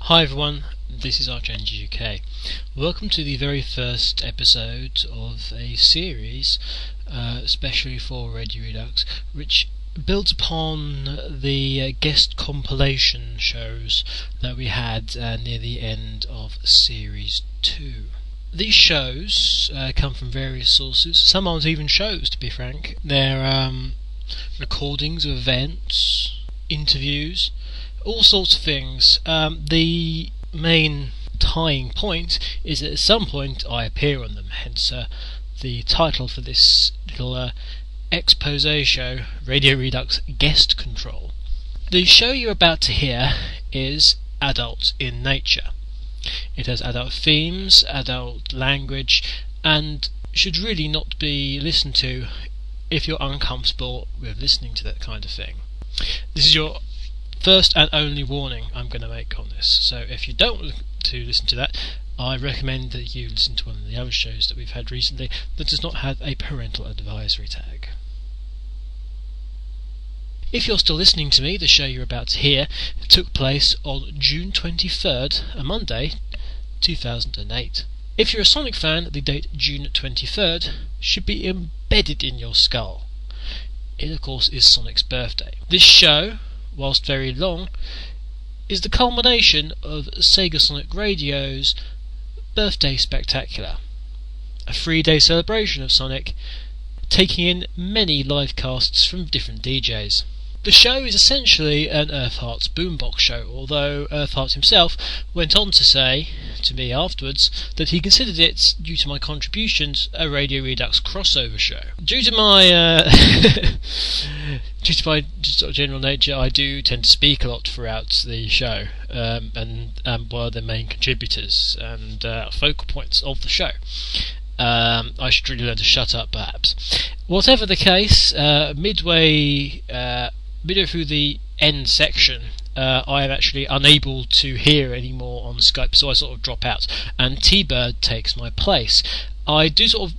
Hi everyone, this is AAUK. Welcome to the very first episode of a series, especially for Radio Redux, which builds upon the guest compilation shows that we had near the end of Series 2. These shows come from various sources. Some aren't even shows, to be frank. They're recordings of events, interviews, all sorts of things. The main tying point is that at some point I appear on them, hence the title for this little expose show, Radio Redux Guest Control. The show you're about to hear is adult in nature. It has adult themes, adult language, and should really not be listened to if you're uncomfortable with listening to that kind of thing. This is your first and only warning I'm going to make on this, so if you don't want to listen to that, I recommend that you listen to one of the other shows that we've had recently that does not have a parental advisory tag. If you're still listening to me, the show you're about to hear took place on June 23rd, a Monday, 2008. If you're a Sonic fan, the date June 23rd should be embedded in your skull. It, of course, is Sonic's birthday. This show, whilst very long, is the culmination of SEGASonic Radio's Birthday Spectacular, a 3-day celebration of Sonic, taking in many live casts from different DJs. The show is essentially an Urtheart's boombox show, although Urtheart himself went on to say to me afterwards that he considered it, due to my contributions, a Radio Redux crossover show. Due to my sort of general nature, I do tend to speak a lot throughout the show, and one of the main contributors and focal points of the show. I should really learn to shut up, perhaps. Whatever the case, midway through the end section, I am actually unable to hear anymore on Skype, so I sort of drop out, and T-Bird takes my place. I do sort of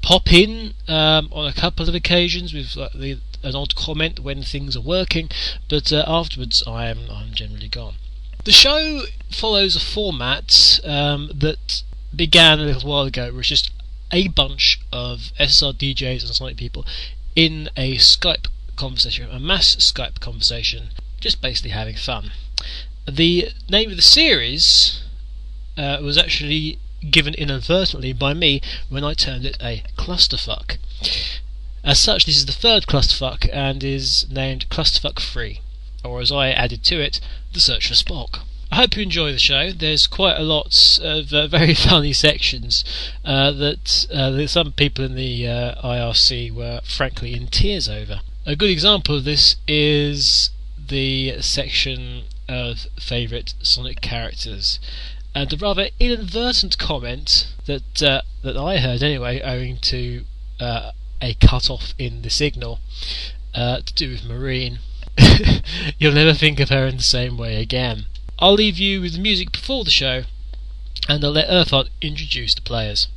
pop in on a couple of occasions with an odd comment when things are working, but afterwards I'm generally gone. The show follows a format that began a little while ago, where it's just a bunch of SSR DJs and Sonic people in a Skype conversation, a mass Skype conversation, just basically having fun. The name of the series was actually given inadvertently by me when I termed it a Clusterfuck. As such, this is the third Clusterfuck and is named Clusterfuck 3, or as I added to it, The Search for Spock. I hope you enjoy the show. There's quite a lot of very funny sections that some people in the IRC were frankly in tears over. A good example of this is the section of favourite Sonic characters, and a rather inadvertent comment that I heard anyway, owing to a cut-off in the signal to do with Marine. You'll never think of her in the same way again. I'll leave you with the music before the show, and I'll let Urtheart introduce the players.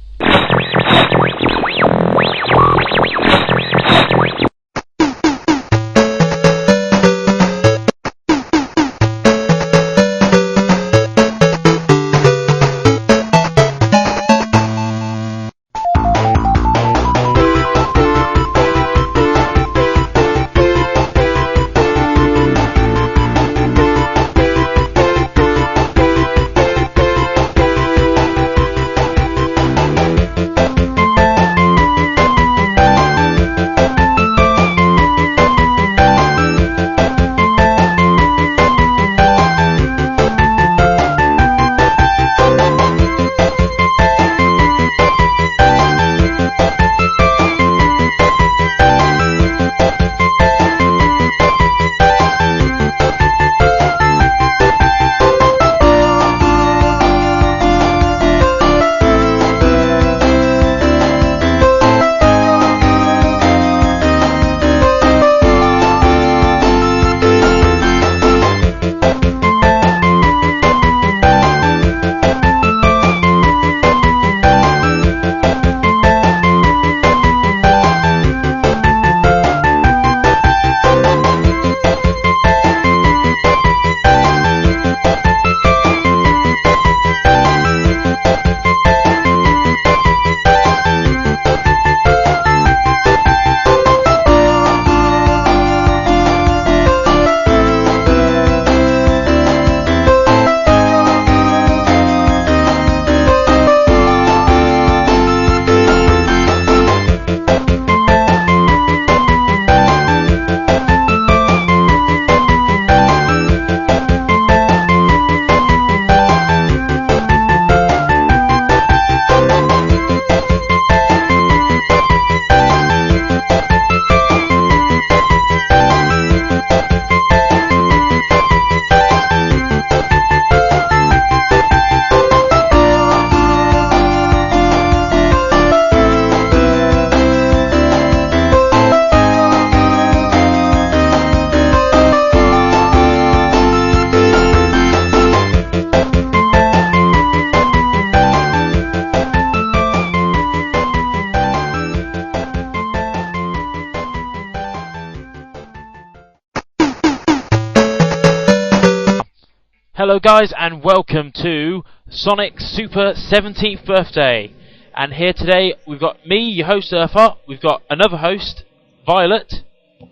Hello guys and welcome to Sonic's Super 17th birthday. And here today we've got me, your host Urtheart, we've got another host, Violet.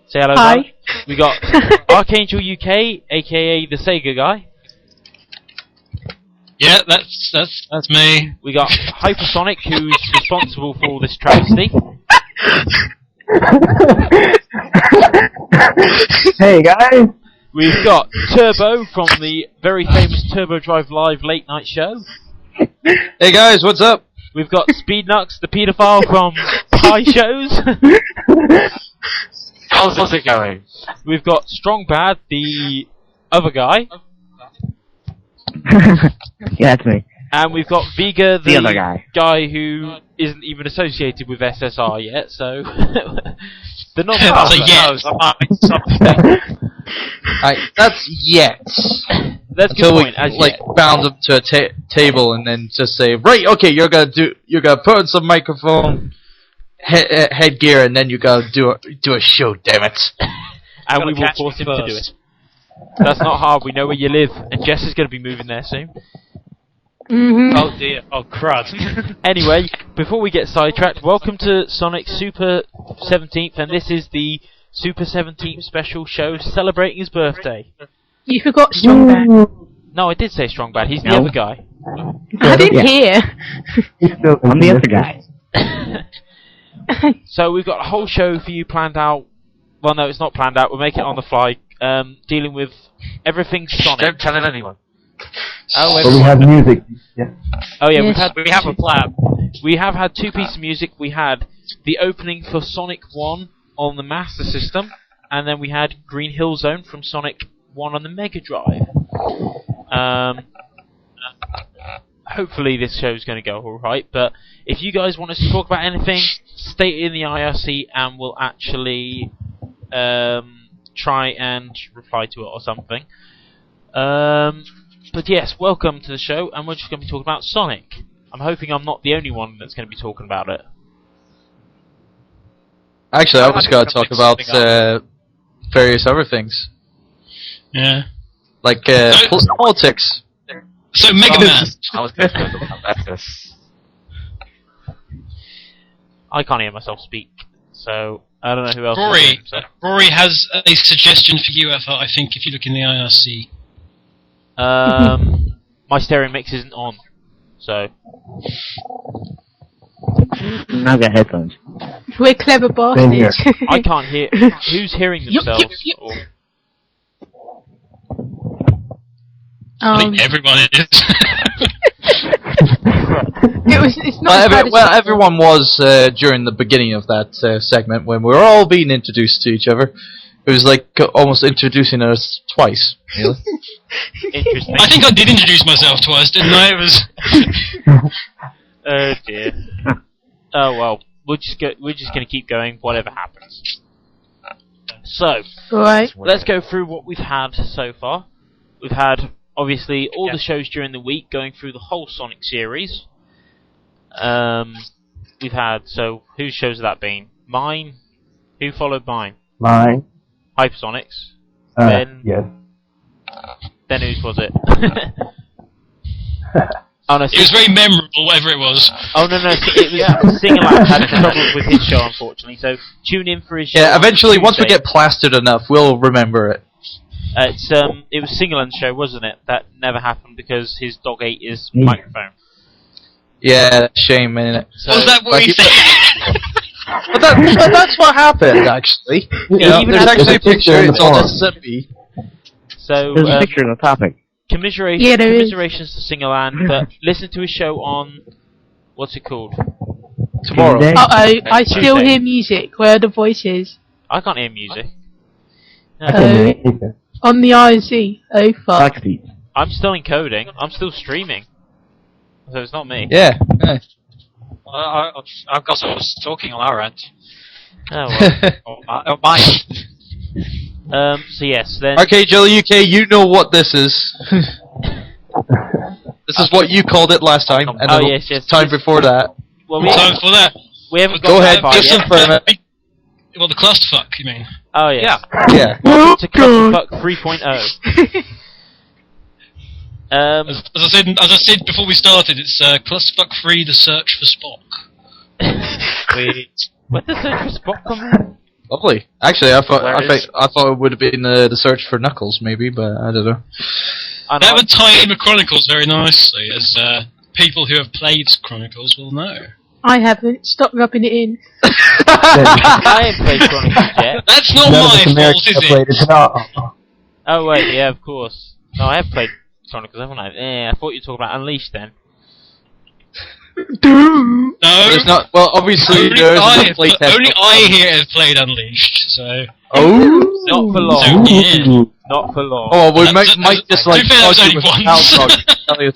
Say hello. Hi. Violet. We got Archangel UK, aka the Sega guy. Yeah, that's me. We got Hypersonic, who's responsible for all this travesty. Hey guys! We've got Turbo from the very famous Turbo Drive Live late night show. Hey guys, what's up? We've got Speednux, the paedophile from Pie Shows. How's it going? We've got Strong Bad, the other guy. Yeah, that's me. And we've got Vger, The other guy. who isn't even associated with SSR yet, so... the non That's yet. That's a good point, as yet. Bound them to a table and then just say, right, okay, you're gonna put on some microphone headgear and then you gotta do a show, damn it. And we will force him to do it. That's not hard, we know where you live, and Jess is gonna be moving there soon. Mm-hmm. Oh dear. Oh crud. Anyway, before we get sidetracked, welcome to Sonic's Super 17th, and this is the Super 17th special show celebrating his birthday. You forgot Strong Bad. No, I did say Strong Bad, he's the No. other guy. I didn't hear. I'm the other guy. So we've got a whole show for you planned out. Well, no, it's not planned out, we'll make it on the fly, dealing with everything Sonic. Don't tell anyone. Oh, But we have music. Yeah. Oh yeah, Yes. we have a plan. We have had two pieces of music. We had the opening for Sonic 1 on the Master System, and then we had Green Hill Zone from Sonic 1 on the Mega Drive. Hopefully this show's going to go alright, but if you guys want us to talk about anything, state it in the IRC and we'll actually try and reply to it or something. But yes, welcome to the show, and we're just going to be talking about Sonic. I'm hoping I'm not the only one that's going to be talking about it. Actually, I was gonna talk about various other things. Yeah. Like politics. So Mega Man. I was gonna talk about this. I can't hear myself speak, so I don't know who else. Rory has a suggestion for you, I think, if you look in the IRC. My stereo mix isn't on, so... I've got headphones. We're clever Same here. bastards. I can't hear... Who's hearing themselves? Or- I think everyone is. It's not as bad as everyone was during the beginning of that segment when we were all being introduced to each other. It was like almost introducing us twice. Really? Interesting. I think I did introduce myself twice, didn't I? It was. Oh dear. Oh well, we're just gonna keep going, whatever happens. So, Right. let's go through what we've had so far. We've had, obviously, all the shows during the week, going through the whole Sonic series. We've had, so, whose shows have that been? Mine? Who followed mine? Mine. Hypersonics. Then, Yes. then whose was it? Oh no, It was very memorable, whatever it was. oh no, it was Singalad had trouble with his show, unfortunately, so tune in for his show. Yeah, on eventually, once we Tuesday. get plastered enough, we'll remember it. It was Singaland's show, wasn't it? That never happened because his dog ate his Yeah. microphone. Yeah, shame, innit? So, Was that what he said? But that's what happened, actually. You know, even there's had actually a a picture picture, in the it's on forum. Mississippi. so There's a picture of the topic. Yeah, there is. commiserations to Singaland, but listen to his show on, what's it called? Tomorrow. Tuesday. I still Tuesday. hear music. Where are the voices? I can't hear music. I can hear it either. On the IRC. Oh fuck. Backseat. I'm still encoding. I'm still streaming. So it's not me. Yeah. yeah. I've got us talking on our end. Oh well. Mine. So yes, then... Archangel UK, you know what this is. This is what you called it last time, and Oh, the yes. time before that. Well, Time for that. we haven't got Go that ahead, far just yet. confirm it. Well, the clusterfuck, you mean? Oh yes. Yeah. Welcome to Clusterfuck 3.0. As I said before we started, it's Clusterfuck 3: The Search for Spock. Where the search for Spock come in? Lovely. Actually, I thought it would have been the search for Knuckles, maybe, but I don't know. That would tie in with Chronicles very nicely, as people who have played Chronicles will know. I haven't. Stop rubbing it in. I ain't played Chronicles yet. That's not my fault, is it? Oh wait, yeah, of course. No, I have played Chronicles, haven't I? I thought you were talking about Unleashed then. No. There's not. Well, obviously Only there's I only here have played Unleashed, so... Oh! Not for long. So, yeah. Not for long. Oh, we might just like To be fair, that was point you only with once. a tell you,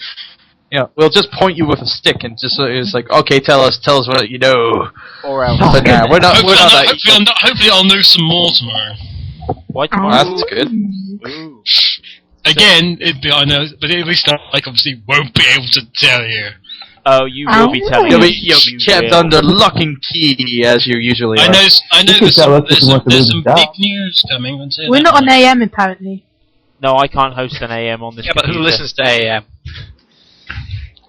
yeah, we'll just point you with a stick and just it's like, okay, tell us what you know. Or else. But nah, we're not that. Hopefully I'll know some more tomorrow. Why tomorrow? That's good. Ooh. Again, I know, but at least I obviously won't be able to tell you. Oh, you will be telling You'll us. be kept under lock and key as you usually are. I know there's some big news coming. We're not on AM apparently. No, I can't host an AM on this. Yeah, but who listens to AM?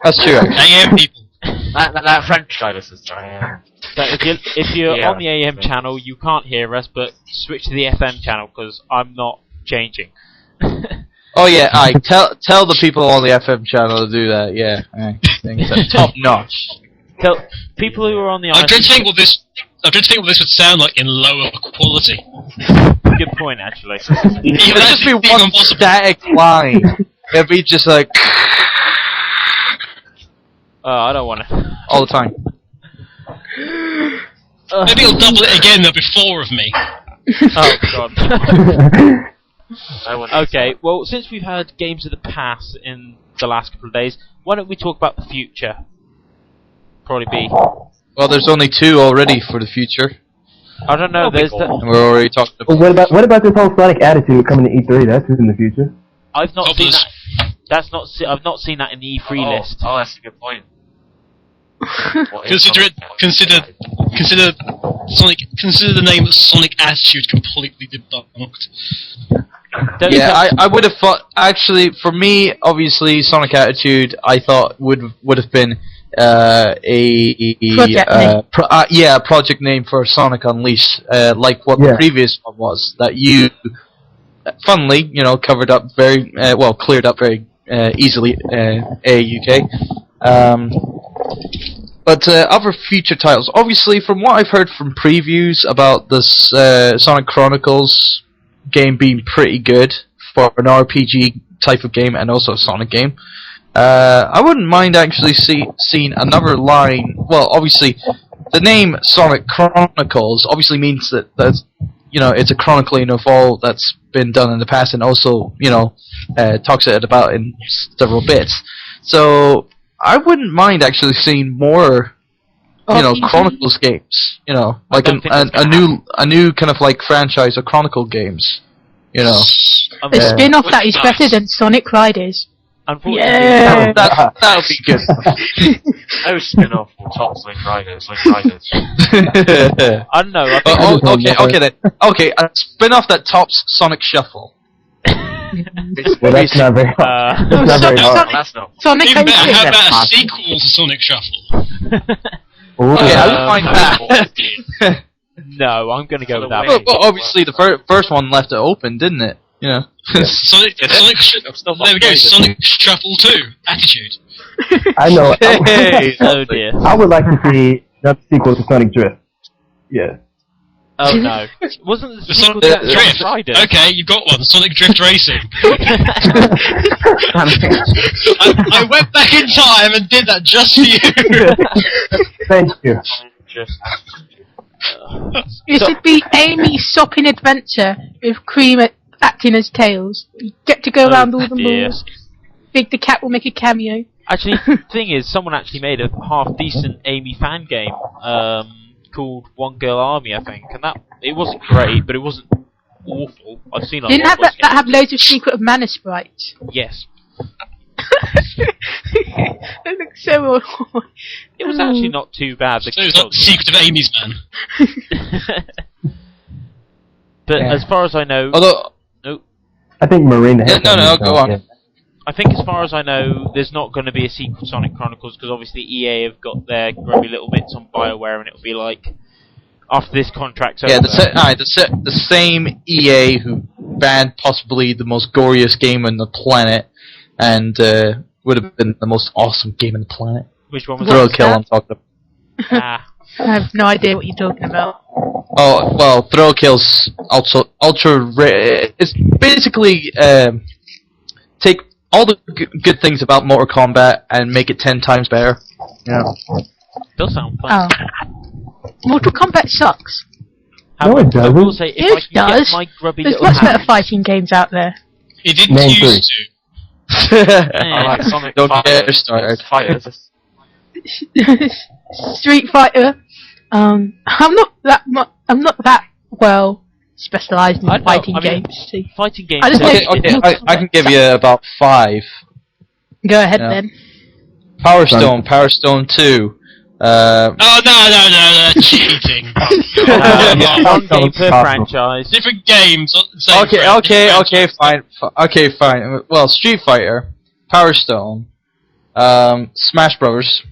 That's true. Actually. AM people. That French guy listens to AM. So if you're on the AM channel, you can't hear us, but switch to the FM channel because I'm not changing. Oh yeah, tell the people on the FM channel to do that. Yeah, I think that's top notch. Tell people who are on the. I'm trying to think what this would sound like in lower quality. Good point, actually. It'd just be one static line. It'd be just like. Oh, I don't want to. All the time. Maybe you'll double it again. There'll be 4 of me. Oh god. Okay, well, since we've had games of the past in the last couple of days, why don't we talk about the future? Probably be. Well, there's only 2 already for the future. I don't know. There's the. And we're already talking about. Well, what about this whole Sonic attitude coming to E3? That's in the future. I've not seen that. That's not. I've not seen that in the E3 list. Oh, that's a good point. Consider the name Sonic Attitude completely debunked. Yeah, I would have thought. Actually, for me, obviously, Sonic Attitude, I thought would have been a project name for Sonic Unleashed, like what the previous one was. That you, funnily, covered up very cleared up very easily. AAUK. But other future titles, obviously, from what I've heard from previews about this Sonic Chronicles game being pretty good for an RPG type of game and also a Sonic game, I wouldn't mind actually seeing another line. Well, obviously, the name Sonic Chronicles obviously means that it's a chronicling of all that's been done in the past, and also talks it about in several bits. So I wouldn't mind actually seeing more, Chronicles games. Like a new kind of like franchise of Chronicle games. A spin-off that is better than Sonic Riders. Unfortunately, that would be good. No spin-off will top Link Riders. I don't know. I think Okay then. Okay, a spin-off that tops Sonic Shuffle. Well, that's not very hard. That's not very hard. That's not. Sonic Even better, how 06. about a sequel to Sonic Shuffle? Okay, I would find that. No, I'm going to go with that. Well, obviously, the first one left it open, didn't it? Sonic there we go, Sonic Shuffle 2, Attitude. I know. Hey. Oh dear. I would like to see another sequel to Sonic Drift. Yeah. Oh no. Wasn't the sequel Sonic to Drift. Riders? Okay, you got one, Sonic Drift Racing. I went back in time and did that just for you. Thank you. It should be Amy's Sopping Adventure with Cream acting as Tails. You get to go around all the malls. Big the Cat will make a cameo. Actually, the thing is, someone actually made a half-decent Amy fan game called One Girl Army, I think, and it wasn't great, but it wasn't awful. I've seen Didn't that have loads of Secret of Mana sprites? Yes. It looks so awful. It was actually not too bad. So it's like the Secret of Amy's Man. But as far as I know... Although... I think Marine the Raccoon. No, go on. I think, as far as I know, there's not going to be a sequel to Sonic Chronicles because obviously EA have got their grubby little bits on BioWare, and it'll be like after this contract's over. Yeah, the same EA who banned possibly the most goriest game on the planet, and would have been the most awesome game on the planet. Which one was Thrill that? Kill, I'm talking about. Ah. I have no idea what you're talking about. Oh, well, Thrill Kill's ultra rare. It's basically take all the good things about Mortal Kombat and make it 10 times better. Yeah. Does sound fun. Oh. Mortal Kombat sucks. No, it I will doesn't. say, if It I can does. get my grubby There's little much better hands, fighting games out there. It didn't Name used three. to. I like Sonic Don't Fighters. get started. Fighters. Street Fighter. I'm not that well specialised in I don't know, fighting I mean, games. See. fighting games. I just Okay, know- I can give you about 5. Go ahead Yeah. then. Power Stone 2. Oh, no, cheating. One game per Possible. franchise. Different games. Same Okay, fine. Okay, fine. Well, Street Fighter, Power Stone, Smash Brothers,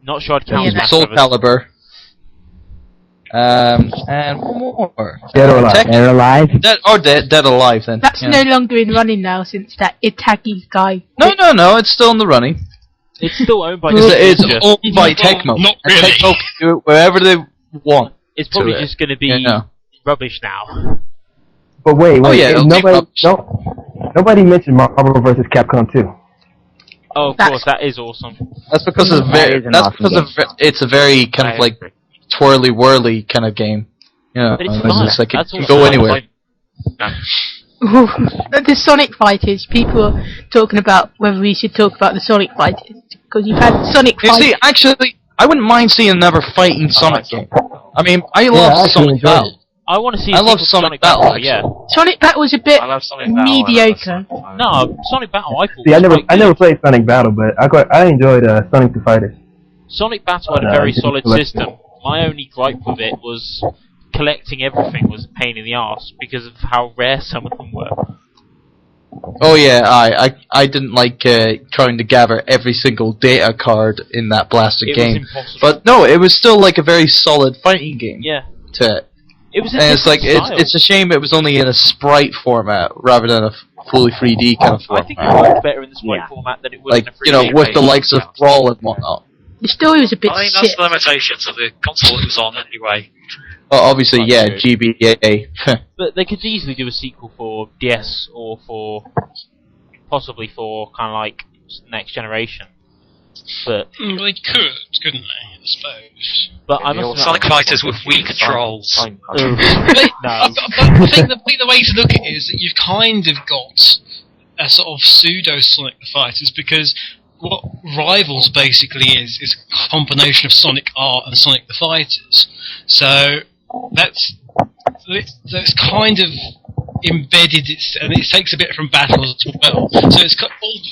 Not sure I'd count Yeah, Smash Soul Brothers. Calibur, and one more. Dead or Alive. Tekken. Dead or Alive then. That's yeah. no longer in running now since that Itagi guy. No, it's still in the running. It's still owned by It's Ninja. owned by Tecmo. Not And really. Tecmo can do it wherever they want. It's probably to it. just going to be Yeah. rubbish now. But wait, Oh, yeah, if it'll take nobody mentioned Marvel vs. Capcom 2. Oh, of That's- course, that is awesome. That's because it's That is an awesome it's a very kind of like twirly whirly kind of game. Yeah, But it's it's fun. just like it That's can all go fun. anywhere. The Sonic Fighters. People are talking about whether we should talk about the Sonic Fighters because you've had Sonic You see, Fighters. actually, I wouldn't mind seeing another fighting Sonic game. I mean, I love I actually Sonic enjoyed Battle. I want to see I a love sequel to Sonic Battle, Battle, yeah. Sonic Battle was a bit I love Sonic Battle. mediocre. No, Sonic Battle, I thought See, I was quite never good. played Sonic Battle, but I enjoyed Sonic the Fighters. Sonic Battle had a very solid system. My only gripe with it was collecting everything was a pain in the arse because of how rare some of them were. Oh yeah, I didn't like trying to gather every single data card in that blasted It game. was impossible. But no, it was still like a very solid fighting game. Yeah. To it. It was a And it's like different style. it's a shame it was only in a sprite format rather than a fully 3D kind of I format. think it worked better in the sprite format than it would Like, in a 3D. you know, with the likes of Brawl and whatnot. The story was a bit I mean, shit. that's the limitations of the console it was on anyway. Well, obviously, That's yeah, true. GBA. But they could easily do a sequel for DS or for possibly for kind of like next generation. But Well, they could, couldn't they? I suppose. I must Sonic Fighters with Wii controls. But no. I think the way to look at it is that you've kind of got a sort of pseudo Sonic the Fighters because what Rivals basically is a combination of Sonic Art and Sonic the Fighters. So that's kind of embedded, and it takes a bit from Battles as well.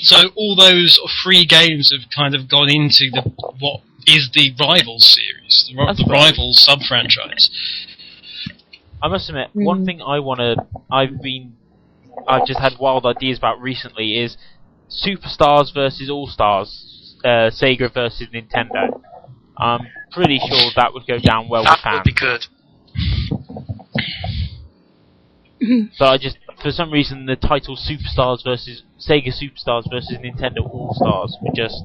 So all those sort of free games have kind of gone into what is the Rivals series, That's the right. Rivals sub-franchise. I must admit, one thing I've just had wild ideas about recently is Superstars versus All Stars, Sega versus Nintendo. I'm pretty sure that would go down well with That fans. would be good. But for some reason, the title Superstars versus Sega Superstars versus Nintendo All Stars would just.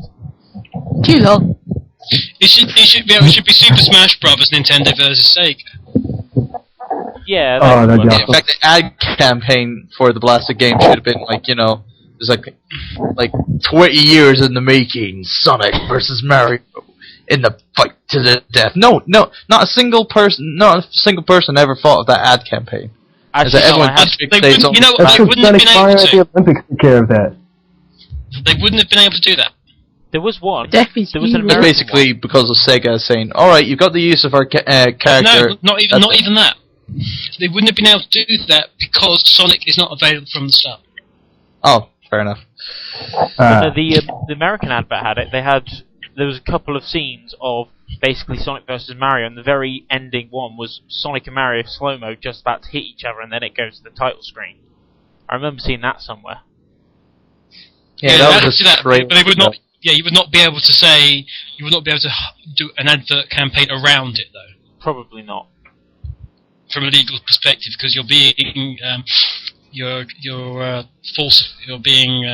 Too long. It should be Super Smash Brothers Nintendo versus Sega. Yeah. Oh, that no would doubt. work. In fact, the ad campaign for the blasted game should have been like, you know, it was like 20 years in the making, Sonic versus Mario in the fight to the death. No, not a single person ever thought of that ad campaign. As Actually, no, everyone I have- just They fixates wouldn't, on you know, That's they because wouldn't have Sonic been Fire able at the to. Olympics took care of that. They wouldn't have been able to do that. there was one. Death is There was an evil. It's American basically because of Sega saying, "All right, you've got the use of our character." No, not even That's it. that. They wouldn't have been able to do that because Sonic is not available from the start. Oh, fair enough. No, the American advert had it. There was a couple of scenes of basically Sonic versus Mario, and the very ending one was Sonic and Mario slow-mo just about to hit each other, and then it goes to the title screen. I remember seeing that somewhere. Yeah, that was actually a straight. but they would not. Yeah, you would not be able to say. You would not be able to do an advert campaign around it, though. Probably not. From a legal perspective, because you're being, you're false. You're being,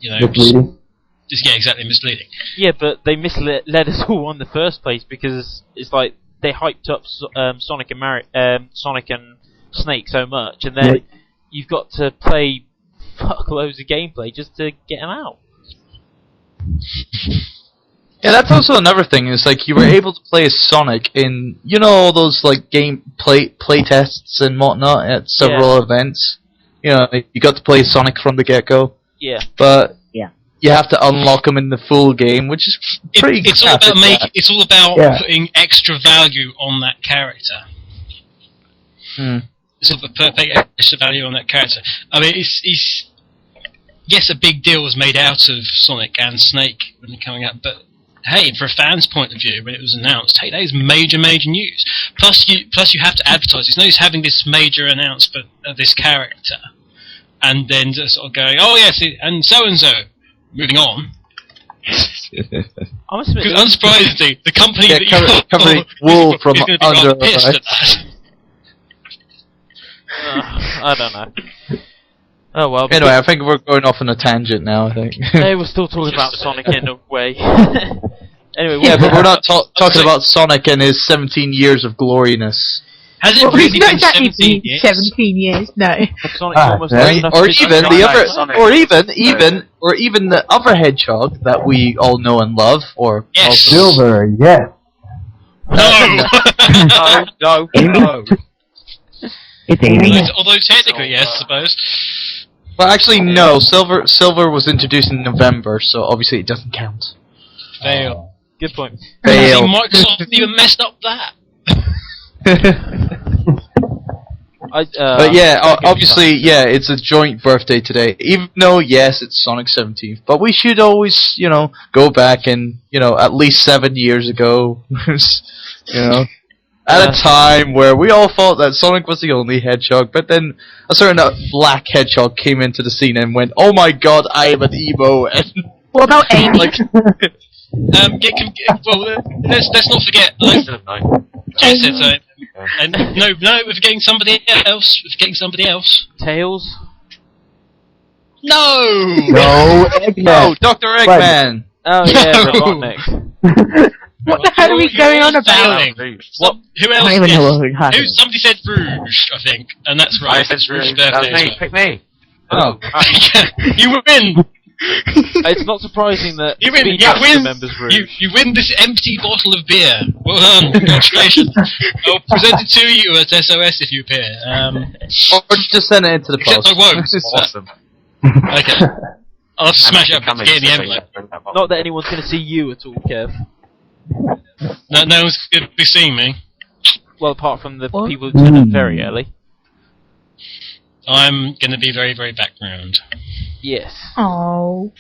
Misleading. Yeah, exactly, misleading. Yeah, but they misled us all in the first place because it's like they hyped up Sonic and Snake so much, and then you've got to play fuckloads of gameplay just to get them out. Yeah, that's also another thing. Is like you were able to play as Sonic in all those like game play tests and whatnot at several events. You got to play Sonic from the get-go. Yeah. But you have to unlock him in the full game, which is pretty. It's all about putting extra value on that character. It's all about putting extra value on that character. I mean, it's yes, a big deal was made out of Sonic and Snake when they're coming out, but hey, for a fan's point of view, when it was announced, hey, that is major news. Plus you have to advertise. It's no use having this major announcement of this character, and then just sort of going, oh yes, and so. Moving on. Because unsurprisingly, the company that you covering wool from under. Pissed at that. I don't know. Oh well. Anyway, I think we're going off on a tangent now. I think. They were still talking about Sonic in a way. Anyway, but we're not talking about Sonic and his 17 years of gloriness. Has it really been 17 years? 17 years, no. Or even the other hedgehog that we all know and love, or yes. Silver, yes. No. It's Amy. Although technically, yes, I suppose. Well, actually, no. Silver was introduced in November, so obviously it doesn't count. Fail. Good point. Fail. See, Microsoft even messed up that. But yeah, obviously, it's a joint birthday today. Even though, yes, it's Sonic's 17th, but we should always, go back and, at least 7 years ago, at a time where we all thought that Sonic was the only hedgehog, but then a certain black hedgehog came into the scene and went, "Oh my God, I am an emo." And what about Amy? Let's not forget. Jess said so. And no, we're forgetting somebody else. Tails? No! No, Eggman. No, Dr. Eggman. Oh yeah, Robotnik. What the hell are we going on about? What? Who else? I don't even know what we're talking about. Somebody said Rouge, I think, and that's right. I said Rouge's That was birthday. me. Pick me. Oh. You win. It's not surprising that You win. Speed You Master win. remembers Rouge. You win this empty bottle of beer. Well done. Congratulations. I'll present it to you at SOS if you appear. Or just send it into the Except post. I won't. Awesome. Okay. I'll have to smash it up and get in the envelope. Not that anyone's going to see you at all, Kev. No one's going to be seeing me. Well, apart from the people who turn up very early. I'm going to be very, very background. Yes. Oh.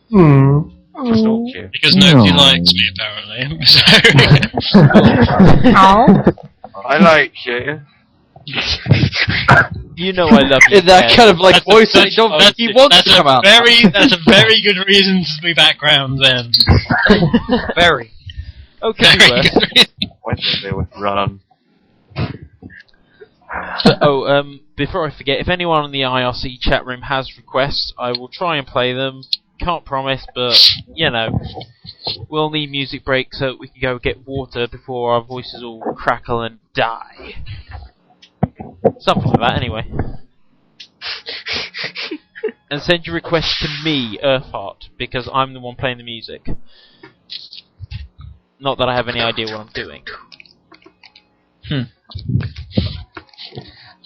Because nobody likes me, apparently. So Oh. I like you. You know I love you. In that Kev. kind of like voice that I don't think he wants to come out. That's a very good reason to be background then. Very. Okay, Very Wes. good reason. When they would run. Before I forget, if anyone in the IRC chat room has requests, I will try and play them. Can't promise, but, we'll need music break so we can go get water before our voices all crackle and die. Something like that, anyway. And send your requests to me, Urtheart, because I'm the one playing the music. Not that I have any idea what I'm doing.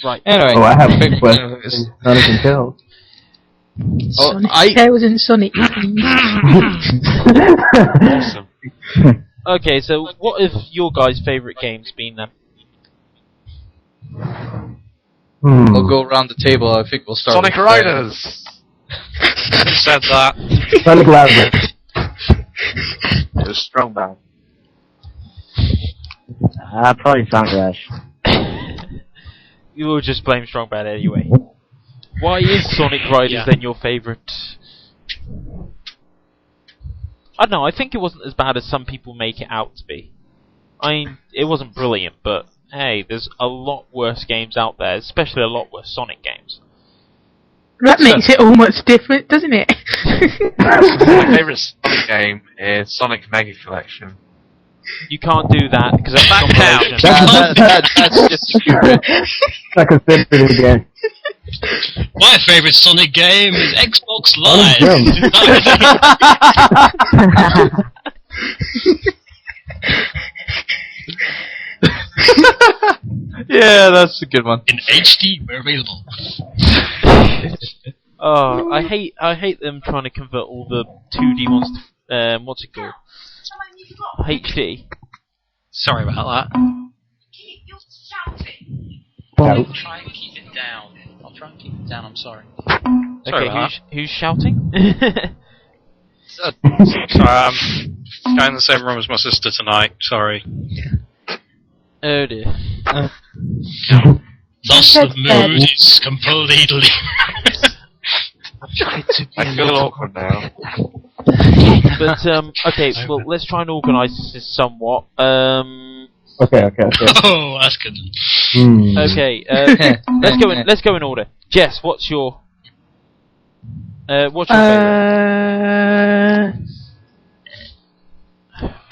Right. Anyway. Oh, I have a big question. Sonic and Tails. Sonic Tails and Sonic. Awesome. Okay, so what have your guys' favourite games been then? We'll go around the table. I think we'll start Sonic with Riders! Said that. Sonic Labyrinth. It was strong band. Probably Sonic Rush. You will just blame Strong Bad anyway. Why is Sonic Riders then your favourite I don't know, I think it wasn't as bad as some people make it out to be. I mean, it wasn't brilliant, but hey, there's a lot worse games out there, especially a lot worse Sonic games. That makes it almost different, doesn't it? My favourite Sonic game is Sonic Mega Collection. You can't do that, because that's Back compilation. That's just stupid. Not considered it again. My favourite Sonic game is Xbox Live. Yeah, that's a good one. In HD, we're available. Oh, I hate them trying to convert all the 2D ones to, what's it called? HD. Sorry about that. I'll Try and keep it down. I'll try and keep it down, I'm sorry. Okay, who's shouting? Sorry, I'm going in the same room as my sister tonight. Sorry. Oh dear. Loss of mood is completely... I feel awkward now. But, okay, well, let's try and organise this somewhat. Okay. Oh, that's good. Okay, let's go in order. Jess, what's your favourite?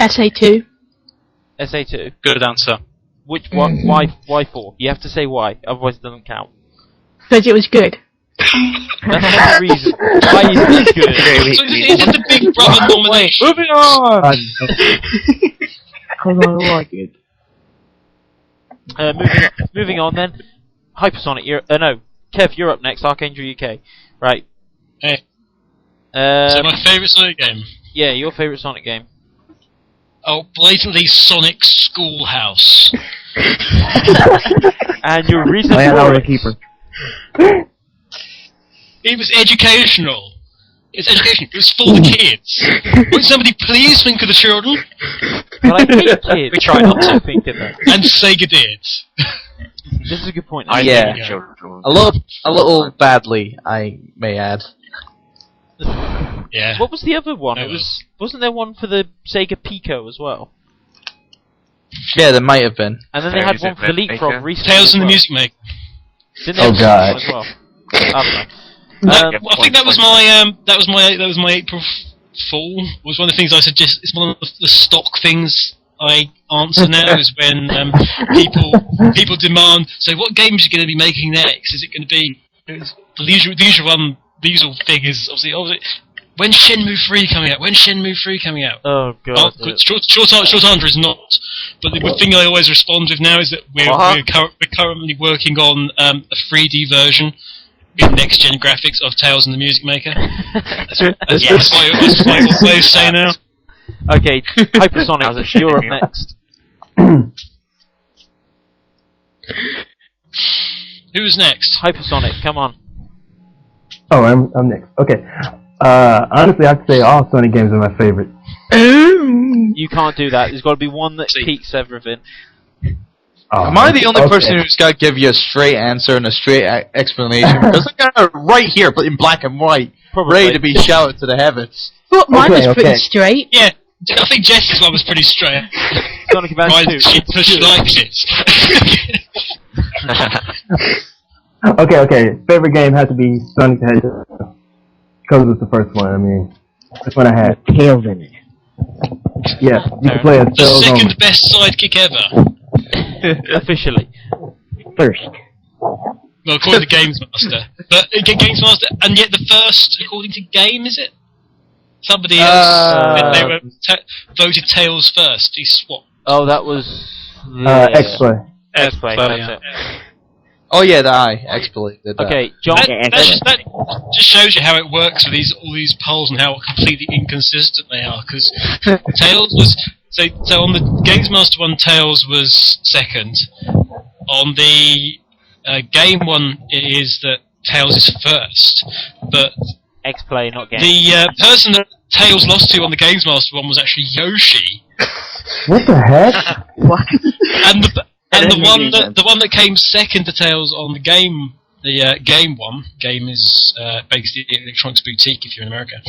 SA2. SA2. Good answer. Which one? Why 4? You have to say why, otherwise it doesn't count. Because it was good. That's not the reason. Why is it good? So is it the Big Brother nomination? Moving on! Because I like it. Moving on then. Hypersonic, no. Kev, you're up next. Archangel UK. Right. Hey. So my favourite Sonic game? Yeah, your favourite Sonic game. Oh, blatantly Sonic Schoolhouse. And your reason I am for our it. keeper. It was educational. It's education. It was for the kids. Won't somebody please think of the children? Well, I hate kids. We try not to. think of that. And Sega did. This is a good point. Yeah. hate children. A little badly, I may add. Yeah. What was the other one? No. Wasn't there one for the Sega Pico as well? Yeah, there might have been. And then they had one for the Leapfrog recently. Tales as from the well. Music Maker. Didn't they have God. one as well? I don't know. I think that was my April Fool. Was one of the things I suggest. It's one of the stock things I answer now is when people demand. So, what games are you going to be making next? Is it going to be the usual thing? Is obviously when's Shenmue 3 coming out? When's Shenmue 3 coming out? Oh god. Short answer is not. But the thing I always respond with now is that we're currently working on a 3D version in next-gen graphics of Tales and the Music Maker. That's what I always say now. Okay, Hypersonic, you're up next. Who's next? Hypersonic, come on. Oh, I'm next. Okay. Honestly, I have to say all Sonic games are my favorite. You can't do that. There's got to be one that peaks everything. Oh, Am I the only okay. person who's got to give you a straight answer and a straight explanation? Because I got it right here, but in black and white, Probably. ready to be shouted to the heavens. Thought mine was Okay. pretty straight. Yeah, I think Jess's one was pretty straight. Sonic Advance 2. She liked it. Okay. Favorite game had to be Sonic the Hedgehog. Because it was the first one. I mean, first one I had. Tails in it. Yeah, you can play as The Tails second only. best sidekick ever. Officially. First. Well, according to Games Master. But Games Master, and yet the first, according to Game, is it? Somebody else. They were voted Tails first. He swapped. Oh, that was... X-Play. X-Play, Well, that's yeah. it. Oh yeah, the X-Play did that. Okay, John. That just shows you how it works with all these polls and how completely inconsistent they are. Because Tails was so on the Games Master one, Tails was second. On the game one, it is that Tails is first. But X-Play, not game. the person that Tails lost to on the Games Master one was actually Yoshi. What the heck? And the one that came second to Tails on the game game one. Game is basically Electronics Boutique if you're in America.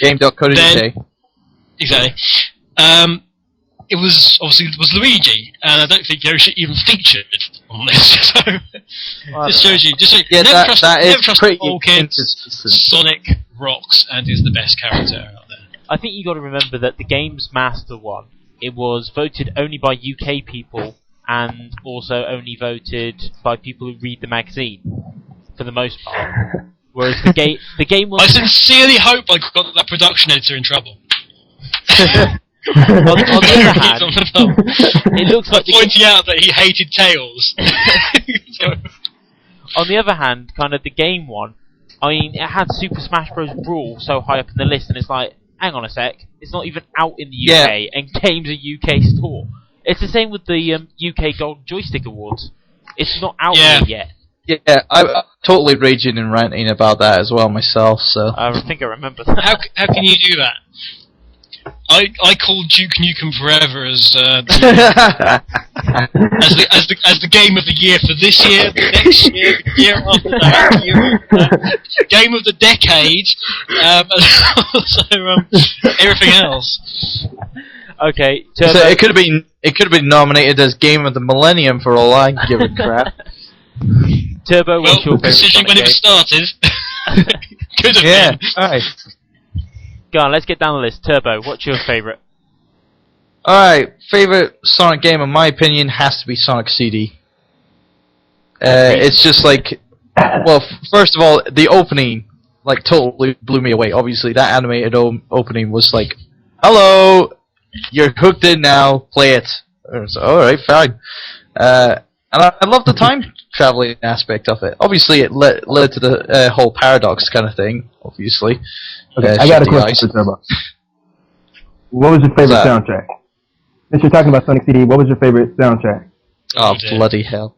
Game.co.uk. Exactly. It was Luigi, and I don't think Yoshi even featured on this. So just shows you. Never trust the old kids. Sonic rocks and is the best character out there. I think you got to remember that the Games Master one, it was voted only by UK people and also only voted by people who read the magazine, for the most part. Whereas the game was... I sincerely hope I got that production editor in trouble. on the other hand, it looks like pointing out that he hated Tails. On the other hand, kind of the game one, I mean, it had Super Smash Bros. Brawl so high up in the list, and it's like, hang on a sec, it's not even out in the UK, and game's a UK store. It's the same with the UK Gold Joystick Awards. It's not out there yet. Yeah, I'm totally raging and ranting about that as well myself. So I think I remember that. How can you do that? I called Duke Nukem Forever as the game of the year for this year, the next year, the year after that, game of the decade, and also everything else. Okay, so it could have been nominated as Game of the Millennium for all I give a crap. Turbo, what's your favourite considering when it started, could have been. Alright. Go on, let's get down the list. Turbo, what's your favourite? Alright, favourite Sonic game in my opinion has to be Sonic CD. It's just like, well, first of all, the opening, like, totally blew me away. Obviously, that animated opening was like, hello, you're hooked in now, play it. So, alright, fine. And I love the time traveling aspect of it. Obviously, it led to the whole paradox kind of thing, obviously. Okay, I got a question for Turbo. What was your favorite soundtrack? Since you're talking about Sonic CD, what was your favorite soundtrack? Oh, bloody hell.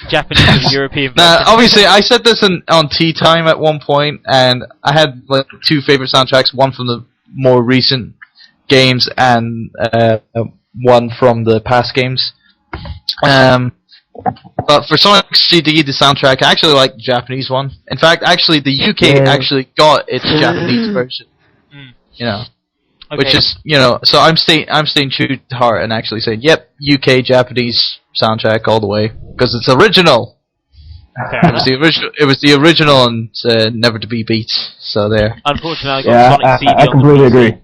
Japanese and European version. Obviously, I said this on Tea Time at one point, and I had like two favorite soundtracks, one from the more recent games and one from the past games. But for Sonic CD, the soundtrack, I actually like the Japanese one. In fact, actually, the UK actually got its Japanese version. You know, which is, you know, so I'm staying true to heart and actually saying, yep, UK Japanese soundtrack all the way because it's original. It was the original and never to be beat. So there. Unfortunately, I got Sonic CD I completely agree.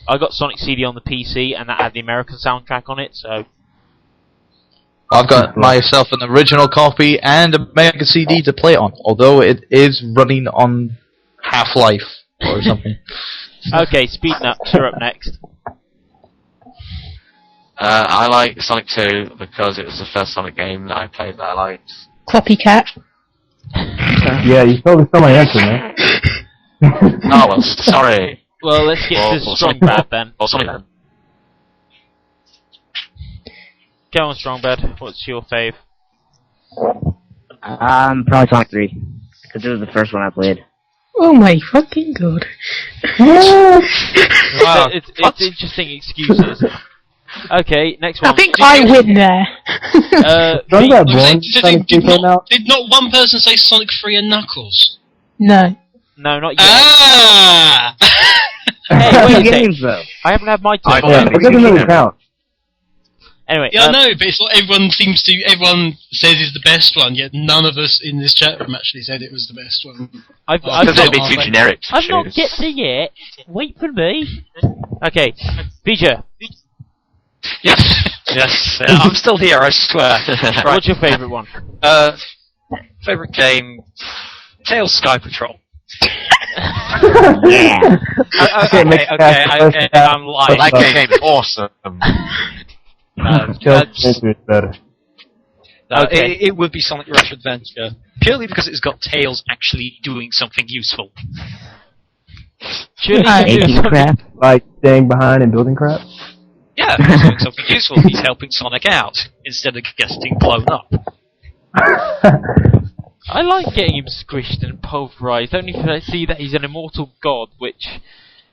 I got Sonic CD on the PC, and that had the American soundtrack on it. So. I've got myself an original copy and a Mega CD to play it on, although it is running on Half-Life or something. Okay, Speednuts, you're up next. I like Sonic 2 because it was the first Sonic game that I played that I liked. Copycat. Yeah, you totally stole my answer, man. Oh, well, sorry. Well, let's get to Strong Bad then. Or Sonic then. Go on, Strongbad. What's your fave? Probably Sonic 3, because it was the first one I played. Oh my fucking god. Wow. It's interesting excuses. Okay, next one. I think I win there. Did not one person say Sonic 3 and Knuckles? No. No, not yet. Ah! Hey, wait a games, though. I haven't had my turn. It doesn't really count. Anyway, yeah, I know, but it's what everyone says is the best one, yet none of us in this chat room actually said it was the best one. Because it'd be too generic to I've not get to yet. Wait for me. Okay, Vger. Yes, I'm still here, I swear. Right. What's your favourite one? Favourite game? Tails Sky Patrol. Yeah. Okay, I'm lying. That game is awesome. It would be Sonic Rush Adventure, purely because it's got Tails actually doing something useful. Making crap. Like staying behind and building crap? Yeah, he's doing something useful. He's helping Sonic out, instead of getting blown up. I like getting him squished and pulverized, only to see that he's an immortal god, which...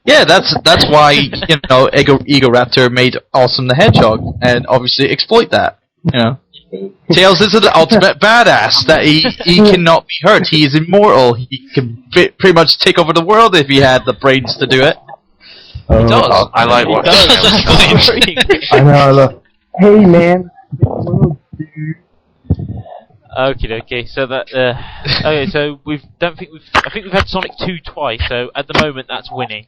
Yeah, that's why, you know, Egoraptor made Awesome the Hedgehog, and obviously exploit that, you know. Tails is the ultimate badass, that he cannot be hurt, he is immortal, he can pretty much take over the world if he had the brains to do it. It does. I like It watching does. it. I know. I love. Hey man. Okay. So that. Okay. So I think we've had Sonic 2 twice. So at the moment, that's winning.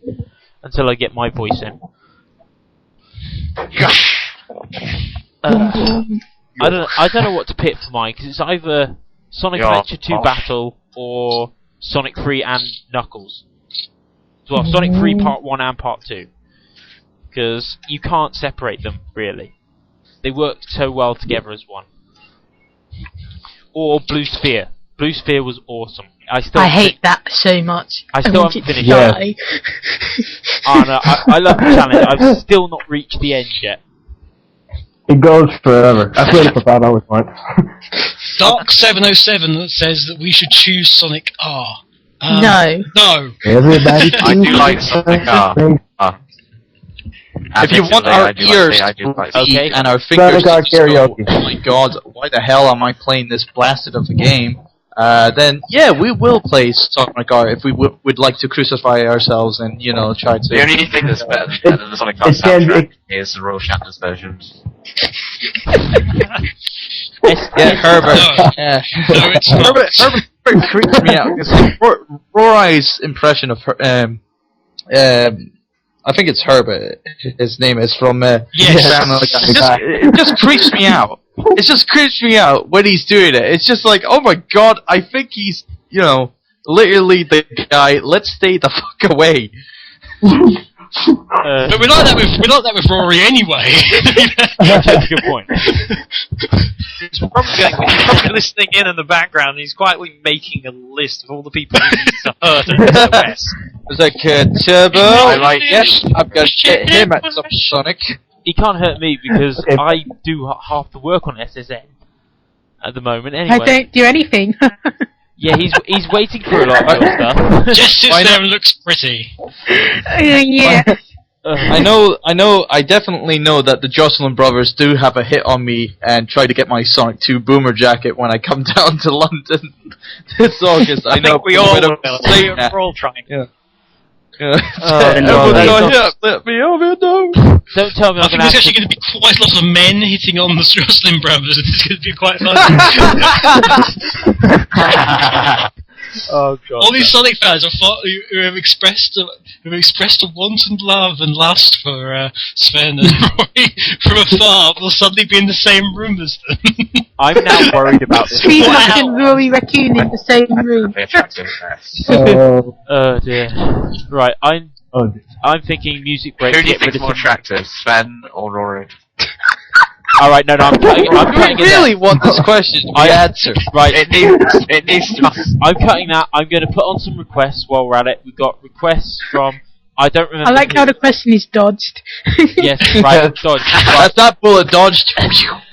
Until I get my voice in. I don't know what to pick for mine because it's either Sonic Adventure 2 Battle or Sonic 3 and Knuckles. Well, Sonic 3 Part 1 and Part 2. Because you can't separate them, really. They work so well together as one. Or Blue Sphere. Blue Sphere was awesome. I hate that so much. I still haven't finished it. Oh no, I love the challenge. I've still not reached the end yet. It goes forever. I played it for 5 hours once. Dark 707 says that we should choose Sonic R. No. No. Everybody. I do like Sonic R. If you want our ears Okay. and our fingers Sonic to R go, karaoke. oh my god, why the hell am I playing this blasted of a game? Then yeah, we will play Sonic R if we would like to crucify ourselves and try to. The only thing that's better than the Sonic R soundtrack is the Royal Shatter's version. Yeah, Herbert. No. Yeah. No, it's not. Herbert creeps me out because Rorai's impression of her, I think it's Herbert. His name is from. It just creeps me out. It just creeps me out when he's doing it. It's just like, oh my god, I think he's, literally the guy. Let's stay the fuck away. But we like that with Rory anyway. That's a good point. He's probably listening in the background. He's quietly making a list of all the people he needs to hurt in SOS. It's like Turbo. I like Yes, I'm gonna get him at some Sonic. He can't hurt me because I do half the work on SSN at the moment. Anyway. I don't do anything. Yeah, he's waiting for a lot of your stuff. Just sits there and looks pretty. Yeah. I definitely know that the Jocelyn brothers do have a hit on me and try to get my Sonic 2 boomer jacket when I come down to London this August. I know think we all will. saying that. We're all trying. Yeah. Let me over, no. Don't tell me I I'm think going there's to actually going to be quite a lot of men hitting on the Jocelyn brothers. It's going to be quite fun. Oh god. All these Sonic fans who have expressed a wanton love and lust for Sven and Roy from afar will suddenly be in the same room as them. I'm now worried about this. Speedmaster and Rory Raccoon in the same room. Oh dear. Right, I'm thinking music break. Who do you Get rid think's of more some- attractive, Sven or Rory? Alright, no, I'm cutting I it really there. want this question to be answered. Right, It needs to. I'm cutting that. I'm going to put on some requests while we're at it. We've got requests from... I don't remember I like who. how the question is dodged. Yes, right, dodge. Right. That's that bullet dodged.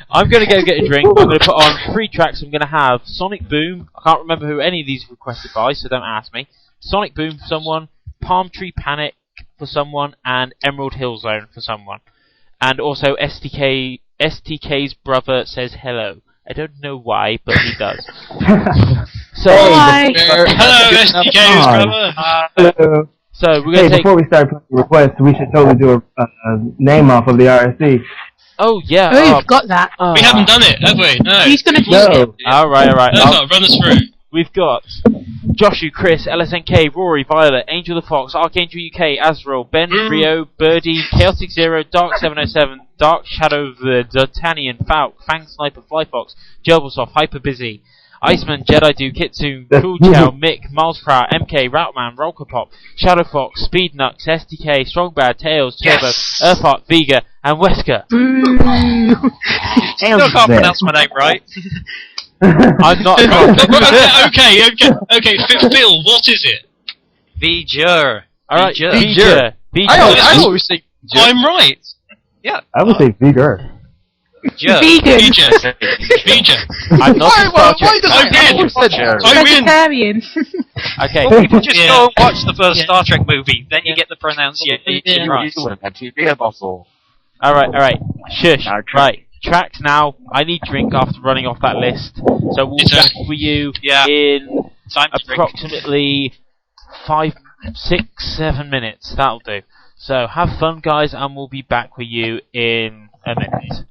I'm going to go get a drink. I'm going to put on 3 tracks. I'm going to have Sonic Boom. I can't remember who any of these are requested by, so don't ask me. Sonic Boom for someone, Palm Tree Panic for someone, and Emerald Hill Zone for someone. And also STK's brother says hello. I don't know why, but he does. So, Hi. Hello, SDK's brother. Hello. so we're going to take... Before we start playing requests, we should totally do a name off of the RSC. Oh, yeah. Oh, you've got that. We haven't done it, have we? No. Who's going to do it? No. Alright. Run us through. We've got Joshu, Chris, LSNK, Rory, Violet, Angel the Fox, Archangel UK, Azrael, Ben, Rio, Birdie, Chaotic Zero, Dark 707, Dark Shadow, the D'Artagnan, Falk, Fang Sniper, Flyfox, Gerbilsoft, Hyper Busy, Iceman, Jedi Do, Kitsune, Cool Chow, Mick, Miles Per Hour, MK, Routman, Rolker Pop, Shadow Fox, Speed Nux, STK, Strong Bad, Tails, Turbo, Urtheart, Vger, and Wesker. Still can't pronounce my name right. I'm not. Okay. Phil, what is it? Vger. Alright, Vger. Vger. I always think I'm right. Yeah. I would say Vger. Vger. I'm not Why I win. Vegetarian. Okay. Well, people just go and watch the first Star Trek movie, then you get the pronunciation right. Beer bottle. Alright. Shush. Right. Tracks now. I need drink after running off that list. So we'll be back with you in Time to drink. approximately 5 6-7 minutes. That'll do. So have fun, guys, and we'll be back with you in a minute.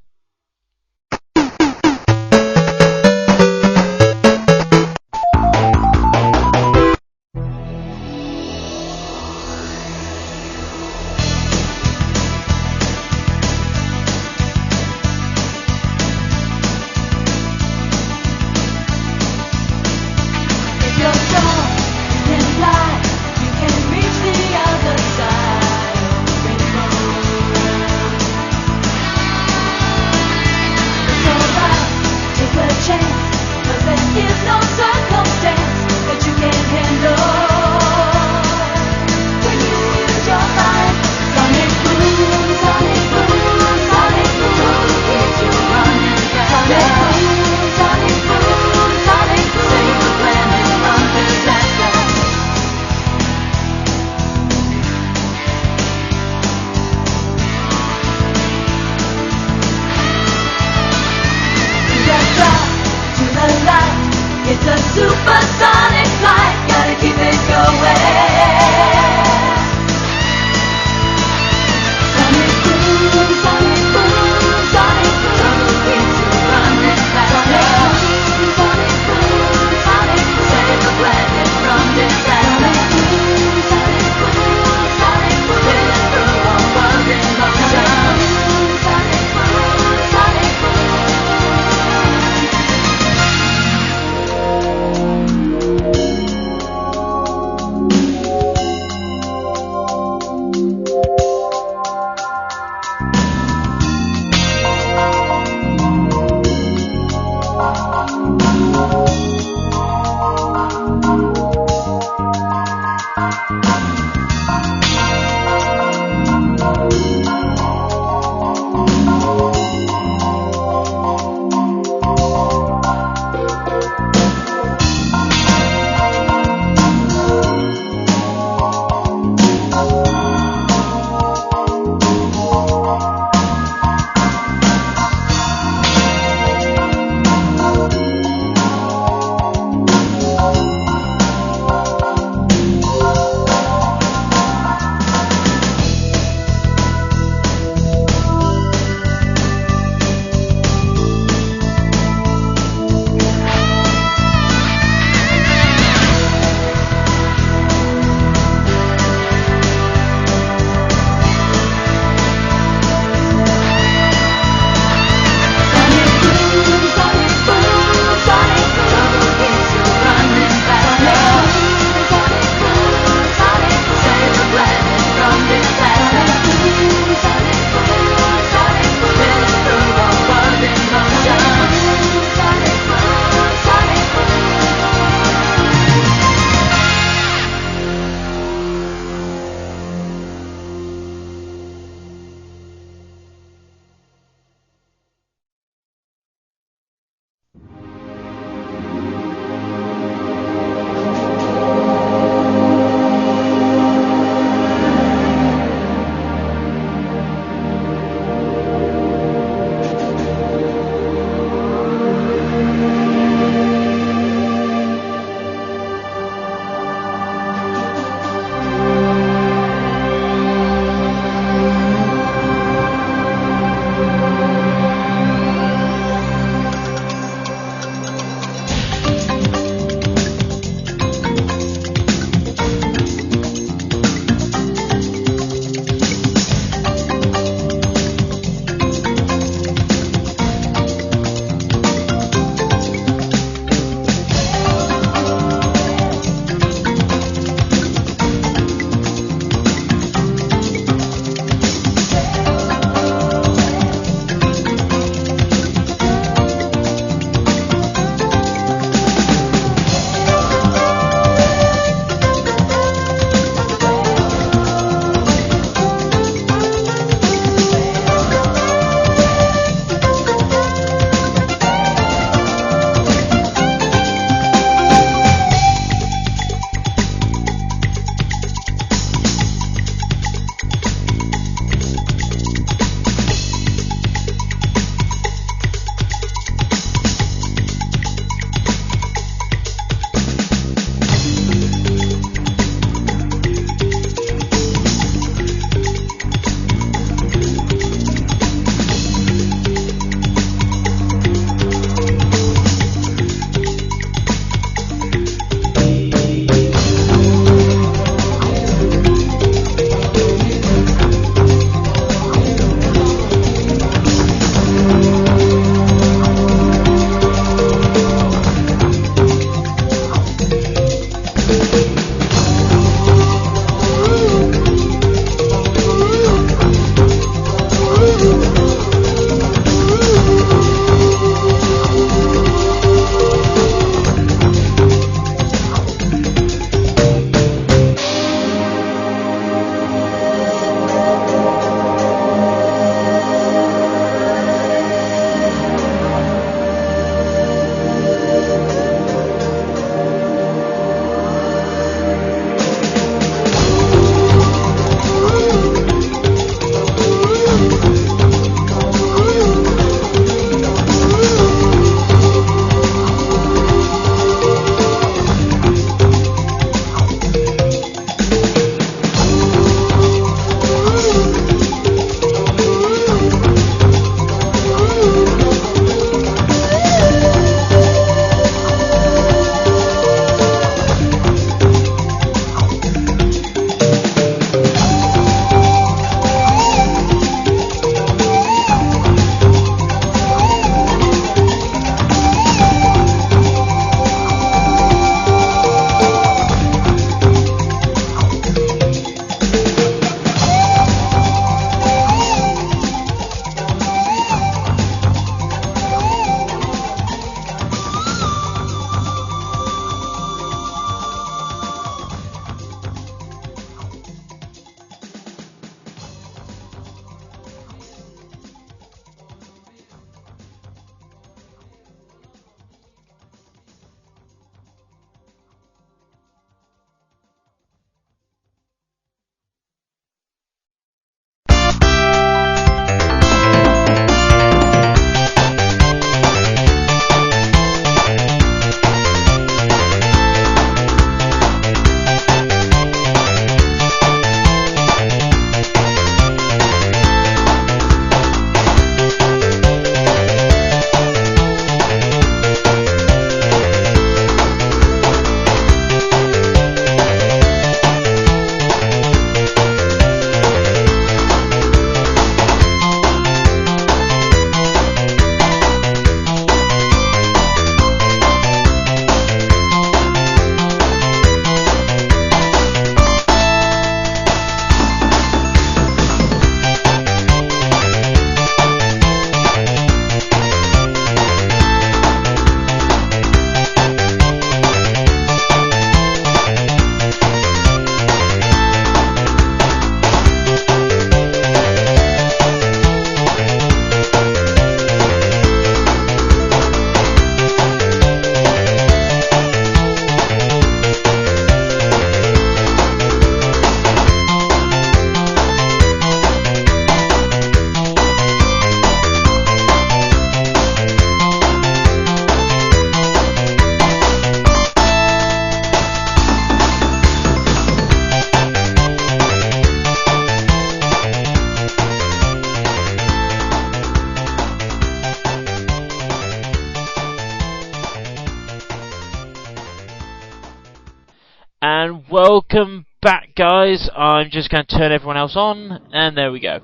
welcome back, guys. I'm just going to turn everyone else on, and there we go.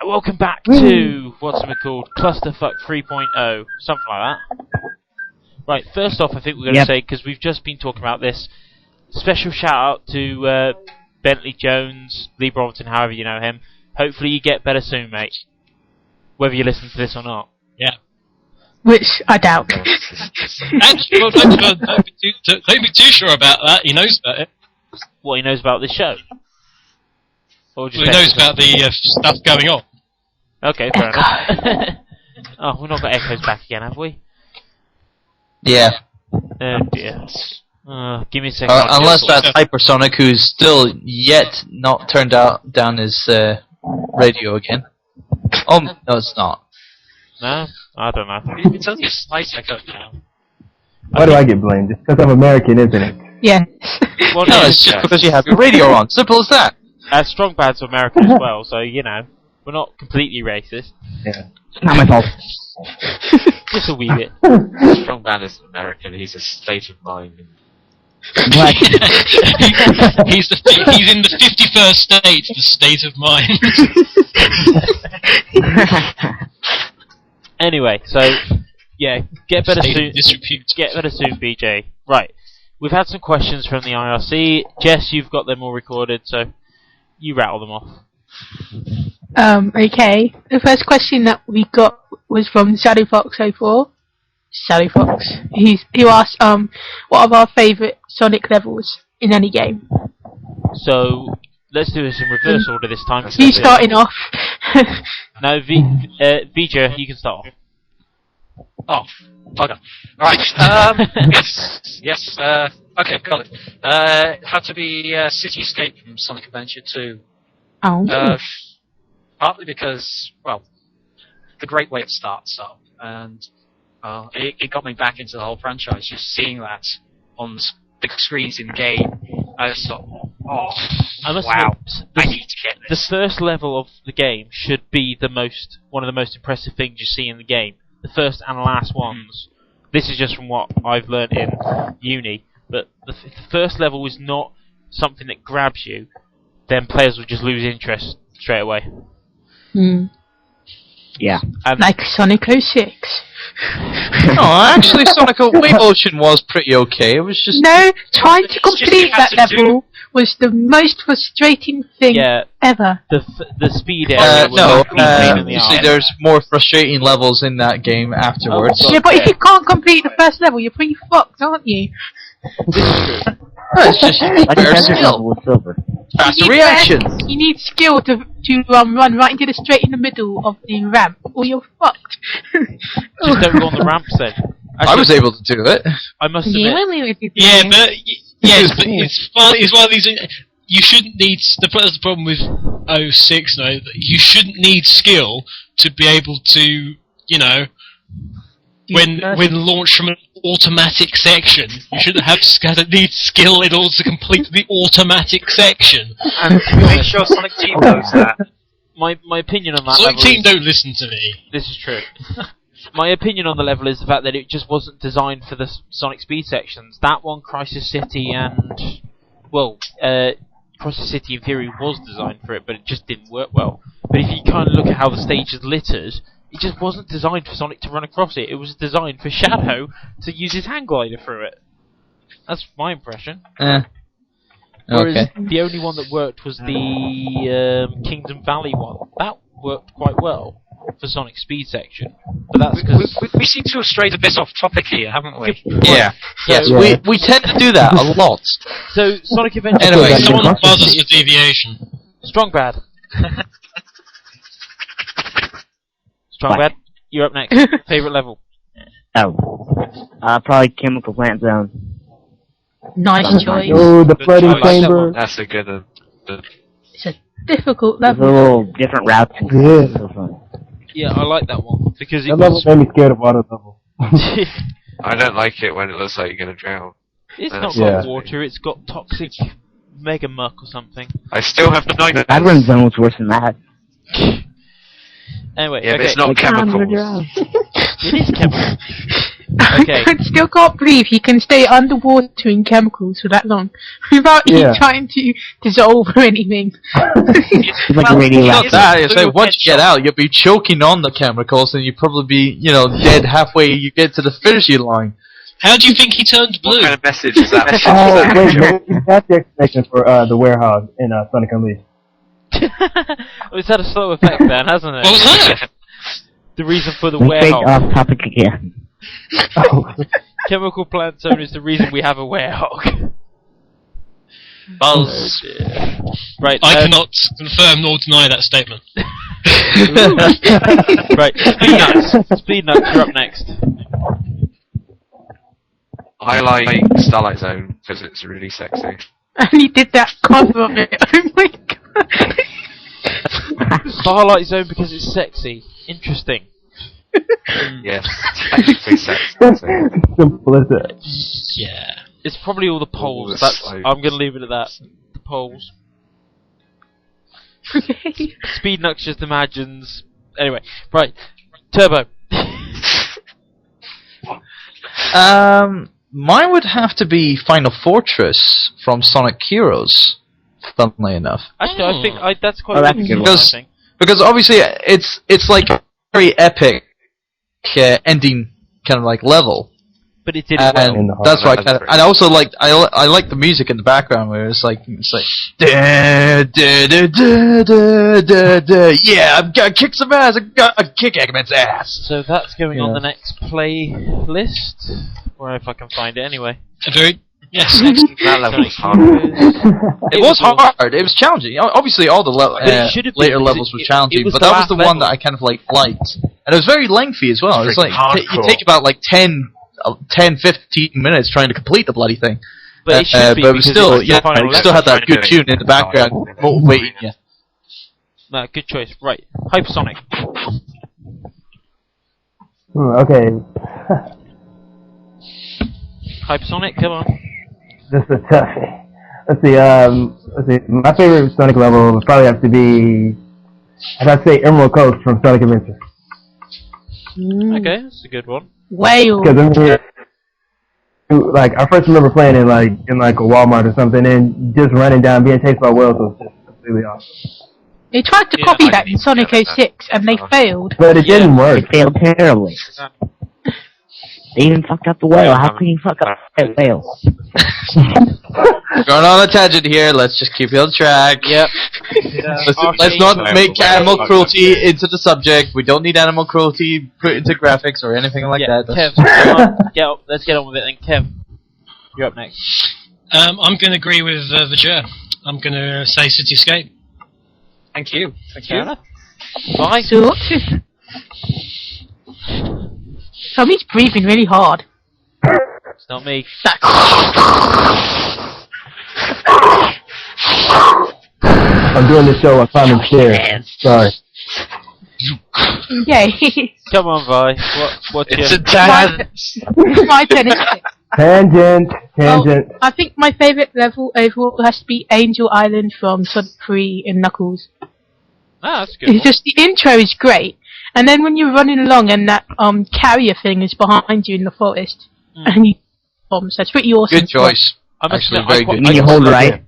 Welcome back to what's it called, Clusterfuck 3.0, something like that. Right, first off, I think we're going to say, because we've just been talking about this, special shout out to Bentley Jones, Lee Bromton, however you know him. Hopefully you get better soon, mate. Whether you listen to this or not. Yeah. Which I doubt. Well, don't be too sure about that. He knows about it. What, he knows about this show? Or Well, he knows about the stuff going on. Okay, fair enough. Oh, we've not got echoes back again, have we? Yeah. Oh dear. Give me a second. Unless that's Hypersonic, who's still yet not turned down his radio again. Oh, no, it's not. No? I don't know. It's only a slight echo now. Why do I get blamed? It's because I'm American, isn't it? Yeah. Well, No, it's just because you have your radio on. Simple as that. Strong Bad's American as well, so, you know, we're not completely racist. Yeah. It's not my fault. Just a wee bit. Strong Man is American. He's a state of mind. What? He's in the 51st state, the state of mind. Anyway, so, yeah, get better State soon. of disrepute. Get better soon, BJ. Right, we've had some questions from the IRC. Jess, you've got them all recorded, so you rattle them off. Okay. The first question that we got was from ShadowFox04. ShadowFox. Who asked, what are our favourite Sonic levels in any game? So, let's do this in reverse order this time. You starting off. No, Vger, you can start off. Oh, bugger. Right, yes, okay, got it. It had to be City Escape from Sonic Adventure 2. Oh. Partly because, well, the great way it starts up, and it got me back into the whole franchise, just seeing that on the big screens in the game. I just thought, wow, I need to get this. The first level of the game should be one of the most impressive things you see in the game. The first and last ones. This is just from what I've learned in uni, but the first level is not something that grabs you, then players will just lose interest straight away. Yeah. Like Sonic 06. No, actually, Sonic Wave Ocean was pretty okay. It was just... No, trying to complete that level was the most frustrating thing ever. The speed area was pain in the see, arse. there's more frustrating levels in that game afterwards. Yeah, but if you can't complete the first level, you're pretty fucked, aren't you? No, it's just Like a better desert skill. level with silver. Faster reactions. You need skill to run right into the straight in the middle of the ramp, or you're fucked. Just don't go on the ramps then. I was able to do it. I must admit. Yeah, but it's fun. It's one of these. You shouldn't need. That's the problem with 06. No, you shouldn't need skill to be able to, you know, when launched from an automatic section, you shouldn't need skill in order to complete the automatic section. And make sure Sonic Team knows that. My opinion on that Sonic level Team don't listen to me. This is true. My opinion on the level is the fact that it just wasn't designed for the Sonic Speed sections. That one, Crisis City, and Crisis City in theory was designed for it, but it just didn't work well. But if you kind of look at how the stage is littered, it just wasn't designed for Sonic to run across it. It was designed for Shadow to use his hang glider through it. That's my impression. Whereas the only one that worked was the Kingdom Valley one. That worked quite well for Sonic Speed section, but that's because we seem to have strayed a bit off topic here, haven't we? Yeah. Yes, we tend to do that a lot. So Sonic Adventure. Anyway, someone bothers with deviation. Strong Bad. Strong Bad, you're up next. Favorite level? Probably Chemical Plant Zone. Nice choice. Oh, the flooding chamber. That's a good. It's a difficult There's a level. little different routes. Yeah. So fun. Yeah, I like that one because it That level was. made me scared of water level. I don't like it when it looks like you're gonna drown. It's not Yeah. got water. It's got toxic mega muck or something. I still have the nightmares. Bad Run Zone was worse than that. Anyway, Yeah, but okay. it's not chemicals. It is chemical. Okay. I still can't believe he can stay underwater in chemicals for that long without trying to dissolve or anything. It's like radioactive. Not that. So once you get out, you'll be choking on the chemicals, and you'll probably be, dead halfway. You get to the finishing line. How do you think he turned blue? What kind of message is that? That's the explanation for the Werehog in Sonic Unleashed. Well, it's had a slow effect then, hasn't it? What was that? The reason for the We stayed werehog. off topic again. Chemical plant zone is the reason we have a werehog. Buzz. Right. I cannot confirm nor deny that statement. Right. Speed nuts. Speed nuts. You're up next. I like Starlight Zone because it's really sexy. And he did that cover of it. Oh my god. Starlight Zone because it's sexy. Interesting. Yes, technically sexy. Simple as that. Yeah. It's probably all the polls. the That's. slope. I'm gonna leave it at that. The polls. Speed nuts just imagines. Anyway, right. Turbo. Mine would have to be Final Fortress from Sonic Heroes. Funnily enough, Actually, I think that's quite that's a a good good one. one. I think. because obviously it's like a very epic ending kind of like level. But it did it well. And that's why I also like I like the music in the background where it's like da, da, da, da, da, da. Yeah, I'm gonna kick some ass. I'm gonna kick Eggman's ass. So that's going on the next playlist, or if I can find it anyway. A very yes. Excellent. That level was hard. It was hard. It was challenging. Obviously, all the it should have been, later because levels were it challenging, was but the that was the last one that level. I kind of liked, and it was very lengthy as well. It was like Freaking you take about like 10, 15 minutes trying to complete the bloody thing. But it should be but it was because still, it's the final it still had level. that good tune in the background motivating you. No, good choice. Right, Hypersonic. Okay, Hypersonic, come on. this is a toughie. Let's see. My favorite Sonic level would probably have to be, I'd have to say Emerald Coast from Sonic Adventure. Okay, that's a good one. Whale. Because like I first remember playing it like in like a Walmart or something, and just running down, being chased by whales was just completely awesome. They tried to copy that in Sonic 06 and they failed. But it didn't work. It failed terribly. They even fucked up the whale. How can you fuck up that whale? Going on a tangent here. Let's just keep it on track. Yep. Let's not make animal cruelty into the subject. We don't need animal cruelty put into graphics or anything like that. Kev, come on. Let's get on with it then. Kev, you're up next. I'm going to agree with Vger. I'm going to say City Escape. Thank you. Thank Fair you. enough. Bye. So, Tommy's breathing really hard. It's not me. I'm doing this show. I'm climbing stairs. Sorry. Yay. Come on, Vi. What's It's your... a dance. My turn is six. Tangent. I think my favourite level overall has to be Angel Island from Sonic 3 and Knuckles. Ah, that's a good. It's just the intro is great, and then when you're running along and that carrier thing is behind you in the forest, and you bombs, that's pretty awesome. Good choice. I must Actually, admit, very I quite- good. You mean you hold right?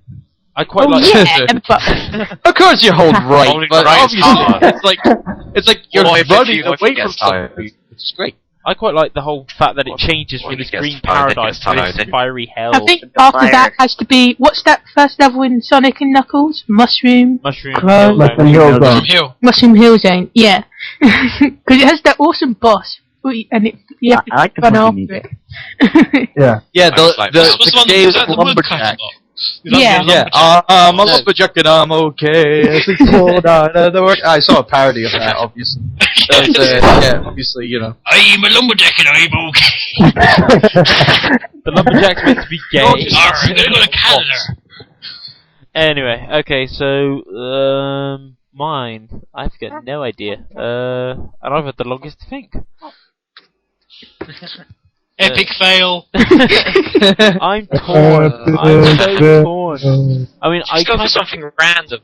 I quite Oh like. yeah, but Of course you hold right, Holding but right is obviously hard. it's like you're Boy, if running you away from gets tired. something. It's great. I quite like the whole fact that it changes When from this it gets green tired, it paradise gets to this tired. fiery hell. I think after that has to be what's that first level in Sonic and Knuckles? Mushroom Mushroom. Crow. Hill Mushroom Zone. Hill From Zone. Hill. Mushroom Hill Zone, yeah, because it has that awesome boss, and you have to I like the run funky after music. it. Yeah. Yeah, I just like the What's the one? game Is that the woodcutter lumberjack. box? Yeah. Yeah, I'm a lumberjack and I'm okay. As it's cold out of the work. I saw a parody of that, obviously. That's, yeah, obviously, you know. I'm a lumberjack and I'm okay. The lumberjack's meant to be gay. I'm gonna go to Canada. Anyway, okay, so mine. I've got no idea. And I've had the longest to think. Epic fail. I'm torn. I'm so torn. I mean, Just go for something random.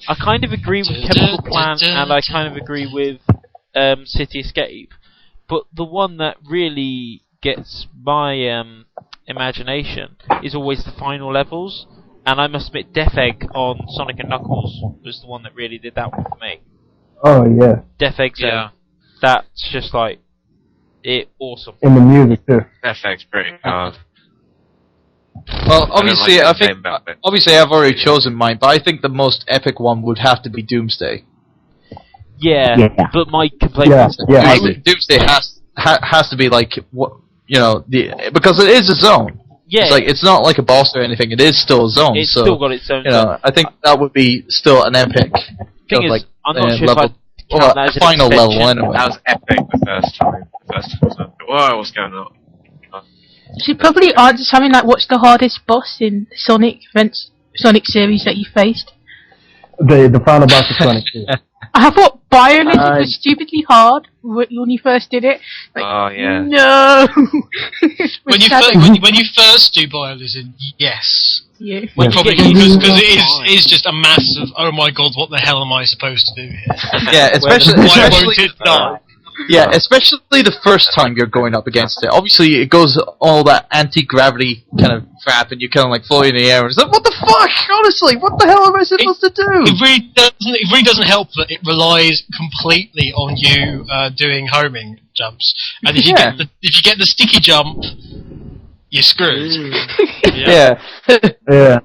I kind of agree with Chemical Plant, and I kind of agree with City Escape. But the one that really gets my imagination is always the final levels, and I must admit, Death Egg on Sonic and Knuckles was the one that really did that one for me. Oh yeah. Death Egg Zone. That's just like awesome. And the music too. FX pretty hard. Well, obviously, I I don't like the think name about it. obviously I've already chosen mine, but I think the most epic one would have to be Doomsday. Yeah, Yeah. but my complaint Yeah, is yeah. Doomsday has to be like what because it is a zone. yeah, It's like it's not like a boss or anything. It is still a zone. it's so still got its own. I think that would be still an epic. Thing is, like, I'm not sure level, if I count that as a an final level extension. anyway. That was epic the first time. Whoa, what's going on? Should probably answer something like, what's the hardest boss in Sonic series that you faced? The final boss of Sonic 2. I thought Biolizard was stupidly hard when you first did it. Like, Oh yeah. No! When you first do Biolizard, yes. Yeah. When Probably you get because it is just a massive, oh my god, what the hell am I supposed to do here? Yeah, especially Why won't it die? yeah, especially the first time you're going up against it. Obviously, it goes all that anti-gravity kind of crap, and you kind of like float in the air. And it's like, what the fuck? Honestly, what the hell am I supposed to do? It really doesn't help that it relies completely on you doing homing jumps, and if you get the sticky jump, you're screwed. Yeah. Yeah.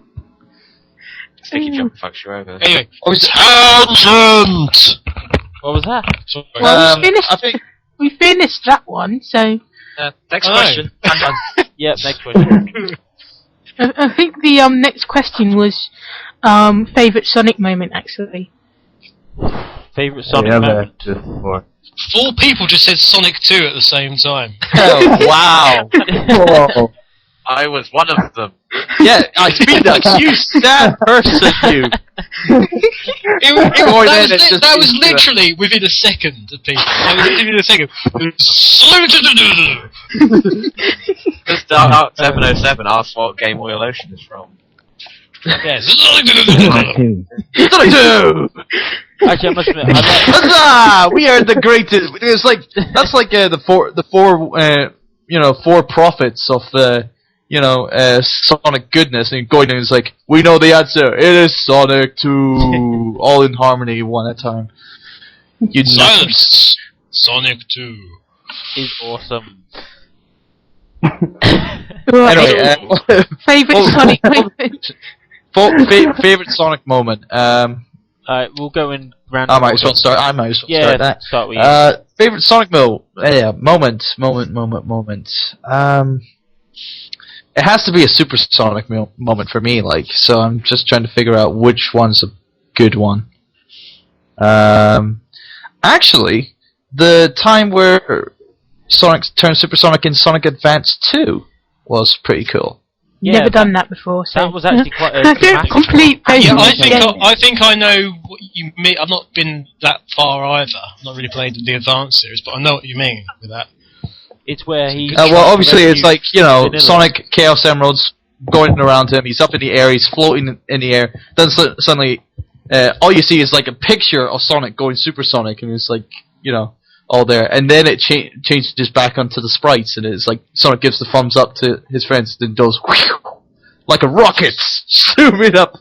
Sticky jump fucks you over. Anyway, Obviously, tangent. What was that? Sorry. Well, I think we finished that one, so Next Oh. question. Yeah, next question. I think the next question was favourite Sonic moment, actually. Favorite Sonic Yeah, moment? that's just before. 4 people just said Sonic 2 at the same time. oh, wow. Oh, I was one of them. Yeah, I speak like you sad person, you. That was literally within a second of people. That was literally within a second. Just out 707 asked what game Oil Ocean is from. Yeah. Actually, I must admit, I like. Huzzah! We are the greatest. It's like that's like the four prophets of Sonic goodness, and Goiden is like, we know the answer. It is Sonic 2, all in harmony, one at a time. You Silence. Sonic 2 is awesome. Anyway, Favourite Sonic moment. favorite Sonic moment. Alright, we'll go in random. I might as well start that. Start with you. Favorite Sonic moment. It has to be a supersonic moment for me, like, so I'm just trying to figure out which one's a good one. Actually, the time where Sonic turned supersonic in Sonic Advance 2 was pretty cool. Yeah, Never done that before, so that was actually quite a dramatic complete Yeah, game. I think I know what you mean. I've not been that far either. I've not really played the Advanced series, but I know what you mean with that. It's where he. Well, obviously, it's like, Vanilla. Sonic Chaos Emeralds going around him. He's up in the air. He's floating in the air. Then suddenly, all you see is like a picture of Sonic going supersonic, and it's like, all there. And then it changes back onto the sprites, and it's like Sonic gives the thumbs up to his friends, then goes like a rocket, zooming up.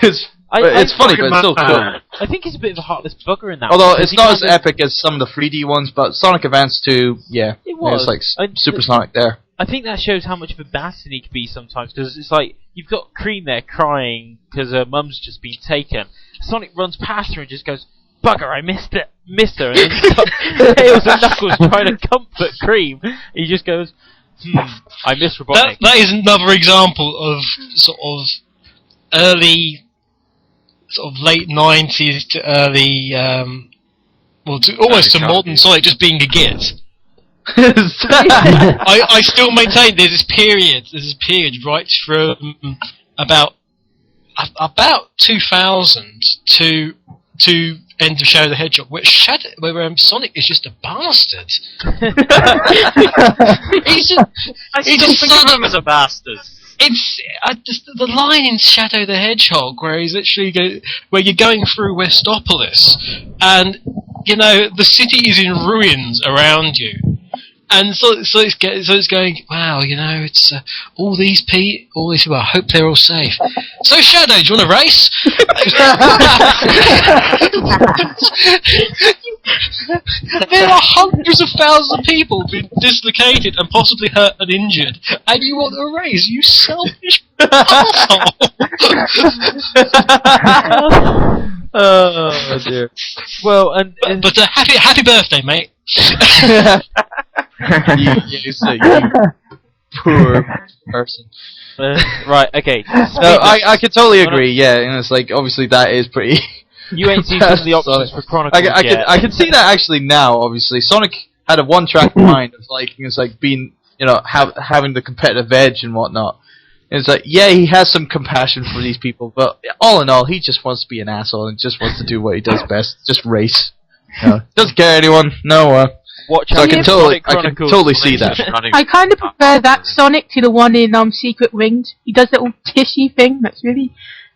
It's funny, but it's still cool. I think he's a bit of a heartless bugger in that. Although one, it's not as epic as some of the 3D ones, but Sonic Advance 2, yeah, It was. it's like supersonic there. I think that shows how much of a bastard he could be sometimes, because it's like, you've got Cream there crying because her mum's just been taken. Sonic runs past her and just goes, bugger, I missed her, and then Tails and Knuckles trying to comfort Cream. He just goes, I miss Robotnik. That is another example of sort of early, sort of late 90s to early, almost to modern Sonic just being a git. I still maintain there's this period right from about 2000 to End of Shadow the Hedgehog, where Sonic is just a bastard. He's just think of him as a bastard. It's just the line in Shadow the Hedgehog where he's literally where you're going through Westopolis, and the city is in ruins around you, And so it's going, wow, you know, it's all these people, I hope they're all safe. So Shadow, do you want to race? There are hundreds of thousands of people being dislocated and possibly hurt and injured, and you want a race, you selfish asshole! Oh dear. Well, but happy birthday, mate. you poor person. Right, okay. No, I can totally agree. Yeah, and it's like obviously that is pretty. You ain't seen some of the options for Chronicles yet. I can see that actually now. Obviously, Sonic had a one-track mind of like it's like being having the competitive edge and whatnot. And it's like he has some compassion for these people, but all in all, he just wants to be an asshole and just wants to do what he does best, just race. Doesn't care anyone. No. Watch so out I can totally see that. I kind of prefer that Sonic to the one in Secret Wings. He does that little tissue thing. That's really,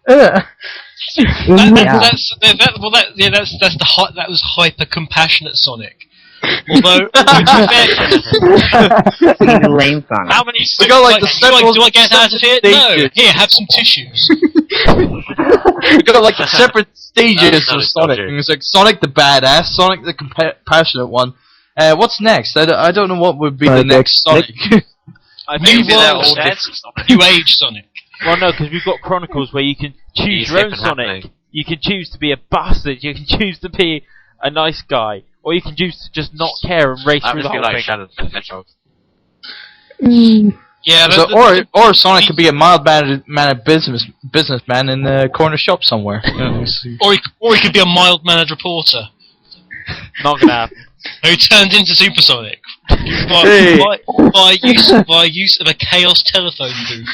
that was hyper compassionate Sonic. Although, lame Sonic. How many? We got like do I get out of here? No. Here, have some tissues. We got like the separate stages of Sonic. It's like Sonic the badass, Sonic the compassionate one. What's next? I don't know what would be the next Sonic. New Age Sonic. Well, no, because we've got Chronicles where you can choose your own Sonic. You can choose to be a bastard. You can choose to be a nice guy, or you can choose to just not care and race through the whole thing. Shadow the Hedgehog. Yeah, or Sonic could be a mild-mannered businessman in the corner shop somewhere. Or he could be a mild-mannered reporter. Not gonna happen. Who turned into Supersonic by use of a Chaos telephone booth.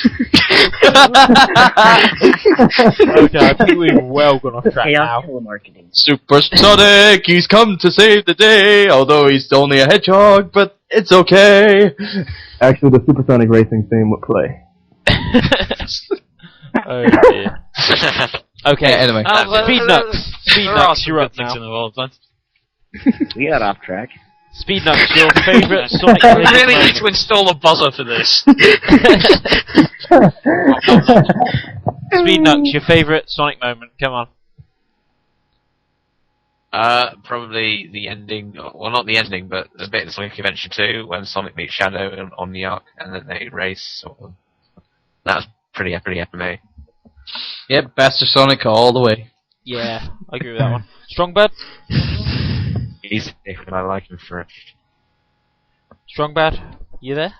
Okay, I think we've well gone off track now. Telemarketing. Supersonic, he's come to save the day, although he's only a hedgehog, but it's okay. Actually, the Supersonic racing theme would play. Oh dear. Okay, anyway. Speed Nuts, you're up now. In the world, but We got off track. Speed Nuts, your favourite Sonic we racing really need moment. to install a buzzer for this. Speed Nuts, your favourite Sonic moment. Come on. Probably the ending. Well, not the ending, but the bit in Sonic Adventure 2 when Sonic meets Shadow on the Ark and then they race. Sort of. That was pretty epic for me. Yep, Bastard Sonic all the way. Yeah, I agree with that one. Strongbad? He's different. I like him for it. Strongbad? You there?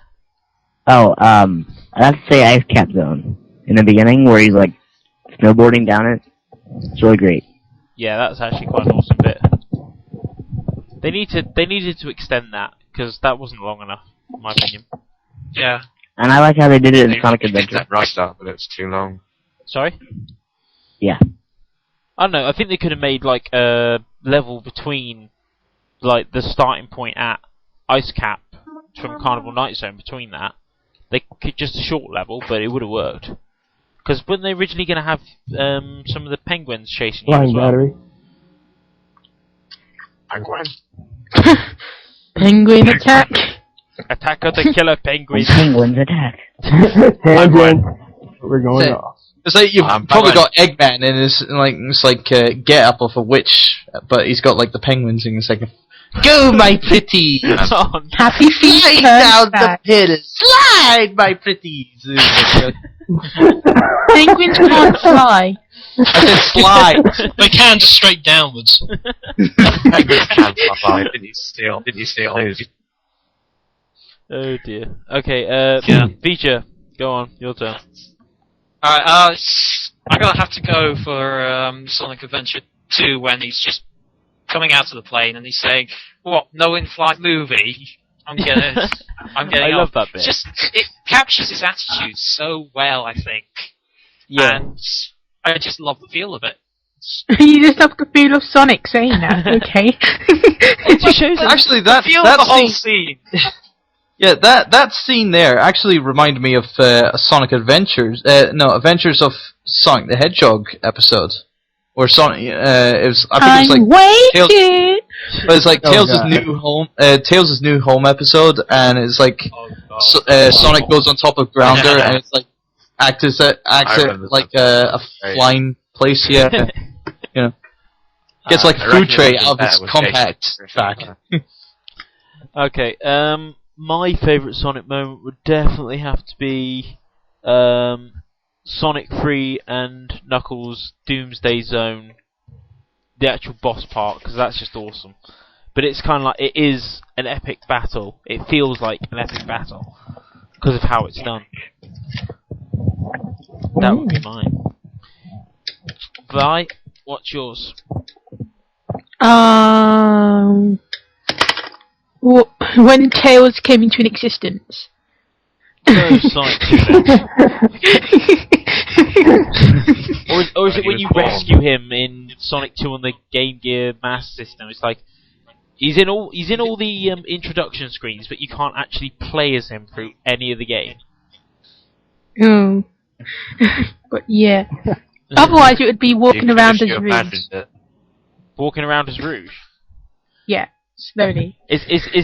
Oh, I'd have to say Ice Cap Zone. In the beginning, where he's like snowboarding down it. It's really great. Yeah, that's actually quite an awesome bit. They needed to extend that, because that wasn't long enough, in my opinion. Yeah. And I like how they did it in Sonic Adventure. That right start, but it's too long. Sorry? Yeah. I don't know, I think they could have made like a level between like the starting point at Ice Cap from Carnival Night Zone between that. They could just a short level, but it would have worked. Because weren't they originally going to have some of the penguins chasing you as Flying well? battery. Penguin. Penguin attack. Attack of the killer penguins. Penguins attack. Tangent. We're going off. It's like you've probably got Eggman in his get up of a witch, but he's got like the penguins and it's like, go my pretties! Oh, no. Happy feet Slide down the pit, slide my pretties! Penguins can't fly. I said slide. They can just straight downwards. Penguins can fly. Didn't you steal his? Oh dear. Okay, Yeah. Vger, go on, your turn. Alright, I'm gonna have to go for Sonic Adventure 2 when he's just coming out of the plane and he's saying, "What? No in-flight movie? I'm getting I love that bit. Just it captures his attitude so well, I think. Yeah. And I just love the feel of it. You just have the feel of Sonic saying that, okay? It just shows Actually, The feel of the whole scene. Yeah, that scene there actually reminded me of a Sonic Adventures, Adventures of Sonic the Hedgehog episode, where Sonic, it was, I think it was like waiting But it's like Oh, Tails' God. new home episode, and it's like Sonic goes on top of Grounder, and it's like acts remember like that. a flying place. Yeah, you know, gets like a I food reckon tray it out of was his better with compact Jason. bag. Okay, my favourite Sonic moment would definitely have to be Sonic 3 and Knuckles' Doomsday Zone, the actual boss part, because that's just awesome. But it's kind of like, it is an epic battle. It feels like an epic battle, because of how it's done. That would be mine. Vi, what's yours? When Tails came into an existence. No, Sonic 2. Or is it when you rescue him in Sonic 2 on the Game Gear Master System? It's like he's in all the introduction screens, but you can't actually play as him through any of the game. Oh. But yeah. Otherwise, it would be walking around as Rouge. Walking around as Rouge. Yeah, slowly. Is this in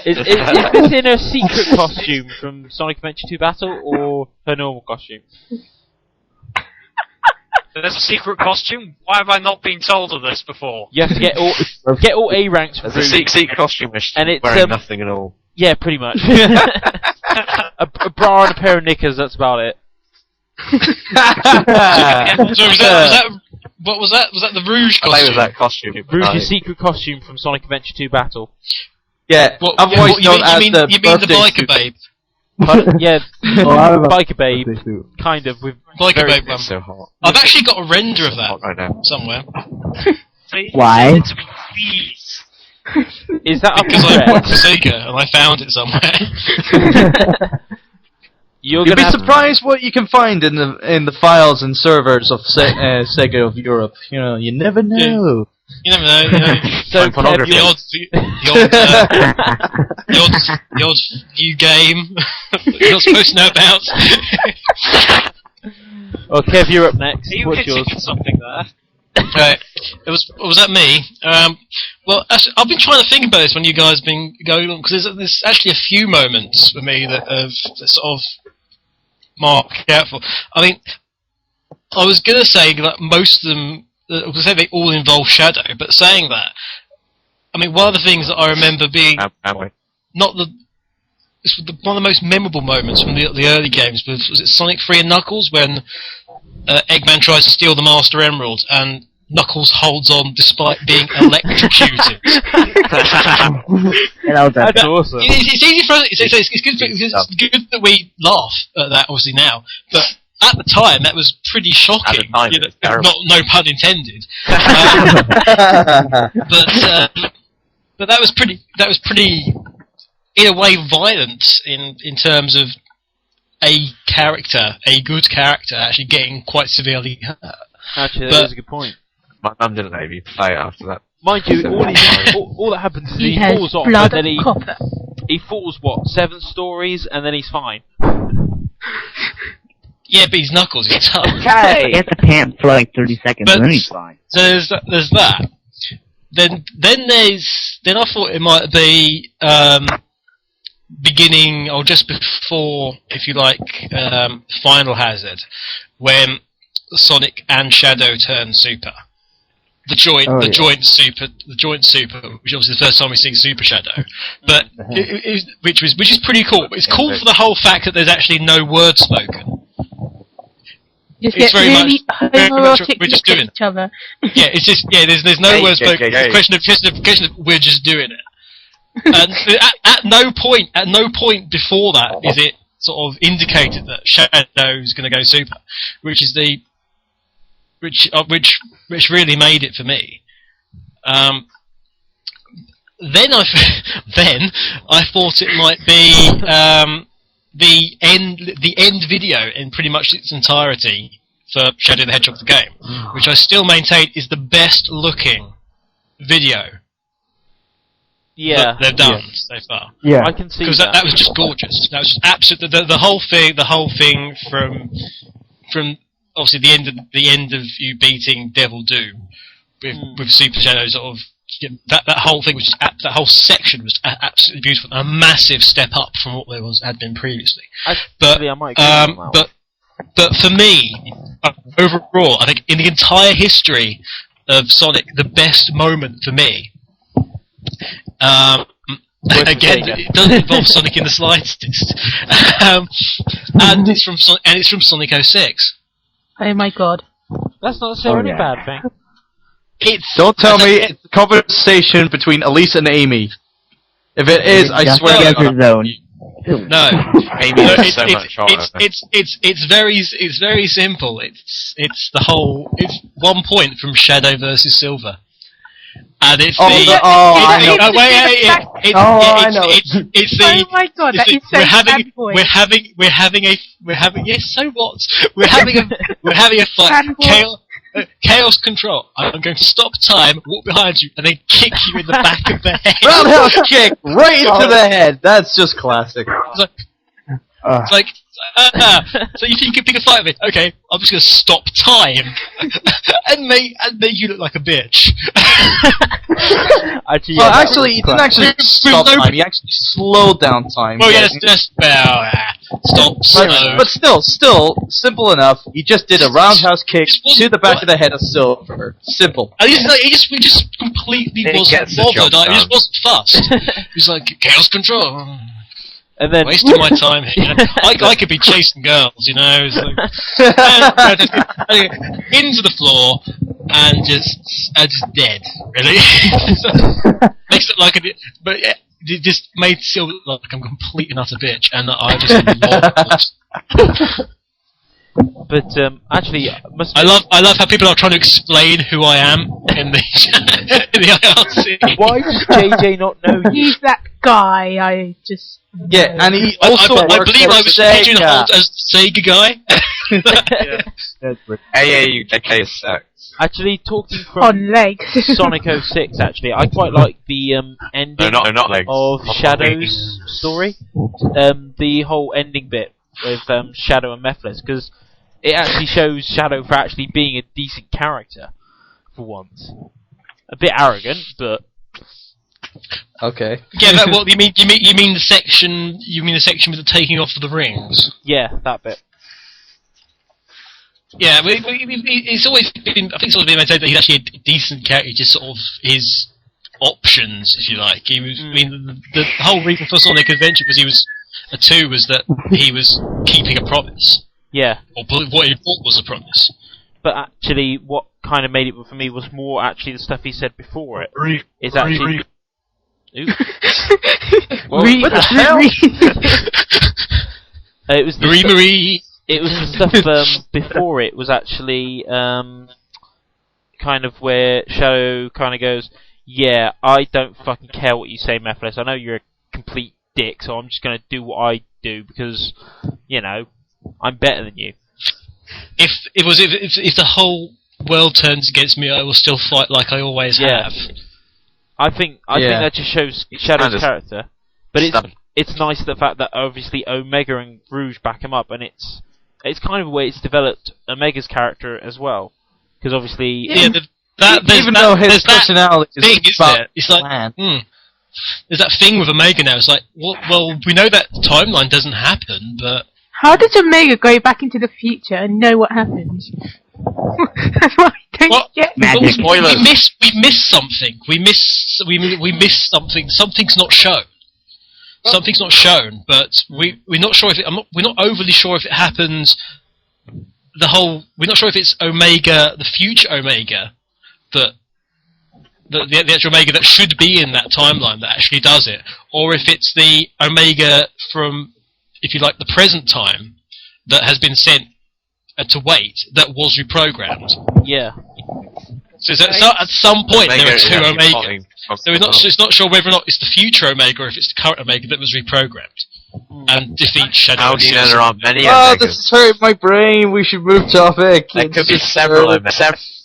is this in her secret costume from Sonic Adventure 2 Battle, or her normal costume? There's a secret costume? Why have I not been told of this before? You have to get all A ranks for There's a secret costume where she's and it's wearing nothing at all. Yeah, pretty much. a bra and a pair of knickers, that's about it. So what was that? Was that the Rouge I costume? was that costume. Rouge's secret costume from Sonic Adventure 2 Battle. Yeah, otherwise known as the you mean the birthday biker suit. babe? Yeah, Oh, I remember Biker Babe, birthday suit. kind of. With Biker very- babe one. It's so hot. I've actually got a render of that Hot right now. somewhere. Why? Please. Is that up Because I to went to Sega and I found it somewhere. You'll You'd be have surprised what you can find in the files and servers of Sega of Europe. You know, you never know. You never know. You know. So, Like pornography. The odd new game you're not supposed to know about. Well, Kev, you're up next. Are you What's hitting yours? at something there? Right. Was that me? Well, actually, I've been trying to think about this when you guys have been going on, because there's actually a few moments for me that sort of mark out for. I mean, I was going to say that most of them, I was going to say they all involve Shadow, but saying that, I mean, one of the things that I remember being not the one of the most memorable moments from the early games was it Sonic 3 and Knuckles when Eggman tries to steal the Master Emerald and Knuckles holds on despite being electrocuted. That's awesome. It's easy for us. It's good that we laugh at that, obviously now, but at the time that was pretty shocking. Time, you know, terrible. no pun intended. But that was pretty. In a way, violent in terms of a good character, actually getting quite severely hurt. Actually, that is a good point. My mum didn't let me play it after that. Mind you, all that happens is He he has falls off, blood and then of copper. he falls 7 stories, and then he's fine. Yeah, but he's Knuckles. He's tough. He has to pant for like 30 seconds, and then he's fine. So there's that. Then I thought it might be beginning or just before, if you like, Final Hazard, when Sonic and Shadow turn super. The joint super, which was the first time we see Super Shadow, but which is pretty cool. It's cool for the whole fact that there's actually no word spoken. Just It's get very really much homoerotic we're just look at doing each other. Yeah, it's just there's no word spoken. It's a question of we're just doing it. And at no point before that is it sort of indicated that Shadow is going to go super, which really made it for me. Then I thought it might be the end video in pretty much its entirety for Shadow the Hedgehog the game, which I still maintain is the best looking video that they've done so far. Yeah, I can see Because that was just gorgeous. That was just absolute. The whole thing from obviously the end of you beating Devil Doom with Super Shadow sort of. That whole thing was that whole section was absolutely beautiful. A massive step up from what there had been previously. But for me, overall, I think in the entire history of Sonic, the best moment for me, again, it doesn't involve Sonic in the slightest, and it's from Sonic 06. Oh my god. That's not necessarily a bad thing. Don't tell me it's a conversation between Elise and Amy. If it is, I swear to God. Zone. No, Amy is so much hotter. it's very simple. It's 1 point from Shadow versus Silver, and it's I know. it's the. Oh my god, that is so sad boy. We're having yes. So what? We're having a fight. Chaos Control. I'm going to stop time, walk behind you, and then kick you in the back of the head. Roundhouse kick right into the head. That's just classic. It's like so you can pick a fight with me. Okay, I'm just going to stop time and make you look like a bitch. Actually, he didn't actually stop time. He actually slowed down time. Well, yes, just stop. But still, simple enough. He just did a roundhouse kick to the back of the head of Silver. Simple. And he just completely wasn't bothered. He just wasn't fussed. He's like, Chaos Control. And then wasting my time here. You know? I could be chasing girls, you know. It's like, into the floor and just dead. Really, makes it like but yeah, it just made Silver look like I'm a complete and utter bitch, and I just love it. But actually, I love how people are trying to explain who I am in the IRC. Why does JJ not know you? He's that guy. I just. Yeah, and he also I believe I was pigeonholed as the Sega guy. AAUK sucks. Actually, talking from on legs. Sonic 06, actually, I quite like the ending not legs. of Shadow's story. The whole ending bit with Shadow and Mephiles, because it actually shows Shadow for actually being a decent character for once. A bit arrogant, but okay. Yeah, but what you mean the section? You mean the section with the taking off of the rings? Yeah, that bit. Yeah, it's always been. I think it's always been maintained that he's actually a decent character. Just sort of his options, if you like. He was. I mean, the whole reason for Sonic Adventure was was that he was keeping a promise. Yeah. Or what he thought was a promise. But actually, what kind of made it for me was more actually the stuff he said before it. It's actually. What the hell? It was the Marie. It was the stuff before it was actually kind of where Shadow kind of goes, yeah, I don't fucking care what you say, Mephiles. I know you're a complete dick, so I'm just going to do what I do because, you know, I'm better than you. If the whole world turns against me, I will still fight like I always have. I think that just shows Shadow's character, but it's nice the fact that obviously Omega and Rouge back him up, and it's kind of a way it's developed Omega's character as well, because obviously even though his personality is about it's like there's that thing with Omega now. It's like well we know that timeline doesn't happen, but how does Omega go back into the future and know what happens? That's what I don't get. Magic. We missed something. We missed something. Something's not shown. Something's not shown, but we're not sure if we're not overly sure if it happens. We're not sure if it's Omega, the future Omega, that the actual Omega that should be in that timeline that actually does it, or if it's the Omega from, if you like, the present time that has been sent to wait that was reprogrammed. Yeah. So at some point there are two Omega. So it's not sure whether or not it's the future Omega or if it's the current Omega that was reprogrammed and defeat Shadow. How do you know there aren't many Omegas? Omegas? This is hurting my brain. We should move topic. There could be several Omegas.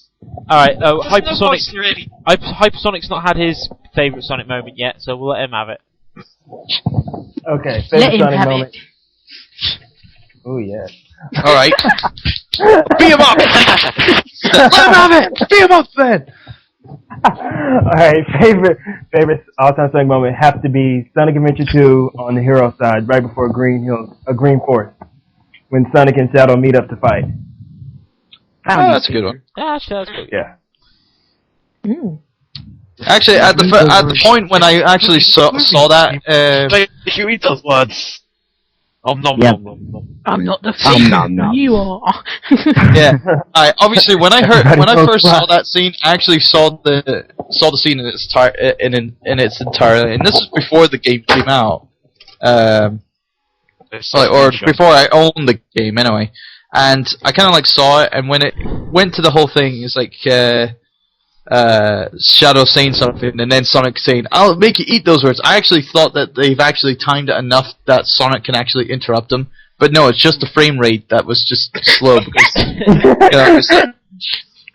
Alright, Hypersonic's not had his favourite Sonic moment yet, so we'll let him have it. Okay, favorite Sonic moment. Oh yeah. All right. Beat him up. Let him have it. Beat him up, then. Alright, favorite all-time Sonic moment has to be Sonic Adventure 2 on the hero side, right before Green Force, when Sonic and Shadow meet up to fight. Oh, that's a good one. Yeah, that's good. Yeah. Actually, at the point when I actually saw that, you eat those words. I'm not the thief. You are. Yeah. Obviously, when I first saw that scene, I actually saw the scene in its entirety, and this was before the game came out, or before I owned the game anyway. And I kind of like saw it, and when it went to the whole thing, it's like Shadow saying something, and then Sonic saying, "I'll make you eat those words." I actually thought that they've actually timed it enough that Sonic can actually interrupt them, but no, it's just the frame rate that was just slow because it's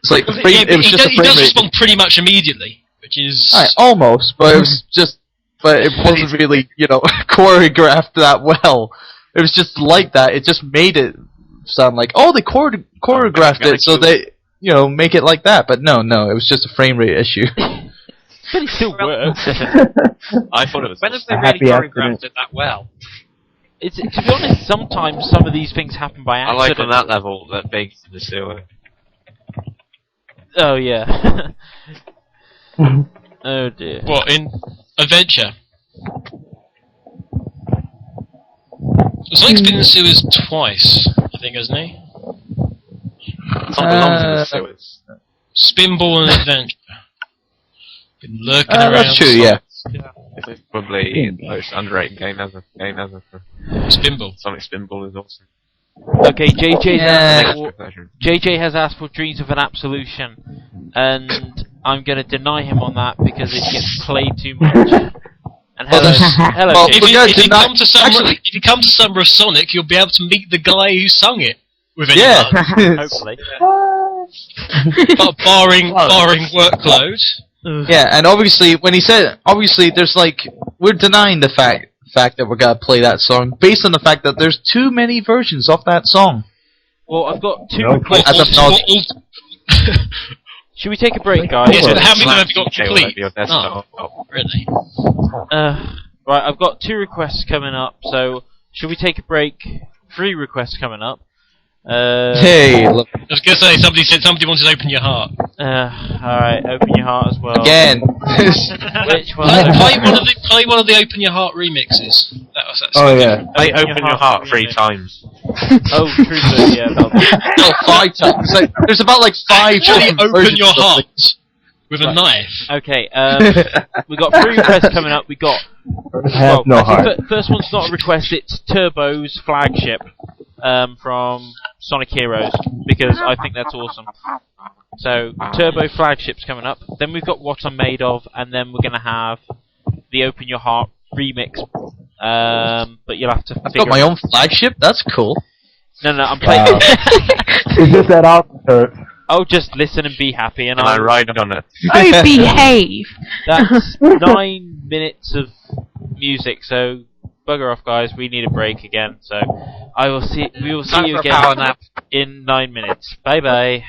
like it was just a frame rate. He does respond pretty much immediately, which is almost, but it was just, but it wasn't really choreographed that well. It was just like that. It just made it sound like, oh, they choreographed it, so they make it like that. But no, it was just a frame rate issue. But it still works. I thought it was. When have they really choreographed it that well? To be honest, sometimes some of these things happen by accident. I like on that level that big in the sewer. Oh yeah. Oh dear. What, in Adventure? Sonic's been in the sewers twice, I think, hasn't he? Spinball and Adventure. Been lurking around. That's true, yeah. It's probably the most underrated game ever. Spinball. Sonic Spinball is awesome. Okay, JJ has asked for Dreams of an Absolution, and I'm going to deny him on that because it gets played too much. And hello. Well, if you come to Summer of Sonic, you'll be able to meet the guy who sung it. With any luck. Hopefully. But barring workload. Yeah, and obviously when he said, there's we're denying the fact that we're gonna play that song based on the fact that there's too many versions of that song. Well, I've got two requests. Should we take a break, guys? Yes, but how many have you got complete? Really? Right, I've got 2 requests coming up, so should we take a break? 3 requests coming up. Hey, look. I was going to say, somebody said somebody wanted to Open Your Heart. Alright, Open Your Heart as well. Again. Which one? Play one of the Open Your Heart remixes. Play Open Your Heart 3 times. Oh, true, yeah. No, 5 times. There's about 5 Actually, Open Your Heart with a knife. Okay, we got 3 requests coming up. We got... first one's not a request, it's Turbo's Flagship. From Sonic Heroes, because I think that's awesome. So, Turbo Flagship's coming up. Then we've got What I'm Made Of, and then we're going to have the Open Your Heart remix. But you'll have to I've got my own flagship? That's cool. No, I'm playing... Is this that awesome? Oh, just listen and be happy, and I ride on it. Oh, behave! That's 9 minutes of music, so... Bugger off, guys. We need a break again. So, we will see you again in 9 minutes. Bye bye.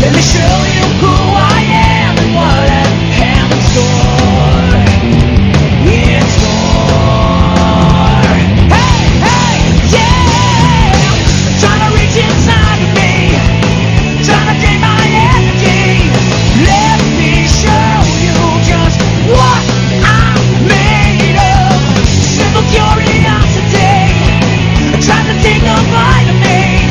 Let me show you who I am and what I have in store. In store. Hey, hey, yeah! Trying to reach inside of me, trying to gain my energy. Let me show you just what I'm made of. Simple curiosity, trying to take a bite of me.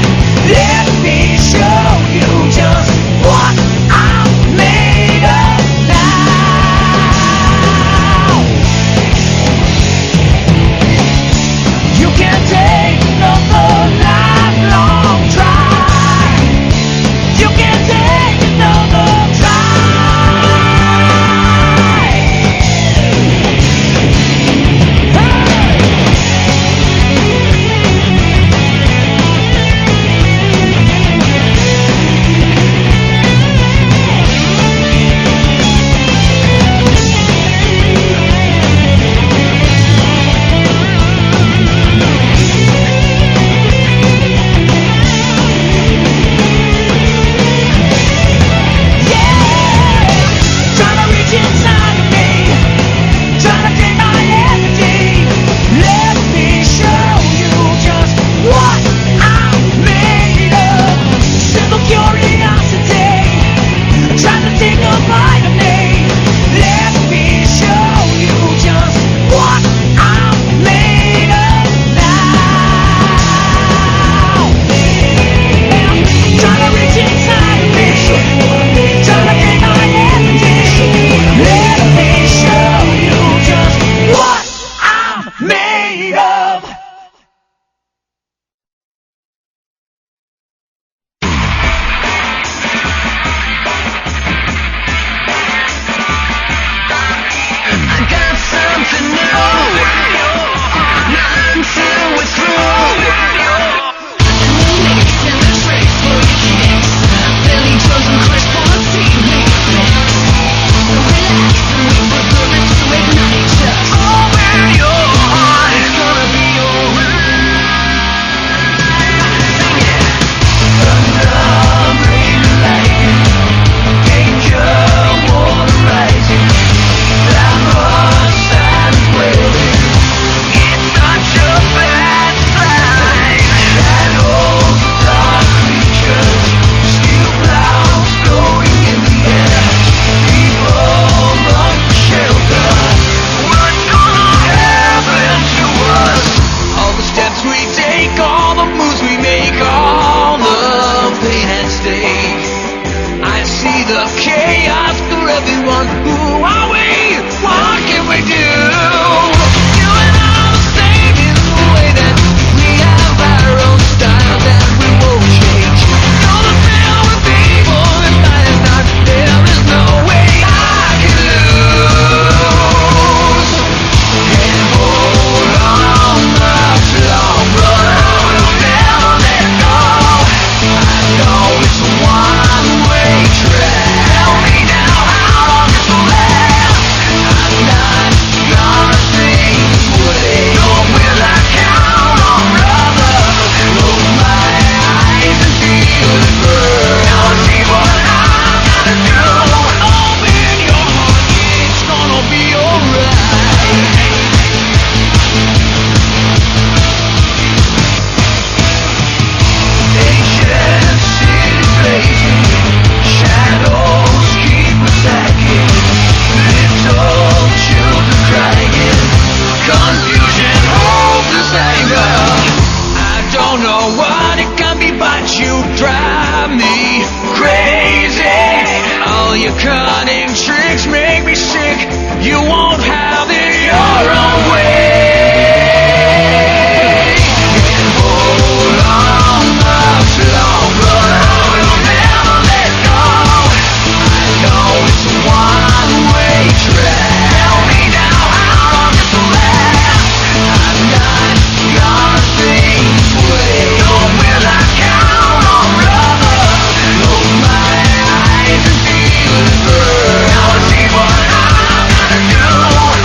Let me show you just what I'm made of now. You can't take another lifelong try. You can't take another try. Trying to reach inside of me, trying to gain my energy. Let me show you just what I'm made of. Simple curiosity, trying to take a bite of me. Let me show you just what I'm made of now. Trying to reach inside of me, trying to gain my energy. Let me show you just what I'm made of. I got something new, not until we're through. Mix and the tricks for your kicks, belly drums and crash party mix. So relax and wait for the rhythm to ignite ya. Open your heart, it's gonna be alright. Sing it. Thunder, rain, lightning, danger, water rising. Loud rush and wailing. It's such a bad sign. Shadows, dark creatures, steel clouds blowing in the air. People run for shelter. What's gonna happen to us? All the steps we take, all the moves we make, all the pain at stake. I see the chaos for everyone. Who are we? What can we do? You and I are the same in the way that we have our own style that we won't change. You're the same with people, if I am not, there is no way I can lose. Can't hold on much longer. We'll never let go. I know it's a one-way track. Tell me now how long this will last. I'm not gonna stay away. Nor will I count on brothers. Close my eyes and feel it burn. Now I see what I'm gonna do. Open your heart, it's gonna be alright. Ancient city blazing, shadows keep attacking. Little children crying, confusion, hopeless anger. I don't know what it can be, but you drive me crazy. All your cunning tricks make me sick. You won't have it your own way. Can't hold on much longer. We'll never let go. I know it's a one-way track. Tell me now how long this will last. I'm not gonna stay away. Nor will I count on brothers. Close my eyes and feel it burn. Now I see what I'm gonna do.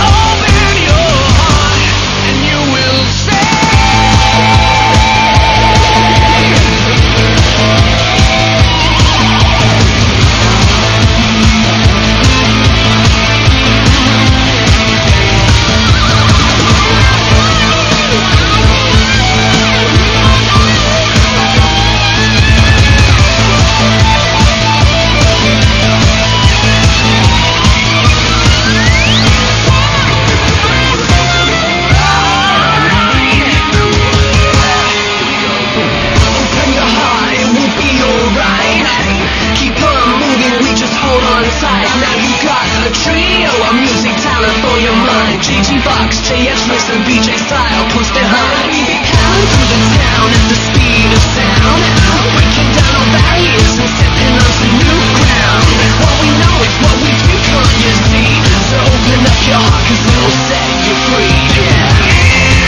a trio of music talent for your mind. GG Fox, JF Smith and Vger style push behind. We be coming through the town at the speed of sound, breaking down all barriers and stepping on some new ground. What we know is what we do, can't you see? So open up your heart, 'cause we'll set you free. Yeah.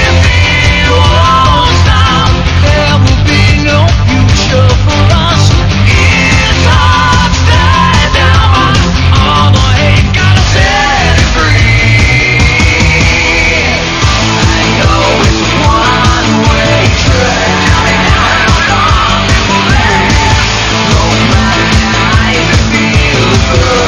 If it won't stop, there will be no future for us. It's hard to stand down, all the hate gotta set it free. I know it's a one-way track, no matter how you feel good.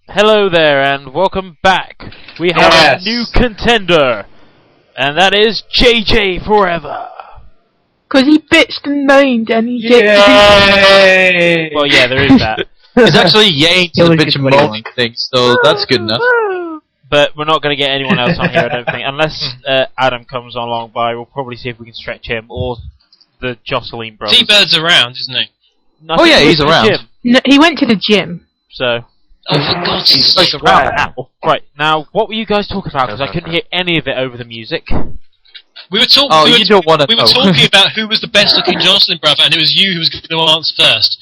Hello there, and welcome back. We have a new contender, and that is JJ Forever. Because he bitched and moaned and he Yay! Well, yeah, there is that. It's actually yay to the bitch and moaning thing, so that's good enough. But we're not going to get anyone else on here, I don't think. Unless Adam comes along by, we'll probably see if we can stretch him, or the Jocelyn brothers. T-Bird's around, isn't he? No, Oh yeah, he's around. Gym, No, he went to the gym. so... Oh, for God's He's sake. around now. Right, now, what were you guys talking about? Because I couldn't hear any of it over the music. We were talking. Oh, you don't want to We were know. talking about who was the best-looking Jocelyn brother, and it was you who was going to answer first.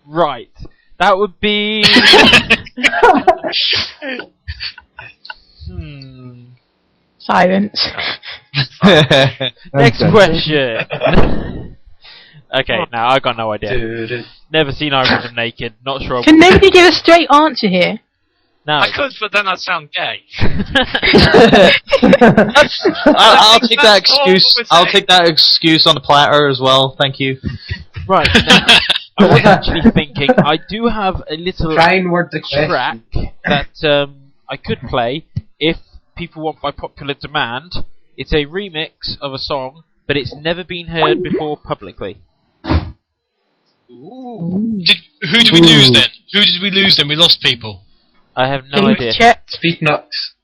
Right. That would be... Silence. Next question. Okay, now I got no idea. Never seen either of them naked. Not sure. Can nobody give a straight answer here? No. I could, but then I'd sound gay. I'll take that excuse. I'll take that excuse on the platter as well. Thank you. Right. Now, I was actually thinking I do have a little track that I could play if people want by popular demand. It's a remix of a song, but it's never been heard before publicly. Who did we lose then? Who did we lose then? We lost people. I have no idea. Speed Nux.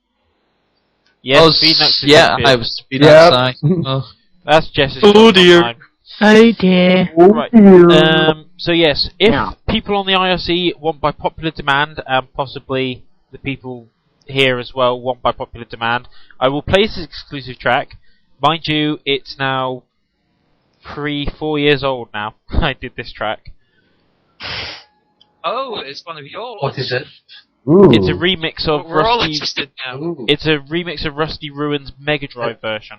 Yes, Speed Nux is yeah, good. I was Speed Nux. Oh. That's Jess's. Oh dear. Time. Oh dear. Right. So yes, if people on the IRC want by popular demand, and possibly the people here as well want by popular demand, I will play this exclusive track. Mind you, it's now 4 years old now. I did this track. Oh, it's one of yours. What is it? It's a remix of We're all Rusty. interested now. It's a remix of Rusty Ruin's Mega Drive version,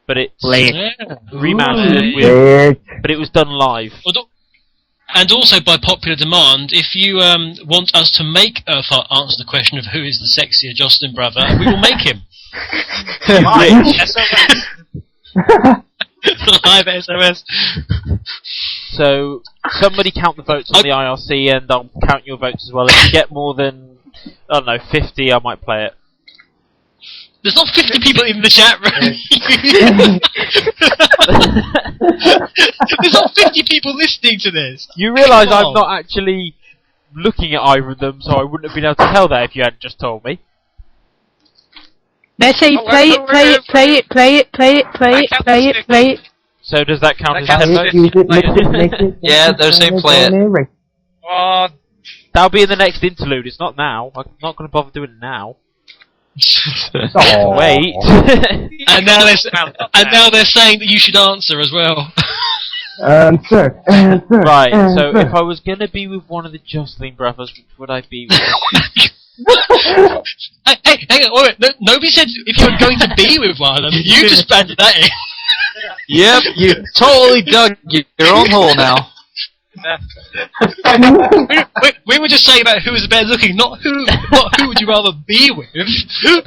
but it's remastered with. But it was done live. And also, by popular demand, if you want us to make Urtheart answer the question of who is the sexier Jocelyn brother, we will make him. Live SMS. So, somebody count the votes on the IRC, and I'll count your votes as well. If you get more than, I don't know, 50, I might play it. There's not 50 people in the chat room. There's not 50 people listening to this. You realise I'm not actually looking at either of them, so I wouldn't have been able to tell that if you hadn't just told me. They say play it, play it, play it, play it, play it, play it, play it, play it. So does that count as 10 votes? Yeah, they're saying play it. Oh, that'll be in the next interlude. It's not now. I'm not going to bother doing it now. Wait. and now they're saying that you should answer as well. Answer. Right. So if I was going to be with one of the Jocelyn brothers, which would I be with? Hey, hang on, wait, nobody said if you were going to be with one of them. You just banded that in. Yep, you totally dug your own hole now. We were just saying about who was better looking, not who would you rather be with. Surely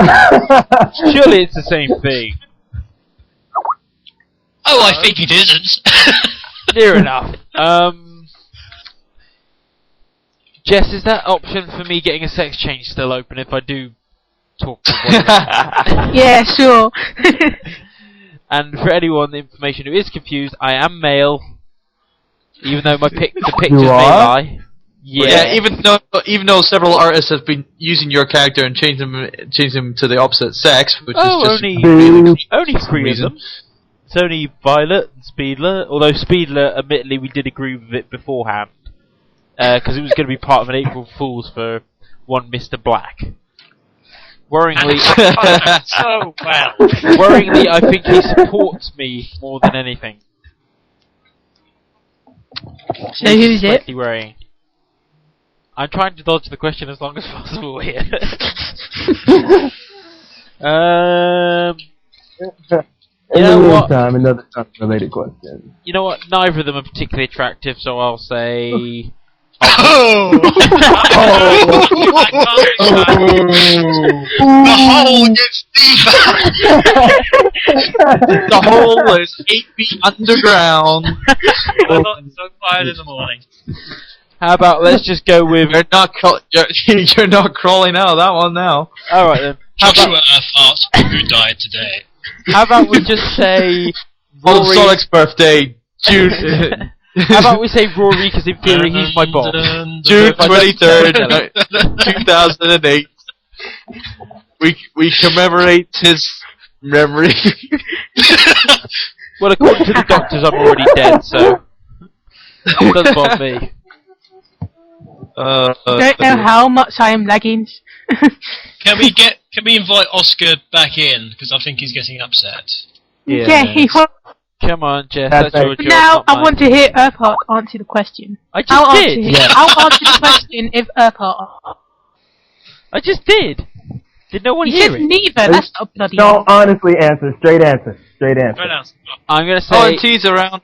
it's the same thing. Oh, I think it isn't. Near enough. Jess, is that option for me getting a sex change still open if I do talk to one? Yeah, sure. And for anyone, the information who is confused, I am male, even though the pictures may lie. Yeah, even though several artists have been using your character and changed them to the opposite sex, which is just only 3 of them. It's only Violet and Speedler, although Speedler, admittedly, we did agree with it beforehand, because it was going to be part of an April Fool's for one Mr. Black. Worryingly, so well. Worryingly, I think he supports me more than anything. So who's it? Slightly worrying. I'm trying to dodge the question as long as possible here. You know what? Another related question. You know what? Neither of them are particularly attractive, so I'll say. Oh! The hole gets deeper! The hole is 8 feet underground. I'm not so quiet in the morning. How about let's just go with... You're not crawling out of that one now. Alright then. Joshua Urtheart, who died today. How about we just say... On Sonic's birthday, June... How about we say Rory, because in theory he's my boss. June 23rd, 2008. We commemorate his memory. Well, according to the doctors, I'm already dead, so... It doesn't bother me. Don't know how much I am lagging. Can we invite Oscar back in? Because I think he's getting upset. Yeah, he won't. Come on, Jess, that's your job. Now I want to hear Urtheart answer the question. I just did! I'll answer the question if Urtheart... I just did! Did no one You hear said it? neither, that's not bloody... No, honestly answer. Straight answer. I'm gonna say... Oh, and T's around.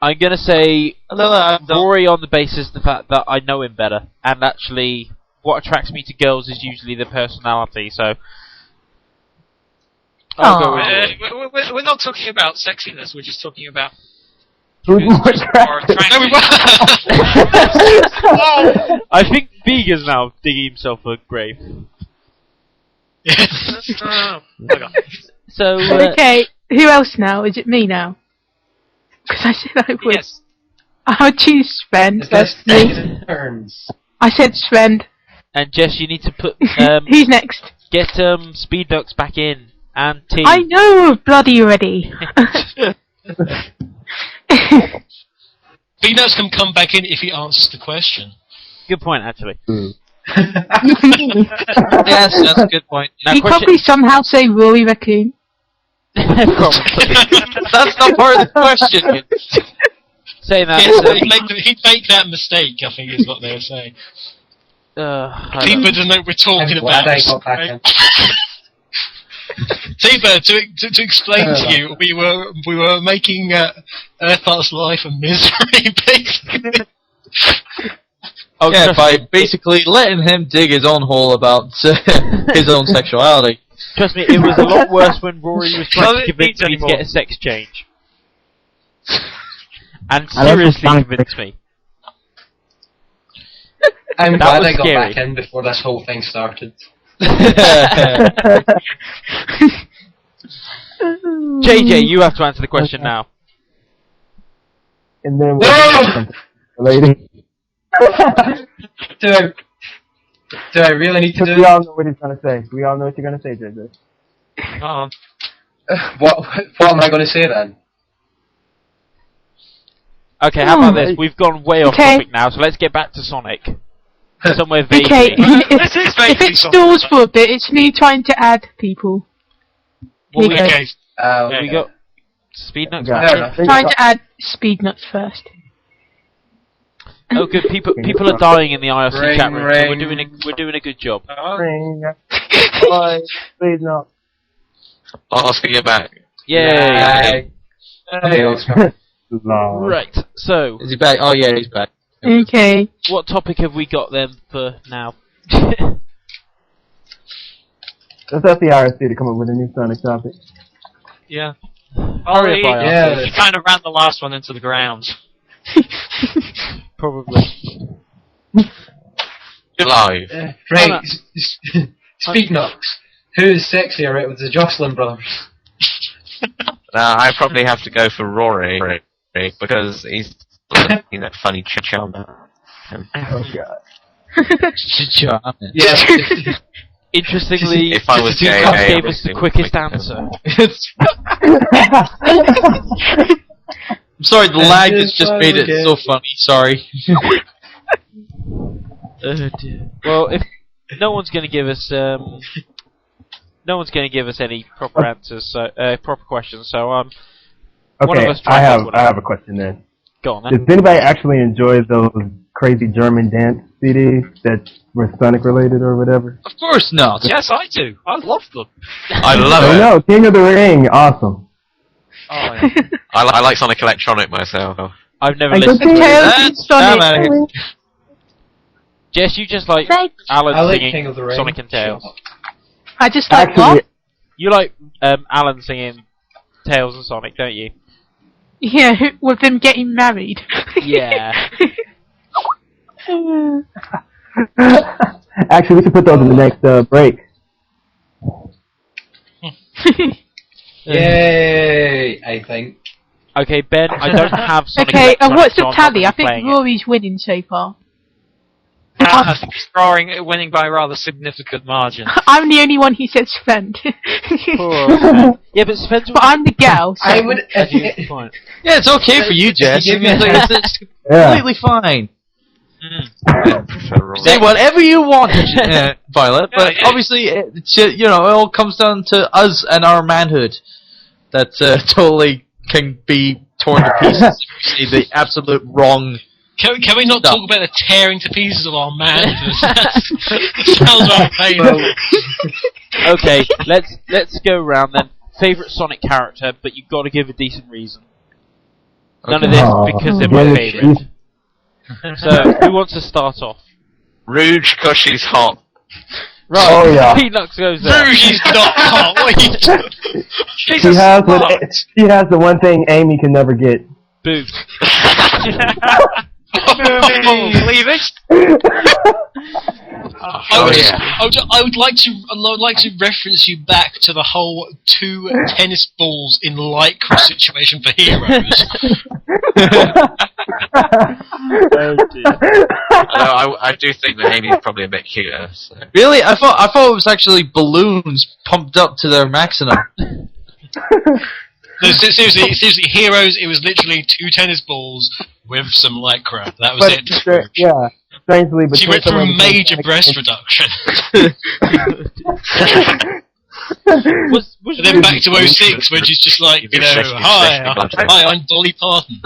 I'm gonna say Rory on the basis of the fact that I know him better, and actually, what attracts me to girls is usually their personality, so... I'll go with We're not talking about sexiness, we're just talking about... Who's more attractive? I think Vger's now digging himself a grave. So, okay, who else now? Is it me now? Because I said I would. Yes. I'll choose Sven firstly. I said Sven. And Jess, you need to put... Who's next? Get Speed Ducks back in. And T. I know, bloody ready. Peanuts can come back in if he answers the question. Good point, actually. Yes, that's a good point. Now, He'd probably somehow say Rory Raccoon. That's not part of the question. Saying that... He'd make that mistake, I think is what they were saying. People doesn't know what we're talking about. Tifa, to explain to you, we were making Urtheart's life a misery, basically. By basically letting him dig his own hole about his own sexuality. Trust me, it was a lot worse when Rory was trying to convince me to get a sex change. And seriously convinced me. I'm That glad was I got scary. back in before this whole thing started. JJ, you have to answer the question now. And then related. Do I really need to do We all know what he's gonna say. We all know what you're gonna say, JJ. What am I going to say then? Okay, how about this? We've gone way off topic now, so let's get back to Sonic. Somewhere vaguely. Okay, if it stalls for a bit, it's me trying to add people. What we Okay. we got Speed Nuts. Trying to add Speed Nuts first. Oh, good. People are dying in the IRC chat room, so we're doing a good job. Please no. Oscar, you're back. Yay! Lord. Right, so... Is he back? Oh yeah, he's back. Okay. What topic have we got then for now? Let's ask the IRC to come up with a new Sonic topic. Yeah. Hurry up, He kind of ran the last one into the ground. Probably. Live. Right. Speak Knox. Who is sexier out with the Jocelyn brothers? I probably have to go for Rory because he's funny charmer. Oh god. Yes. Interestingly, If I was gay, Scott I gave us the obviously quickest would answer. I'm sorry, the lag has just made it so funny. Sorry. Oh dear. Well, if no one's going to give us any proper answers, so proper questions. So one of Okay, us try I to have a question then. Go on then. Does anybody actually enjoy those crazy German dance CDs that were Sonic related or whatever? Of course not. Yes, I do. I love them. I love Oh it. no, King of the Ring, awesome. Oh, yeah. I like Sonic Electronic myself. I've never And listened to Tails it. and Sonic. Jess, you just like Thanks. Alan I like singing King of the Ring. Sonic and Tails. I just like Actually, what? You like Alan singing Tails and Sonic, don't you? Yeah, with them getting married. Yeah. actually, we should put those in the next break. Yay! I think. Okay, Ben, I don't have Sonic Okay, and Electronic, what's so the I'm not tally? gonna I be think playing it. Rory's winning so far. I think he's winning by a rather significant margin. I'm the only one who said Sven. Poor old Sven. Yeah, but Sven's But I'm the girl. So. I would. fine. Yeah, it's okay for you, Jess. Give me a- It's Yeah. completely fine. I prefer Rory. Say whatever you want, Violet. But Yeah. obviously, it all comes down to us and our manhood. That totally can be torn to pieces if you say the absolute wrong. Can we not No. talk about the tearing to pieces of our manhood? Sounds like painful. Okay, let's go around then. Favorite Sonic character, but you've got to give a decent reason. None of this because they're my favorite. So, who wants to start off? Rouge, cause she's hot. Right, Oh, yeah. Peanuts goes there. Rouge is not hot. What are you doing? She has the one thing Amy can never get. Boobs. Leave it. I would like to reference you back to the whole 2 tennis balls in lycra situation for heroes. Oh dear. Although I do think that Amy's probably a bit cuter. So. Really, I thought it was actually balloons pumped up to their maximum. No, seriously, heroes. It was literally 2 tennis balls with some lycra. That was it. Yeah, strangely, but She went through major breast reduction. Was And then back to 06 when she's just like, hi, I'm Dolly Parton.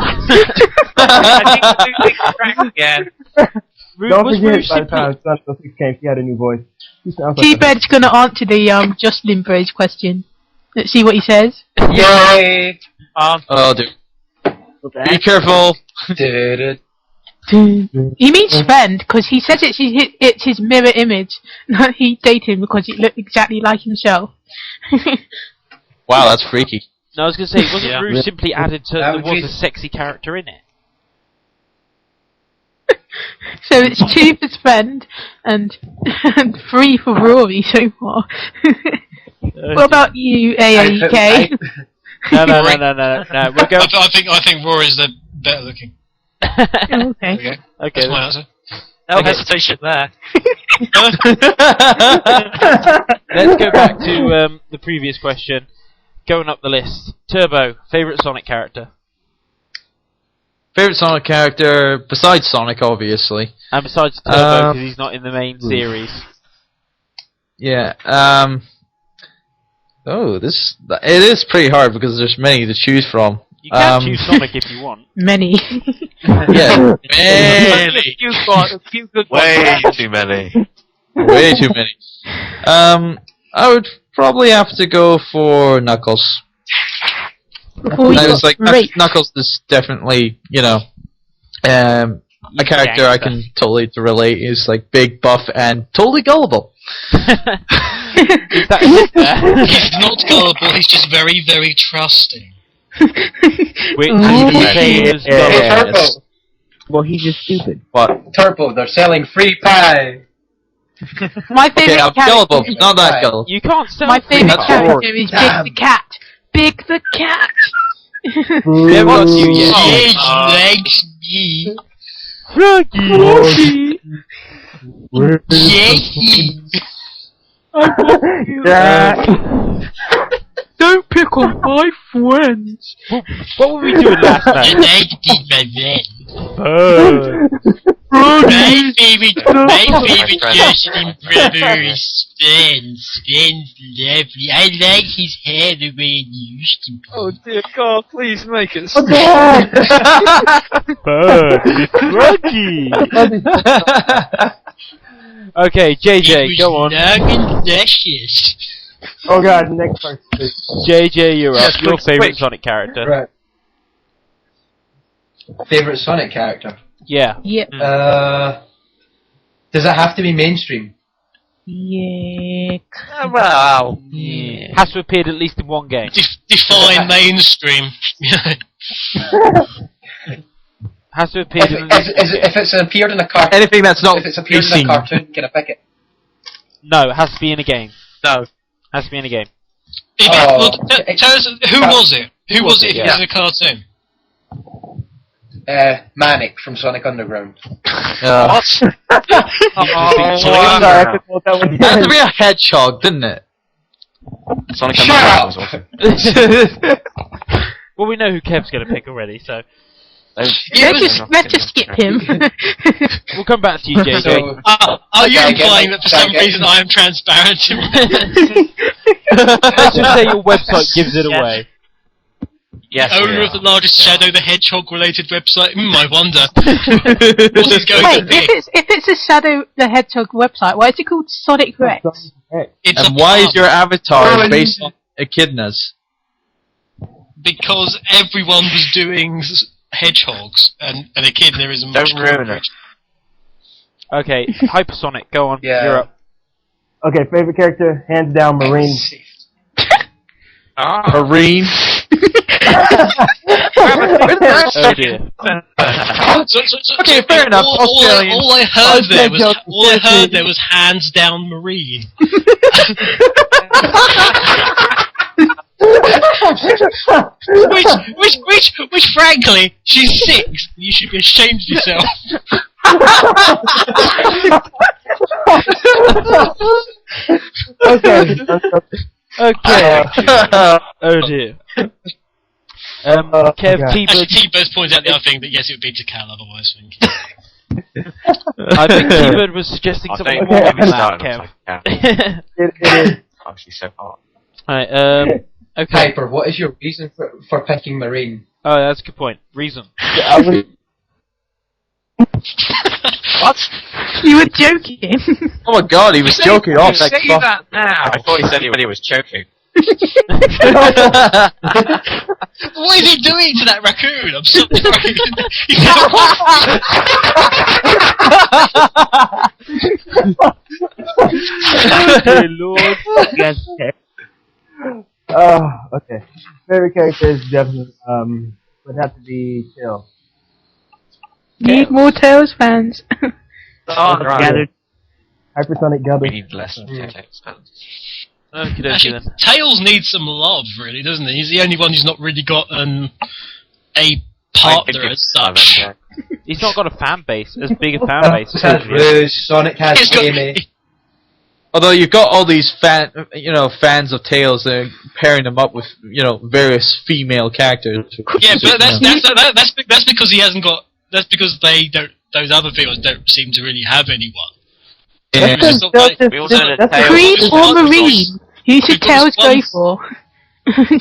Again. Don't forget, by the time Sonic 06 came, she had a new voice. She sounds like T-Bird's gonna answer the Jocelyn Bridge question. Let's see what he says. Yay! Oh, dude. Be careful. He means Sven, because he says it's his mirror image. He dated him because he looked exactly like himself. Wow, that's freaky. No, I was going to say, wasn't Yeah. Rouge simply added to That there would was be- a sexy character in it? So it's 2 for Sven and 3 for Rory so far. What about you, AAUK? No. We're going. I think Rory's the better looking. Okay. Okay. That's my answer. No hesitation there. Let's go back to the previous question. Going up the list. Turbo, favourite Sonic character? Favorite Sonic character besides Sonic, obviously. And besides Turbo, because he's not in the main series. Yeah. Oh, it is pretty hard because there's many to choose from. You can choose Sonic if you want. Many. Yeah, many. A few good ones. Way too many. Way too many. I would probably have to go for Knuckles. Before he I got was like, raped. Knuckles is definitely, a character I can totally relate. He's like big, buff, and totally gullible. Is that it? He's not gullible, he's just very, very trusting. Which Oh, you say is gullible. Turbo! Well, he's just stupid. What? Turbo, they're selling free pie! My Okay, favourite I'm character. gullible, not that gullible. You can't sell My free favourite That's pie. character is Damn. Big the Cat. Big the Cat. We haven't got to you yet. Yes, likes me. Froggy! Yes, Don't pick on my friends. What were we doing last I night? like to be my friend. Oh. My favorite person in Brother is Spence. Spence lovely. I like his hair the way it used to be. Oh dear God, please make it What the heck? Froggy! Okay, JJ, go on. Long and luscious. Oh god, next person. JJ, you're up. Yes, Your quick, favourite quick. Sonic character. Right. Favorite Sonic character? Yeah. Yep. Does it have to be mainstream? Yeah. Wow. Yeah. Has to appear at least in one game. Define mainstream. Has to appear in at least one game. If it's appeared in a cartoon, Anything that's not if it's appeared in a seen. cartoon, can I pick it? No, it has to be in a game. No. Has to be in a game. Well, tell us, who was it? Who was it if it was Yeah. a cartoon? Manic from Sonic Underground. What? Sorry, I could thought that was It had to be a hedgehog, didn't it? Sonic Shut Underground up! was awesome. Well, we know who Kev's going to pick already, so Let's just skip him. we'll come back to you, JJ. So, Are you Okay, implying get- that for some get- reason I am transparent? Let's just say your website gives it away. Yes, Owner we of the are. largest Shadow the Hedgehog related website? I wonder. What is going Hey, to be? if it's a Shadow the Hedgehog website, why is it called Sonic Rex? It's And a why is pun, your avatar based on echidnas? because everyone was doing hedgehogs, and Echidna is a much Don't ruin it. Okay, Hypersonic, go on. Yeah. You're up. Okay, favorite character, hands down, Marine. Marine. Oh dear. Okay, fair enough, Australian. All I heard there was hands down Marine. which frankly, she's 6. You should be ashamed of yourself. Okay. Okay. Oh dear. Kev, God. T-Bird. Actually, T-Bird points out the other thing that yes, it would be to Cal otherwise. I think T-Bird was suggesting I something think more Okay. than that, started Kev. like that. It is. Oh, she's so hot. Alright, okay. Hyper, what is your reason for picking Marine? Oh, that's a good point. Reason. I was, What? You were joking. Oh my god, he was joking off. Say that now. I thought he said he was choking. What is he doing to that raccoon? I'm so sorry. Dear Lord. Yes. okay. Favorite character is definitely, would have to be Tails. Need more Tails fans. Oh, right. Gathered. Hypersonic We Gully. need less Tetris fans. Okie dokie Actually, then. Tails needs some love, really, doesn't he? He's the only one who's not really got a I partner think as it's such. He's not got a fan base, as big a fan base. Sonic has Rouge, Sonic has He's got- Amy. Although you've got all these fans of Tails, they're pairing them up with, various female characters. Yeah, but that's because he hasn't got. That's because they don't. Those other females don't seem to really have anyone. Yeah. It's not like- We also know that That's- Tails Cream has or Marine? Who should Because Tails go one- for?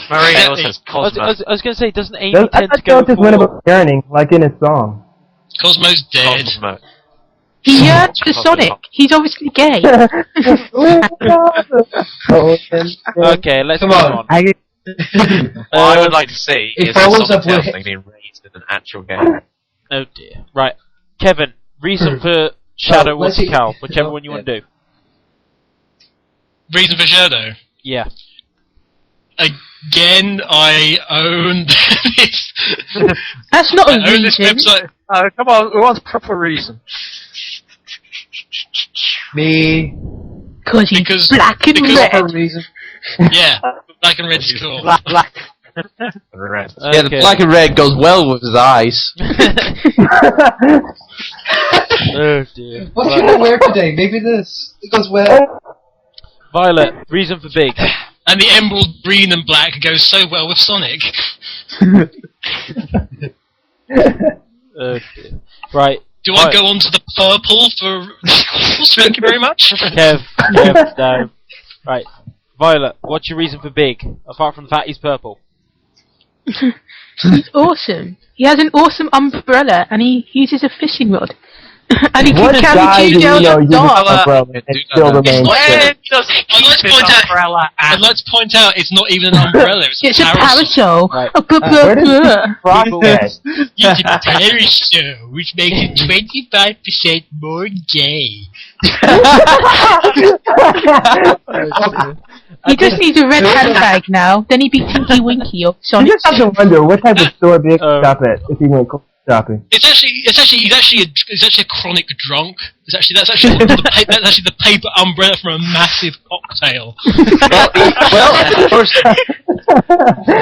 Tails has Cosmo. I was going to say, doesn't Amy I tend to thought go Tails just went for... about yearning, like in his song. Cosmo's dead. Cosmo. He yearns for Sonic. He's obviously gay. Okay, let's Come move on. on. I What I would like to see It is follows Sonic up with- Tails being raised in an actual game. Oh dear. Right, Kevin. Reason for Shadow or let's see- Cal, whichever one you want to do. Reason for Shadow. Yeah. Again, I own this. That's not I a own this reason. website. Come on, we want a proper reason. Me. Because he's Because- black and because- red. For a reason. Yeah, black and red is cool. Black. Red. Yeah, the black and red goes well with his eyes. Oh dear. What should I wear today? Maybe this. It goes well. Violet. Reason for big. And the emerald green and black goes so well with Sonic. Oh dear. Right. Do I go on to the purple for... Thank you very much. Kev, no. Right. Violet, what's your reason for big? Apart from the fact he's purple. He's awesome. He has an awesome umbrella and he uses a fishing rod. And he What can guy carry do two you know down a uses dog. umbrella and still remains fit? I'd like to point out. I'd like to point out it's not even an umbrella. It's a parasol. Right. Oh, blah, blah, Where does blah. Brock at? It's a parasol, which makes it 25% more gay. He just needs a red handbag now. Then he'd be Tinky Winky or You Sonic. just have to wonder what type of store Big shop at if he went shopping. It's actually a chronic drunk. That's actually the paper umbrella from a massive cocktail.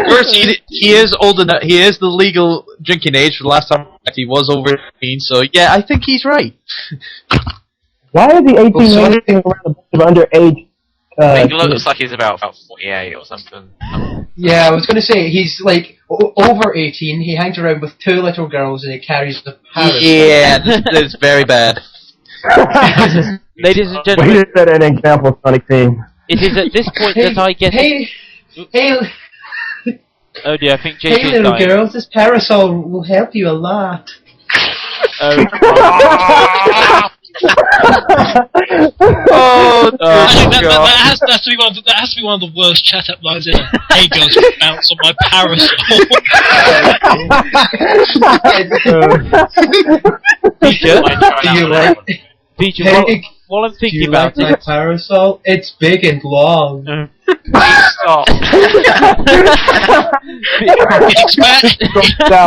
First, he is old enough. He is the legal drinking age. For the last time he was over 18, so yeah, I think he's right. Why is he 18 and running around a bunch of underage? He looks like he's about 48 or something. Yeah, I was going to say, he's like over 18, he hangs around with 2 little girls and he carries the parasol. Yeah, that's very bad. Ladies and Wait gentlemen, to set an example, Sonic team. it is at this point that I get Hey, Oh dear, I think hey JJ's little dying. girls, this parasol will help you a lot. Oh, Actually, that has to be one of the worst chat up lines ever. Hey girls, bounce on my parasol. Do you like? Vger, Hey, while I'm do thinking you about like my parasol? It's big and long. Stop.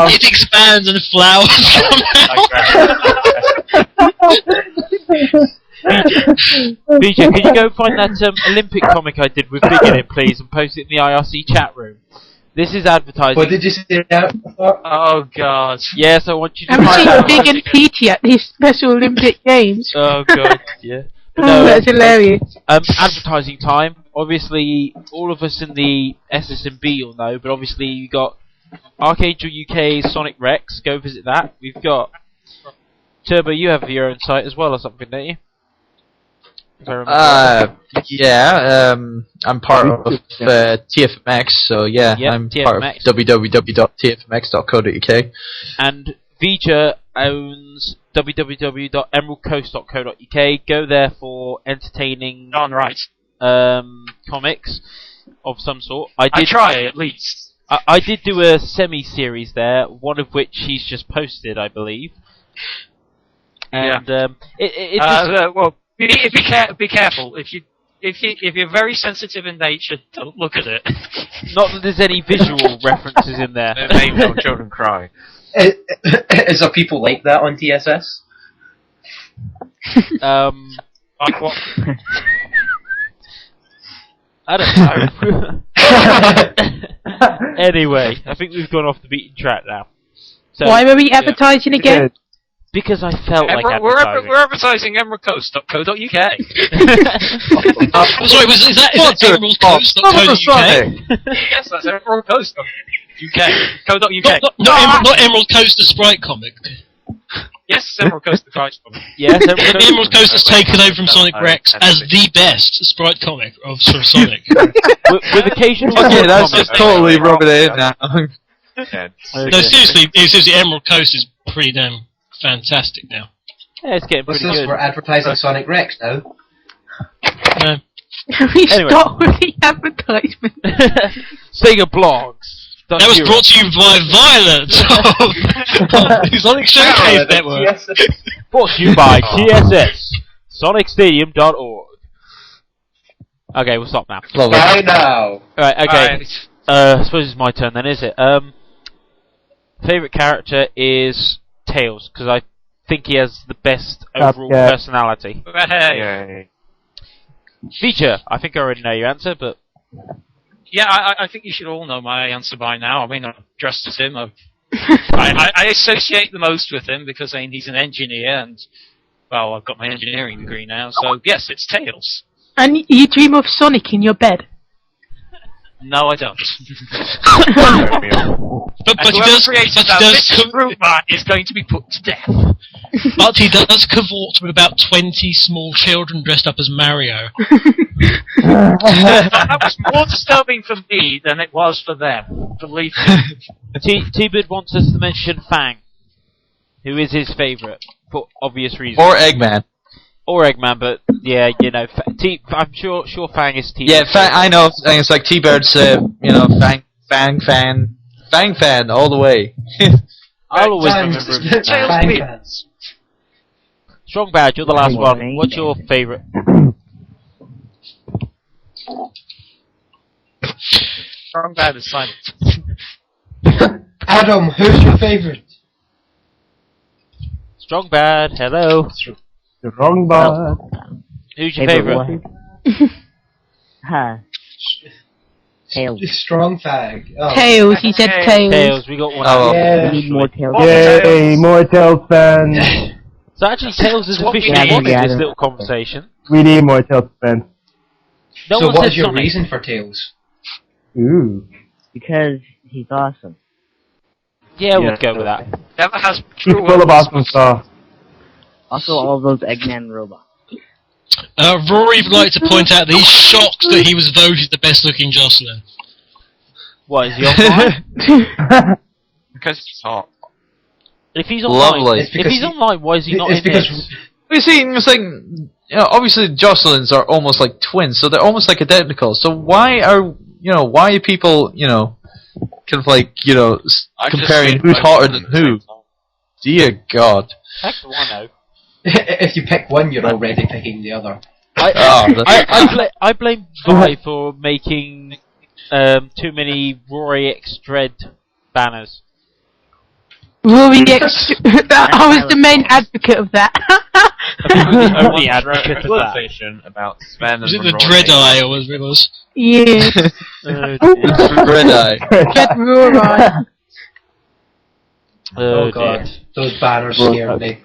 It expands and flowers. Vger, can you go find that Olympic comic I did with Big in it, please, and post it in the IRC chat room? This is advertising. What did you say that before? Oh god. Yes, I want you to Have you find seen that. Big and Petey at these Special Olympic Games? Oh god, yeah. But Oh, no, that's hilarious. advertising time. Obviously, all of us in the SSMB will know, but obviously you got Archangel UK's Sonic Rex. Go visit that. We've got Turbo. You have your own site as well, or something, don't you? If I remember. Yeah, I'm part of TFMX, so yeah, Yep, I'm TFMX. part of www.tfmx.co.uk. And Vger owns www.emeraldcoast.co.uk. Go there for entertaining Non-right. comics of some sort. I try at least. I did do a semi-series there, one of which he's just posted, I believe. And it just, Well, be careful. If you're very sensitive in nature, don't look at it. not that there's any visual references in there. They made little children cry. Is there people like that on TSS? Like what? I don't know. Anyway, I think we've gone off the beaten track now. So, Why were we advertising again? because I felt like We're advertising. advertising emeraldcoast.co.uk. Sorry, is that emeraldcoast.co.uk? Yes, that's emeraldcoast.uk. Co.uk. Not Emerald Coast, the Sprite comic. Yes, Emerald Coast, the Christ comic. Yes, The Emerald Coast has taken over from Sonic Rex as the best Sprite comic of Sonic. with occasional. Okay, that's comics. just totally rubbing it in now. Yeah. No, seriously, Emerald Coast is pretty damn fantastic now. Yeah, it's getting What's pretty this? good. We're advertising Sonic Rex now. No. We Anyway. start with the advertisement. Sega blogs. That was brought to you by Violet of the Sonic Showcase Network. Brought to you by TSS, SonicStadium.org. Okay, we'll stop now. Bye now. Right, okay. I suppose it's my turn then, is it? Favourite character is Tails, because I think he has the best overall personality. Yay. Vger, I think I already know your answer, but... Yeah, I think you should all know my answer by now. I mean, I've dressed as him. I associate the most with him because I mean, he's an engineer and, well, I've got my engineering degree now, so yes, it's Tails. And you dream of Sonic in your bed? No, I don't. But he does is going to be put to death. But he does cavort with about 20 small children dressed up as Mario. That was more disturbing for me than it was for them. Believe me. T-Bird wants us to mention Fang, who is his favourite, for obvious reasons. Or Eggman. Or Eggman, but yeah, you know, I'm sure Fang is T-Bird. Yeah, Fang, I know. It's like T-Bird's, Fang fan all the way. I'll always remember him. Strong Badge, you're the last one. What's your favourite? Strong Bad is silent. Adam, who's your favourite? Strong Bad, hello. Strong Bad. Who's your favourite? Huh. Tails. Strong Fag. Oh. Tails, he said Tails. Tails, we got one. Yeah. We need more Tails. Yay, more Tails fans. So actually, Tails is officially in this little conversation. We need more Tails fans. No So one what said is your Sonic. reason for Tails? Ooh. Because he's awesome. Yeah, we'll go with that. Never has He's full of awesome stuff. Also, all those Eggman robots. Rory would like to point out that he's shocked that he was voted the best looking Jocelyn. What, is he online? Because it's hot. If he's online, Lovely. if he's online, why is he not in this? You see, it's like, obviously Jocelyn's are almost like twins, so they're almost like identical. So why are people, kind of like, comparing who's hotter than who? Dear God. Heck do I know. If you pick one, you're already picking the other. I blame Vi for making too many Rory X Dread banners. Rory X. I was the main advocate of that. The only advocate of that. Conversation about Sven Was and it the Dread Eye or whatever it was? Yeah. Red Eye. Dread Rory. Oh God, those banners scare me.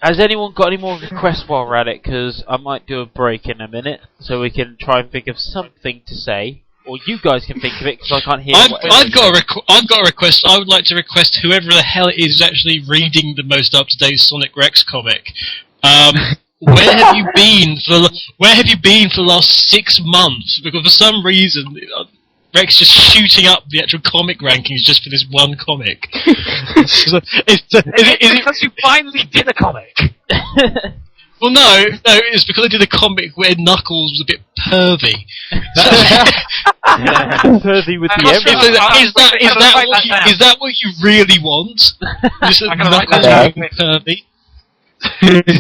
Has anyone got any more requests while we're at it? Because I might do a break in a minute, so we can try and think of something to say. Or you guys can think of it, because I can't hear I've got a request. I would like to request whoever the hell it is actually reading the most up-to-date Sonic Rex comic. Where have you been for the last 6 months? Because for some reason, Rex just shooting up the actual comic rankings just for this one comic. Is it because you finally did a comic? Well, no, it's because I did a comic where Knuckles was a bit pervy. Pervy with the Is that what you really want? Just Knuckles being pervy?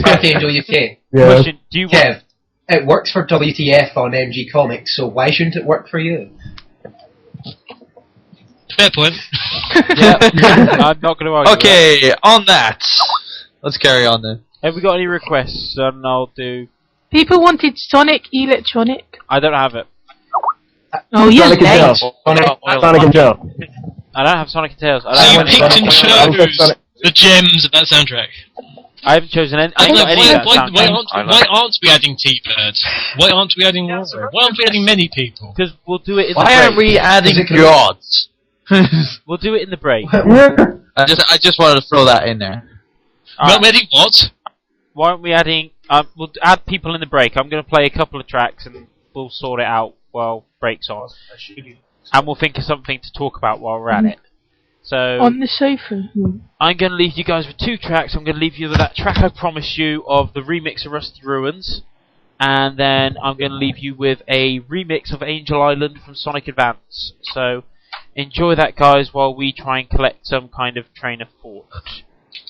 Archangel UK. Yeah. Question, do you Kev, it works for WTF on MG Comics, so why shouldn't it work for you? Fair point. Yeah, I'm not going to argue. Okay, on that. Let's carry on then. Have we got any requests? And I'll do... People wanted Sonic Electronic. I don't have it. Oh, yeah, Sonic and Tails. Sonic and Tails. I don't have Sonic and Tails. So you picked and chose the gems of that soundtrack. I haven't chosen any. Why aren't we adding T-Birds? Why aren't we adding Rory? Why aren't we adding many people? Because we'll do it in the Why break. aren't we adding gods? We'll do it in the break. I just wanted to throw that in there. Alright. Well, adding what? Why aren't we adding... we'll add people in the break. I'm going to play a couple of tracks and we'll sort it out while break's on. And we'll think of something to talk about while we're at it. So On the sofa. I'm going to leave you guys with 2 tracks. I'm going to leave you with that track I promised you of the remix of Rusty Ruins. and then I'm going to leave you with a remix of Angel Island from Sonic Advance. So enjoy that, guys, while we try and collect some kind of train of thought,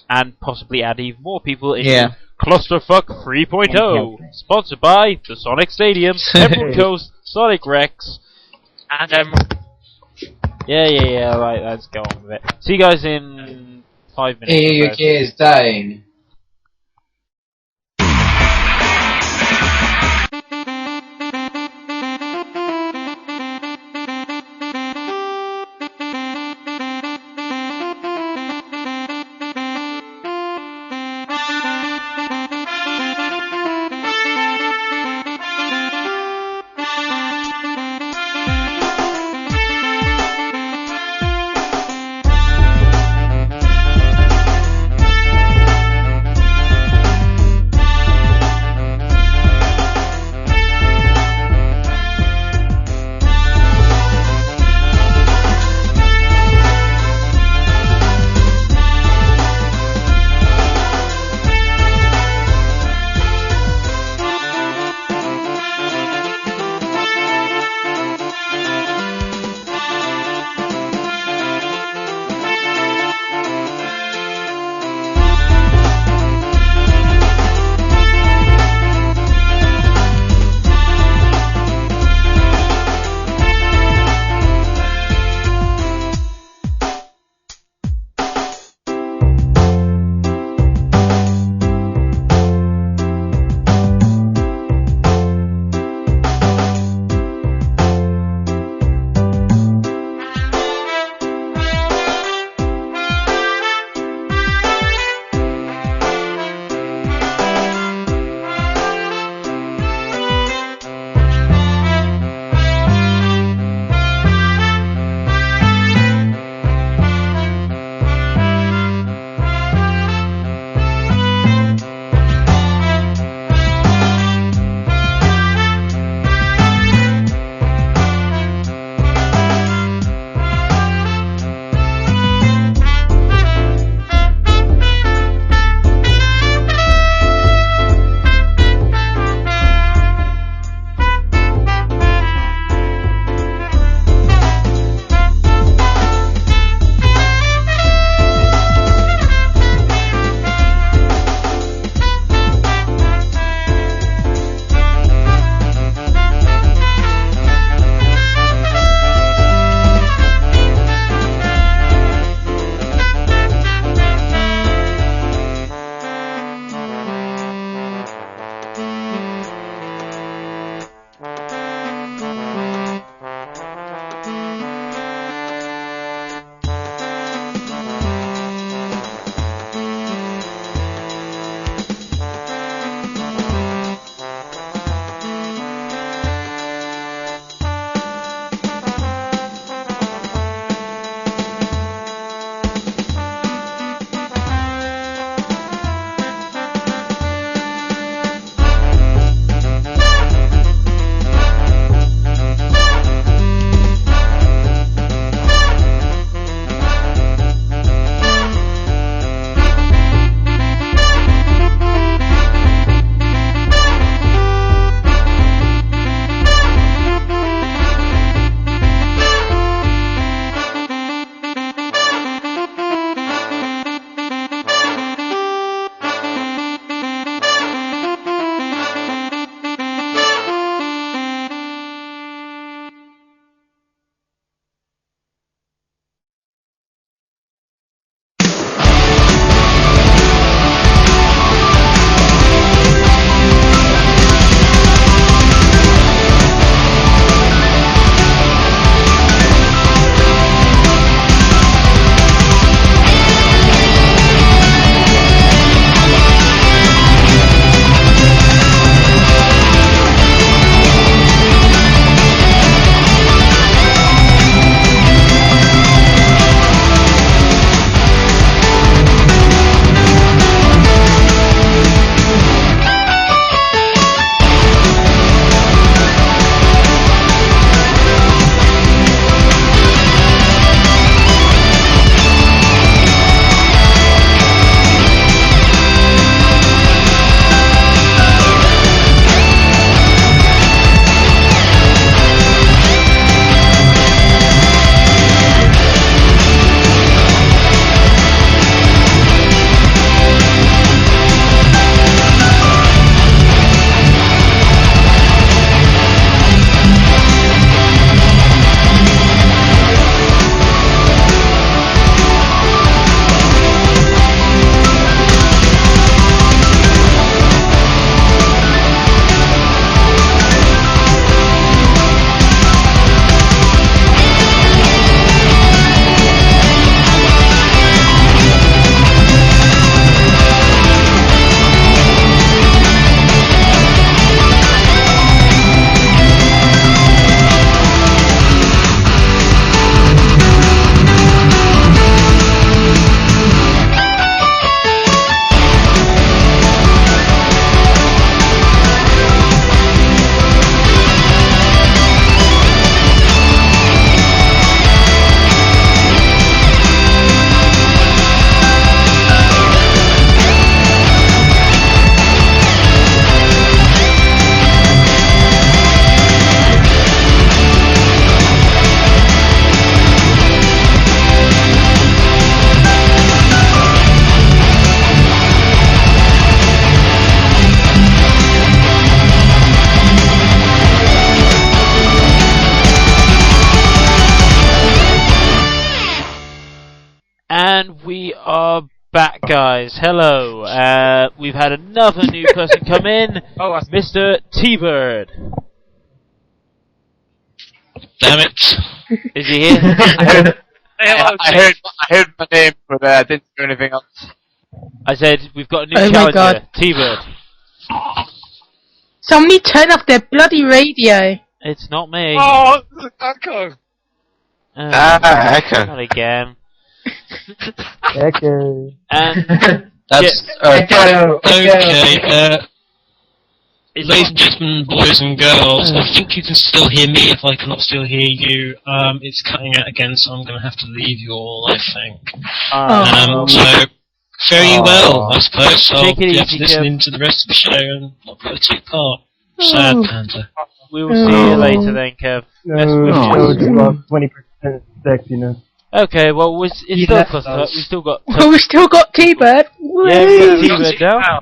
and possibly add even more people into Clusterfuck 3.0, sponsored by the Sonic Stadium, Emerald Coast, Sonic Rex, And yeah, right, let's go on with it. See you guys in 5 minutes. AAUK is dying. are back, guys. Hello. We've had another new person come in. Oh, Mr. T-Bird. Damn it. Is he here? I heard my name, but I didn't do anything else. I said, we've got a new Oh my challenger. God. T-Bird. Somebody turn off their bloody radio. It's not me. Oh, it's Echo. Echo. Not again. Okay. And That's Echo. Okay, ladies and gentlemen, boys and girls, I think you can still hear me if I cannot still hear you. It's cutting out again, so I'm going to have to leave you all, I think. So, very well, I suppose. I'll Take it be easy, listening to the rest of the show and not be able to take part. Sad Panther. we will see you later then, Kev. Best wishes. Just lost 20% sexiness. Okay, well, it's still left Clusterfuck. us. We've still got... Well, we still got T-Bird. Yeah, we've got T-Bird now.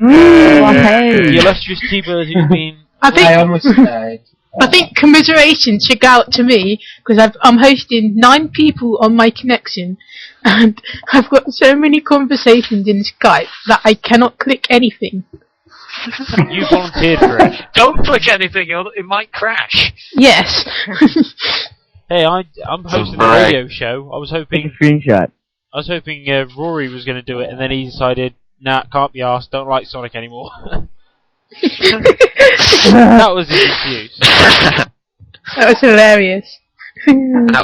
Hey. The illustrious T-Bird who's been... I think I almost died. I think commiseration should go out to me because I'm hosting 9 people on my connection, and I've got so many conversations in Skype that I cannot click anything. You volunteered for it. Don't click anything, it might crash. Yes. Hey, I'm hosting a Right. radio show. I was Take hoping a screenshot. Rory was going to do it, and then he decided, nah, can't be asked. Don't like Sonic anymore. That was his excuse. That was hilarious. That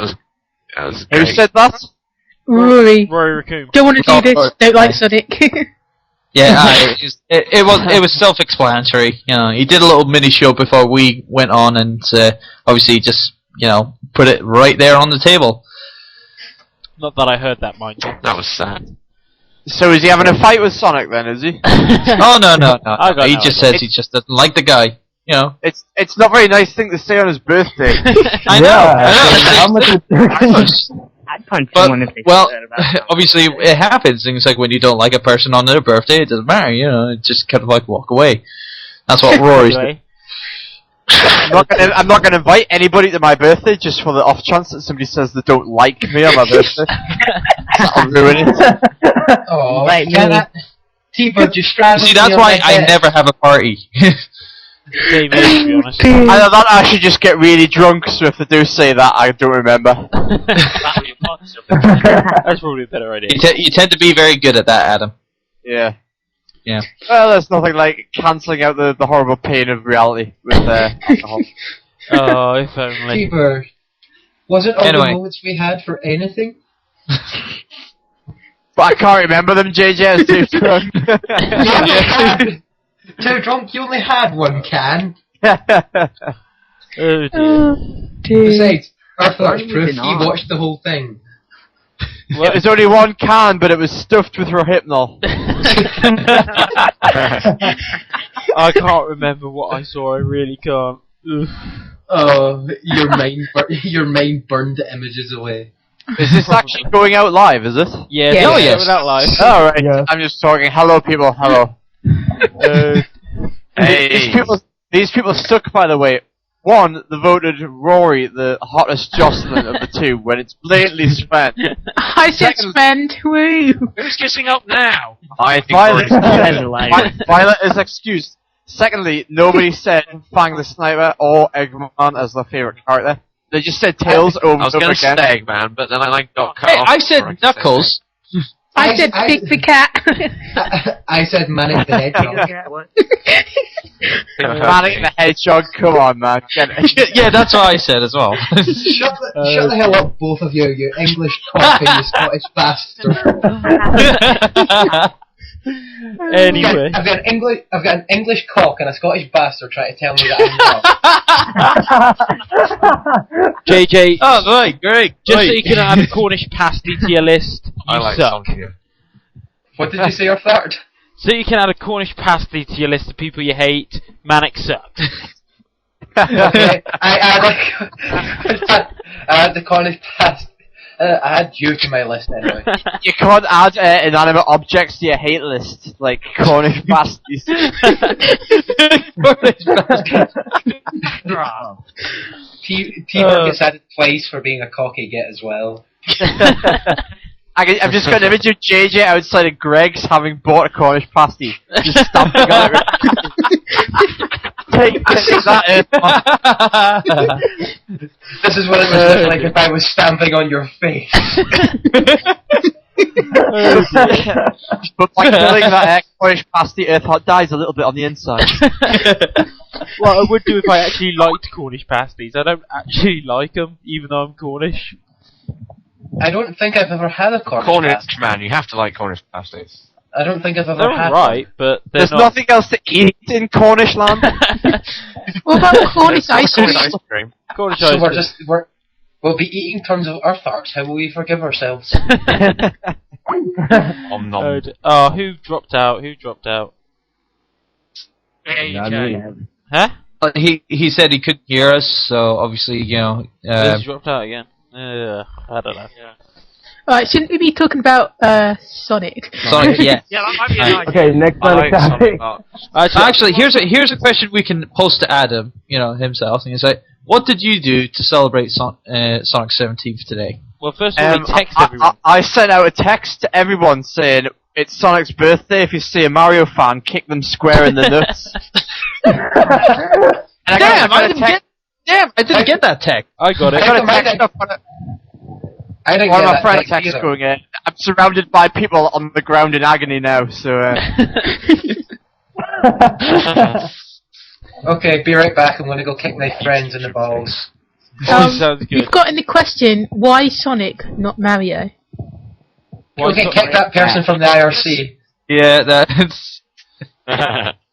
was Who great. said that? Rory, Rory Raccoon. don't want to do this. Don't like Sonic. Yeah, it was self-explanatory. You know, he did a little mini show before we went on, and obviously just put it right there on the table. Not that I heard that, mind you. That was sad. So is he having a fight with Sonic then, is he? Oh no! I got He no just idea. says he just doesn't like the guy. You know. It's not a very nice thing to say on his birthday. I know. How much is I'd punch But, someone if they well, said that about Sonic. obviously it happens. Things like when you don't like a person on their birthday, it doesn't matter. You know, it just kind of like walk away. That's what Rory's doing. Anyway, I'm not gonna invite anybody to my birthday just for the off chance that somebody says they don't like me on my birthday. That'll ruin it. Oh, Right, yeah, me. that T-Bird just straddled See, that's me on why my I bed. never have a party. same here, to be honest. Either that or I should just get really drunk, so if they do say that, I don't remember. That'll be a positive. That's probably a better idea. You tend to be very good at that, Adam. Yeah. Yeah. Well, there's nothing like cancelling out the horrible pain of reality with alcohol. Oh, if only. T-Bird. Was it all Anyway. the moments we had for anything? But I can't remember them, JJ, I was too drunk. Too drunk, you only had one can. Oh dear. Besides, Urtheart's Why proof, would he they not? watched the whole thing. It was only one can, but it was stuffed with rohypnol. I can't remember what I saw, I really can't. Oof. Oh, your mind burned the images away. Is this actually going out live, is it? Yeah, Yeah. oh, Oh, yeah, yes. without lies. Alright, Yeah. I'm just talking. Hello, people, hello. Hey. These people suck, by the way. One, they voted Rory the hottest Jocelyn of the two, when it's blatantly Sven. I said spend. Woo. Who's kissing up now? I think Violet, Rory's Violet is excused. Secondly, nobody said Fang the Sniper or Eggman as their favourite character. They just said Tails over I was and over going to again. say Eggman, but then I got cut Hey, off. I before said could say Knuckles. I said Big the Cat. I said Manic the Hedgehog. Sonic the Hedgehog, come on, man. Get it. Yeah, that's what I said as well. Shut the hell up, both of you, you English cock and you Scottish bastard. Anyway. I've got an English cock and a Scottish bastard trying to tell me that I'm wrong. JJ, Oh, right, great. just so great. you can add a Cornish pasty to your list, I you like suck. Sonic. What did you say, your third? So you can add a Cornish pasty to your list of people you hate, Manic sucks. Okay, I had the Cornish past. I had you to my list anyway. You can't add inanimate objects to your hate list, like Cornish pasties. T-Bird gets added twice for being a cocky git as well. I'm just got an image of JJ outside of Greg's having bought a Cornish pasty, just stamping on it. Take that This is what it would look like if I was stamping on your face. But by killing that Cornish pasty, Urtheart dies a little bit on the inside. What I would do if I actually liked Cornish pasties. I don't actually like them, even though I'm Cornish. I don't think I've ever had a Cornish pasty. Man, you have to like Cornish pasties. I don't think I've ever They're had right, but there's nothing else to eat in Cornish land. What about Cornish ice cream? Cornish So ice cream. we'll be eating tons of Urtheart. How will we forgive ourselves? Om nom. Oh, who dropped out? Who dropped out? AAUK. Huh? He said he couldn't hear us, so obviously, you know. Who's dropped out again? I don't know. Yeah. Alright, shouldn't we be talking about Sonic? Sonic, yeah. Yeah, that might be an idea. Okay, next Sonic topic. Actually, here's a question we can post to Adam, you know, himself, and he's like, what did you do to celebrate Sonic 17th today? Well, first of all, we text everyone. I sent out a text to everyone saying, it's Sonic's birthday, if you see a Mario fan, kick them square in the nuts. Damn, I didn't get that text. I got it. I got a text off I didn't one get of my that friends text text going, I'm surrounded by people on the ground in agony now, so... Okay, be right back. I'm going to go kick my friends in the balls. Sounds good. We've got in the question, why Sonic, not Mario? Okay, kick that person from the IRC. Yeah, that's...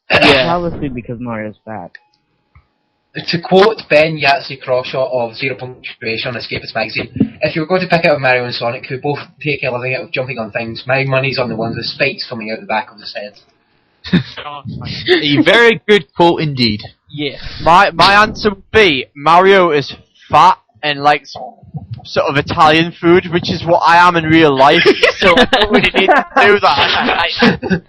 Obviously because Mario's back. To quote Ben Yahtzee Crawshaw of Zero Punctuation on Escapist Magazine, if you were going to pick out Mario and Sonic, who both take a living out of jumping on things, my money's on the ones with spikes coming out the back of his head. A very good quote indeed. Yeah. My answer would be, Mario is fat and likes sort of Italian food, which is what I am in real life, so I don't really need to do that.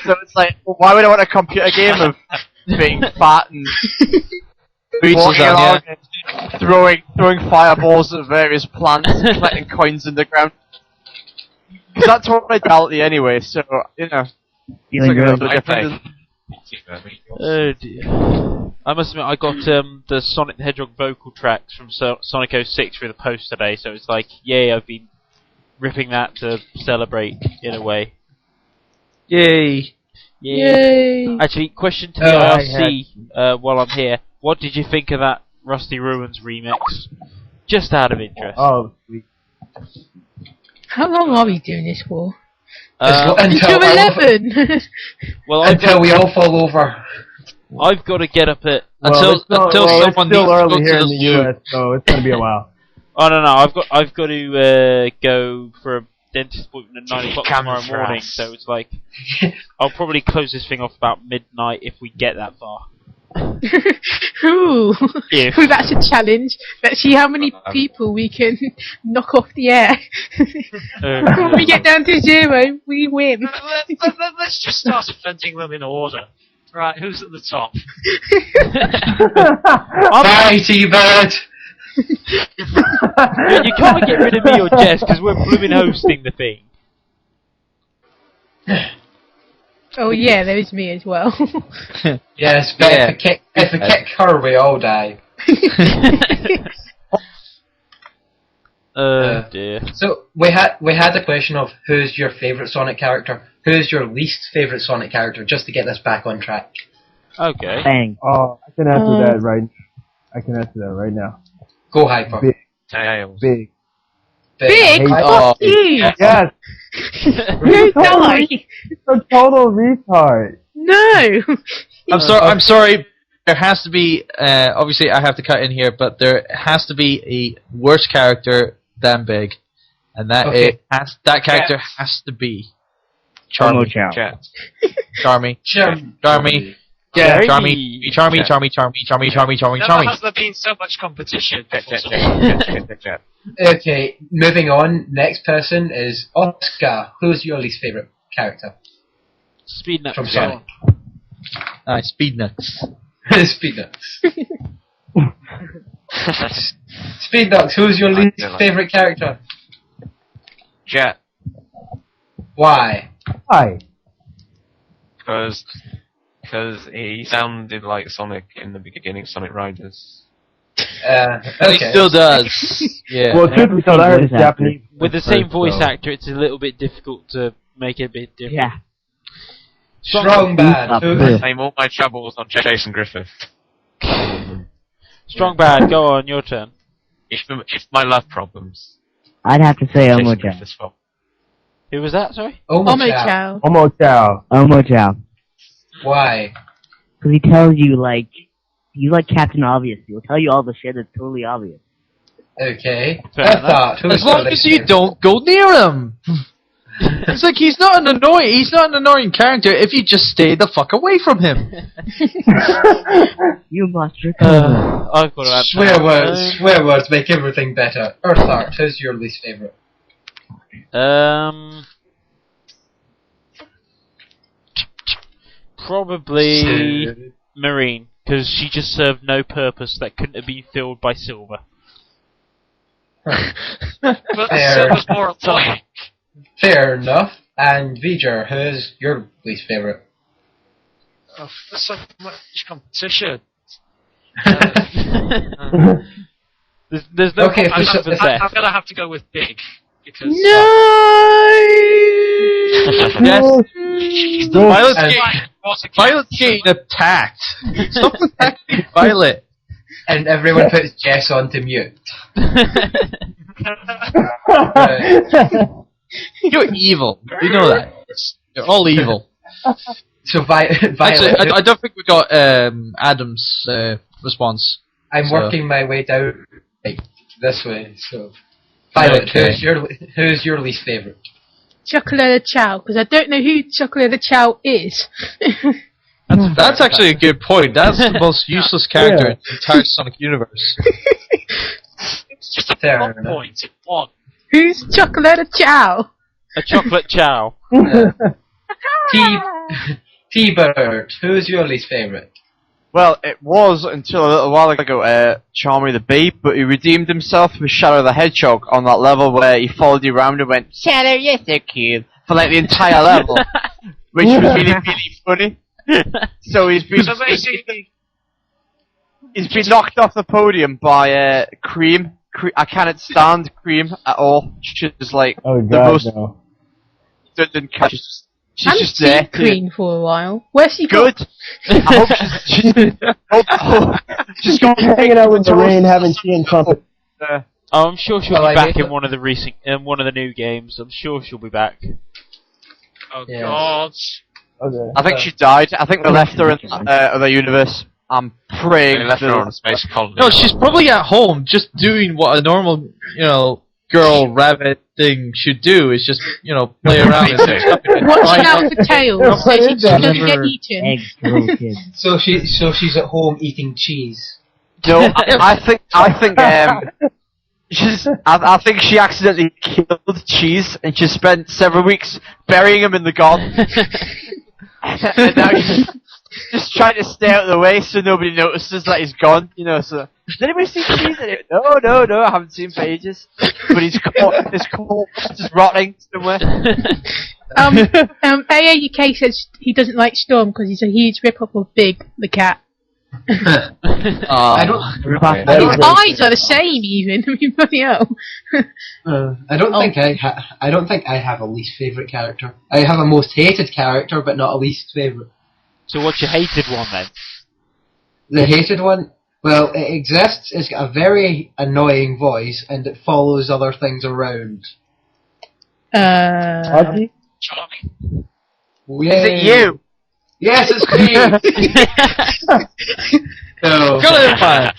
So it's like, well, why would I want a computer game of being fat and walking along and throwing fireballs at various plants and collecting coins in the ground? Because that's what my mentality anyway, so, you know. Feeling it's like a little good. bit different. Oh dear. I must admit, I got the Sonic the Hedgehog vocal tracks from Sonic 06 through the post today, so it's like, yay, I've been ripping that to celebrate, in a way. Yay. Yay! Actually, question to the IRC while I'm here. What did you think of that Rusty Ruins remix? Just out of interest. Oh, sweet. How long are we doing this for? Until 11! Well, until we all fall over. I've got to get up at... Until someone it's still needs early to here go in to the US, so it's going to be a while. Oh no, I've got to go for a dentist appointment at 9 o'clock tomorrow morning, so it's like I'll probably close this thing off about midnight if we get that far. Ooh, If. Ooh, that's a challenge. Let's see how many people we can knock off the air. When we get down to 0, we win. Let's just start offending them in order. Right, who's at the top? Bye, T-Bird! Yeah, you can't get rid of me or Jess because we're blooming hosting the thing. Oh yeah, there is me as well. Yes, but if we kick her, we all die. Dear. So we had a question of who's your favourite Sonic character, who's your least favourite Sonic character, just to get this back on track. Okay. Bang. Oh, I can answer that right now. Go Hyper. Big. Tails. Big. Big? Fuck you! Yes! You die! It's a total retard. No! I'm sorry. There has to be, obviously I have to cut in here, but there has to be a worse character than Big. And that character has to be Charmy. Charmy. Never has there been so much competition. Okay, moving on. Next person is Oscar. Who's your least favourite character? Speed Nuts. From Sonic. Speed Nuts. Speed Nuts. Speed Nuts, who's your least favourite character? Jet. Why? Why? Because he sounded like Sonic in the beginning of Sonic Riders. And Okay. he still does. Yeah. Well, truth be told, I heard it's Japanese. With the same voice so- actor, it's a little bit difficult to make it a bit different. Yeah. Strong bad. Name all my troubles on Jason Griffith. Strong bad, go on, your turn. If my love problems. I'd have to say Jason Omo Chow. Griffith's fault. Who was that, sorry? Omo Chow. Omo Chow. Omo Chow. Why? Because he tells you, like, he's like Captain Obvious. He'll tell you all the shit that's totally obvious. Okay. Fair I enough. thought. As long as you don't go near him. It's like he's not an annoying character if you just stay the fuck away from him. You must recover. I've got to answer Swear that. words make everything better. Urtheart, who's your least favourite? Probably Marine, because she just served no purpose that couldn't have been filled by silver. But Fair. Silver's more annoying. Fair enough. And Vger, who's your least favourite? Oh, there's so much competition. There's no Okay, competition for Seth. I'm gonna have to go with Big because Yes. Violet's And- Violet's getting attacked. Stop attacking Violet. And everyone puts Jess onto mute. You're evil. You know that. You're all evil. So Violet, Actually, I don't think we got Adam's response. I'm so- working my way down like, this way. So Violet, Okay. who's your least favourite? Chocolate Chow, because I don't know who Chocolate Chow is. That's actually a good point. That's the most useless character in the entire Sonic universe. it's just a Fair plot enough. point. It won. Who's Chocolate Chow? A chocolate chow. T-Bird, who's your least favourite? Well, it was until a little while ago, Charmy the Bee, but he redeemed himself with Shadow the Hedgehog on that level where he followed you around and went, Shadow, you're so cute, for like the entire level, which was really, really funny. So he's been knocked off the podium by Cream. I cannot stand Cream at all. She's like Oh the god, most no. didn't catch. She's I'm just there. Green for a while. Where's she Good. gone? I hope she's She's hanging out with Marine, having tea and crumpet. Oh, I'm sure she'll Well, be I back made in one of the new games. I'm sure she'll be back. Oh Yeah. God. Okay. I think she died. I think they left her in other universe. I'm praying. They left her on a space colony. No, she's probably at home just doing what a normal, girl rabbit thing should do, is just, play around and Watching out for tails, so she doesn't get eaten. Eggs, little kids. So she's at home eating cheese. No, I think she accidentally killed Cheese and she spent several weeks burying him in the garden. And now she's just trying to stay out of the way so nobody notices that he's gone, so... Did anybody see Cheese? No, I haven't seen him for ages. But his corpse is rotting somewhere. AAUK says he doesn't like Storm because he's a huge rip-off of Big, the cat. I don't. His eyes are the same, even. I mean, bloody hell. I don't think I have a least favourite character. I have a most hated character, but not a least favourite. So what's your hated one then? The hated one, well, it exists. It's got a very annoying voice, and it follows other things around. Archie? Charming. Is it you? Yes, it's me. No. Kill it with fire.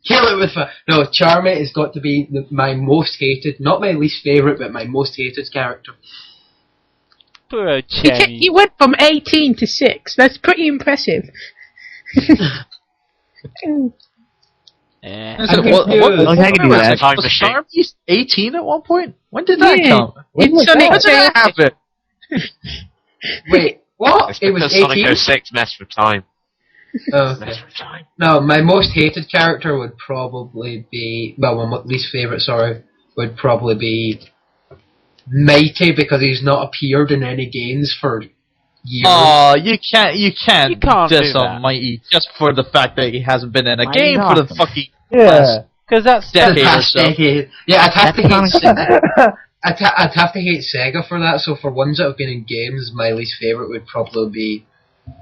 Kill it with fire. No, Charmy has got to be my most hated, not my least favourite, but my most hated character. Poor old He Jenny. went from 18 to 6. That's pretty impressive. Yeah. I'm confused. I can do that. Time Was machine. Charmy 18 at one point? When did that Yeah. come? In Wasn't Sonic When did that happen? Wait, what? It's It was because Sonic 18? 06 messed with time. Oh, okay. Messed with time. No, my most hated character would probably be... Well, my least favourite, sorry, would probably be... Mighty because he's not appeared in any games for years. Oh, you can't diss do on that. Mighty just for the fact that he hasn't been in a Mighty's game for the awesome. fucking Yeah. last Because that's decade or Past so. decade. Yeah, I'd have to That's hate Sonic. I'd have to hate Sega for that. So for ones that have been in games, my least favorite would probably be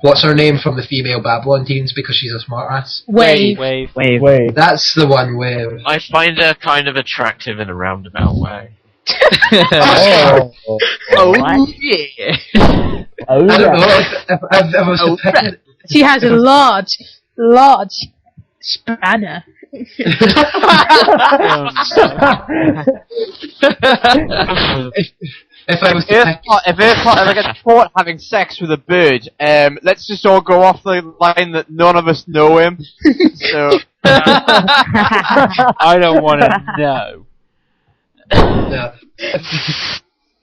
what's her name from the female Babylon teams because she's a smartass. Wave. Wave. Wave. Wait. That's the one where. I find her kind of attractive in a roundabout way. Oh. Oh What? yeah. Oh, I don't yeah. know if I was to pick it. She has a large spanner. If I was to pick, If Urtheart ever gets caught having sex with a bird, let's just all go off the line that none of us know him. So I don't want to know. no.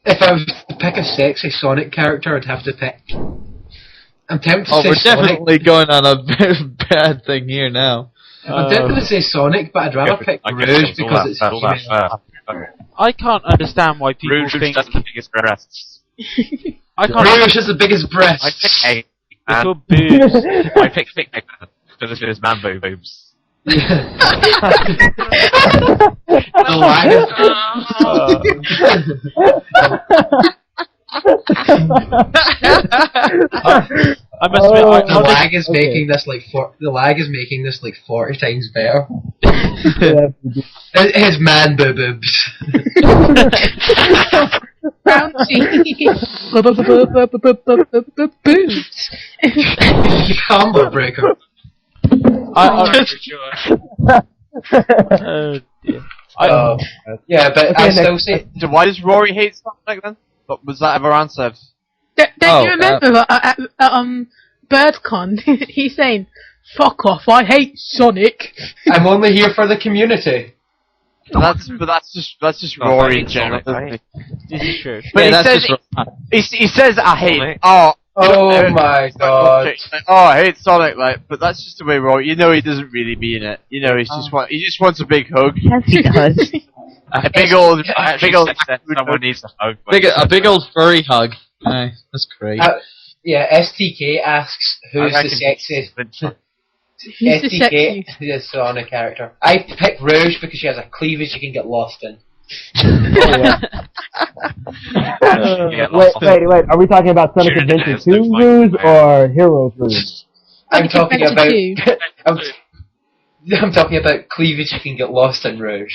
If I was to pick a sexy Sonic character, I'd have to pick. I'm tempted to Oh, say we're Sonic. definitely going on a very bad thing here now. I'm tempted to say Sonic, but I'd rather pick I guess Rouge it's all because that- it's all that female. I can't understand why people Rouge think. has the biggest breasts. I can't. Rouge has the biggest I breasts. pick A. Little And boobs. I pick because it is man boobs. The lag is- I must admit, I, the honestly, lag is making this like the lag is making this like 40 times better. His man boobs. Bouncy. Boobs. Combo breaker. dear. Yeah, but Okay, I next. still say So why does Rory hate Sonic then? But was that ever answered? Don't you remember at BirdCon? He's saying, "Fuck off! I hate Sonic." I'm only here for the community. But that's just Oh, Rory I in hate general. Sonic, This is true. But Yeah, he that's says just he says I hate. Sonic. Oh my god. I hate Sonic, like, but that's just the way Rory. You know, he doesn't really mean it. You know, he just wants a big hug, Yes, he does. a big old, Someone needs a hug. A big old furry hug. Aye, that's great. Yeah, STK asks who's the sexiest. Who's the STK sexiest? is a Sonic character. I pick Rouge because she has a cleavage you can get lost in. Wait. Are we talking about Sonic Adventure 2 Rouge or Heroes Rouge? I'm talking Adventure about 2. I'm talking about cleavage you can get lost in Rouge.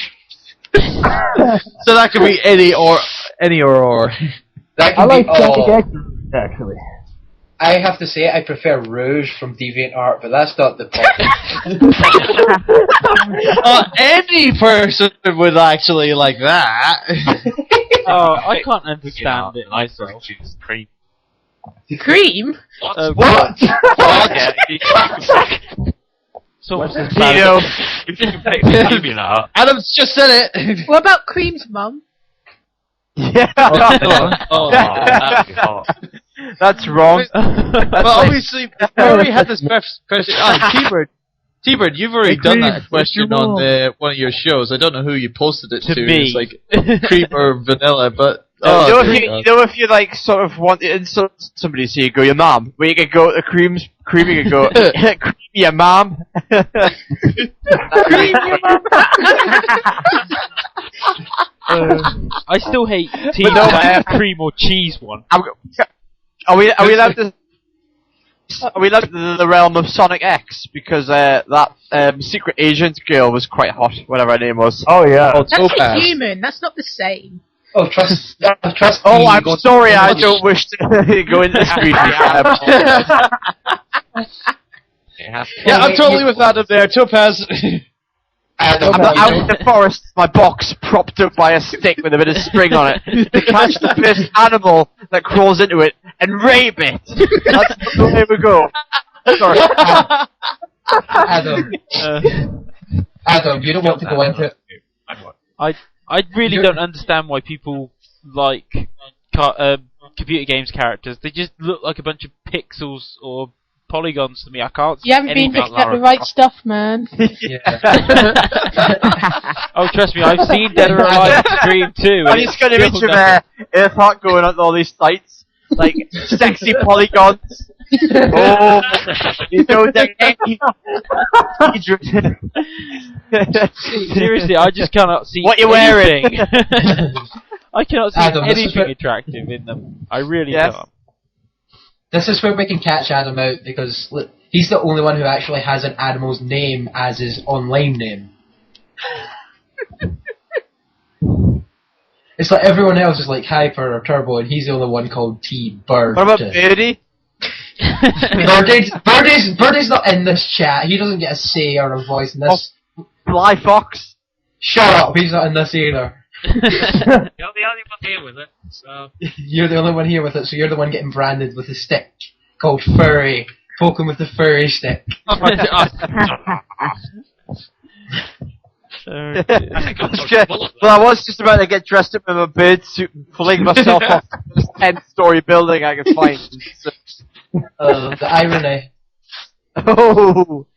So that could be any or. That I can like be Sonic all. X actually. I have to say I prefer Rouge from DeviantArt, but that's not the point. Any person would actually like that. Oh, I can't understand it. I sort of choose cream. Cream? What? Someone says Tito. If you can pick the art. Adam's just said it. What about Cream's mum? Yeah. Oh, that'd be hot. That's wrong. Well, obviously, we already had this question. T-Bird, you've already done that question on one of your shows. I don't know who you posted it to. me. It's like cream or vanilla, but you know if you like sort of want to insult somebody, so you go your mom. Where you can go the cream, you can go cream your mom. Cream your mum? I still hate teams that have cream or cheese one. Are we allowed to? Are we allowed to the realm of Sonic X because that secret agent girl was quite hot, whatever her name was. Oh yeah. Oh, That's Topaz. a human. That's not the same. Oh, trust Oh, me. I'm sorry, I don't wish to go into this meeting. Yeah, I'm totally with Adam there. Topaz. Adam, I'm out in the forest, my box propped up by a stick with a bit of string on it, to catch the first animal that crawls into it and rape it. That's the way we go. Sorry. Adam, you don't want to go into it. I really don't understand why people like computer games characters. They just look like a bunch of pixels or polygons to me. I can't see You haven't been anything. picking up the right stuff, man. Oh, trust me, I've seen Dead or Alive Scream too. I'm just gonna image of Urtheart going onto all these sites, like sexy polygons. Oh, you know Seriously, I just cannot see what you're wearing. I cannot see Adam, this is anything where- attractive in them. I really Yes. can't. This is where we can catch Adam out, because look, he's the only one who actually has an animal's name as his online name. It's like everyone else is like Hyper or Turbo, and he's the only one called T-Bird. What about Birdie? Birdie's not in this chat. He doesn't get a say or a voice in this. Fly Fox? Shut up, he's not in this either. You're the only one here with it, so... You're the only one here with it, so you're the one getting branded with a stick called Furry. Poking with the furry stick. Oh, Well, I was just about to get dressed up in my bird suit and fling myself off this 10-story building I could find. The irony. Oh!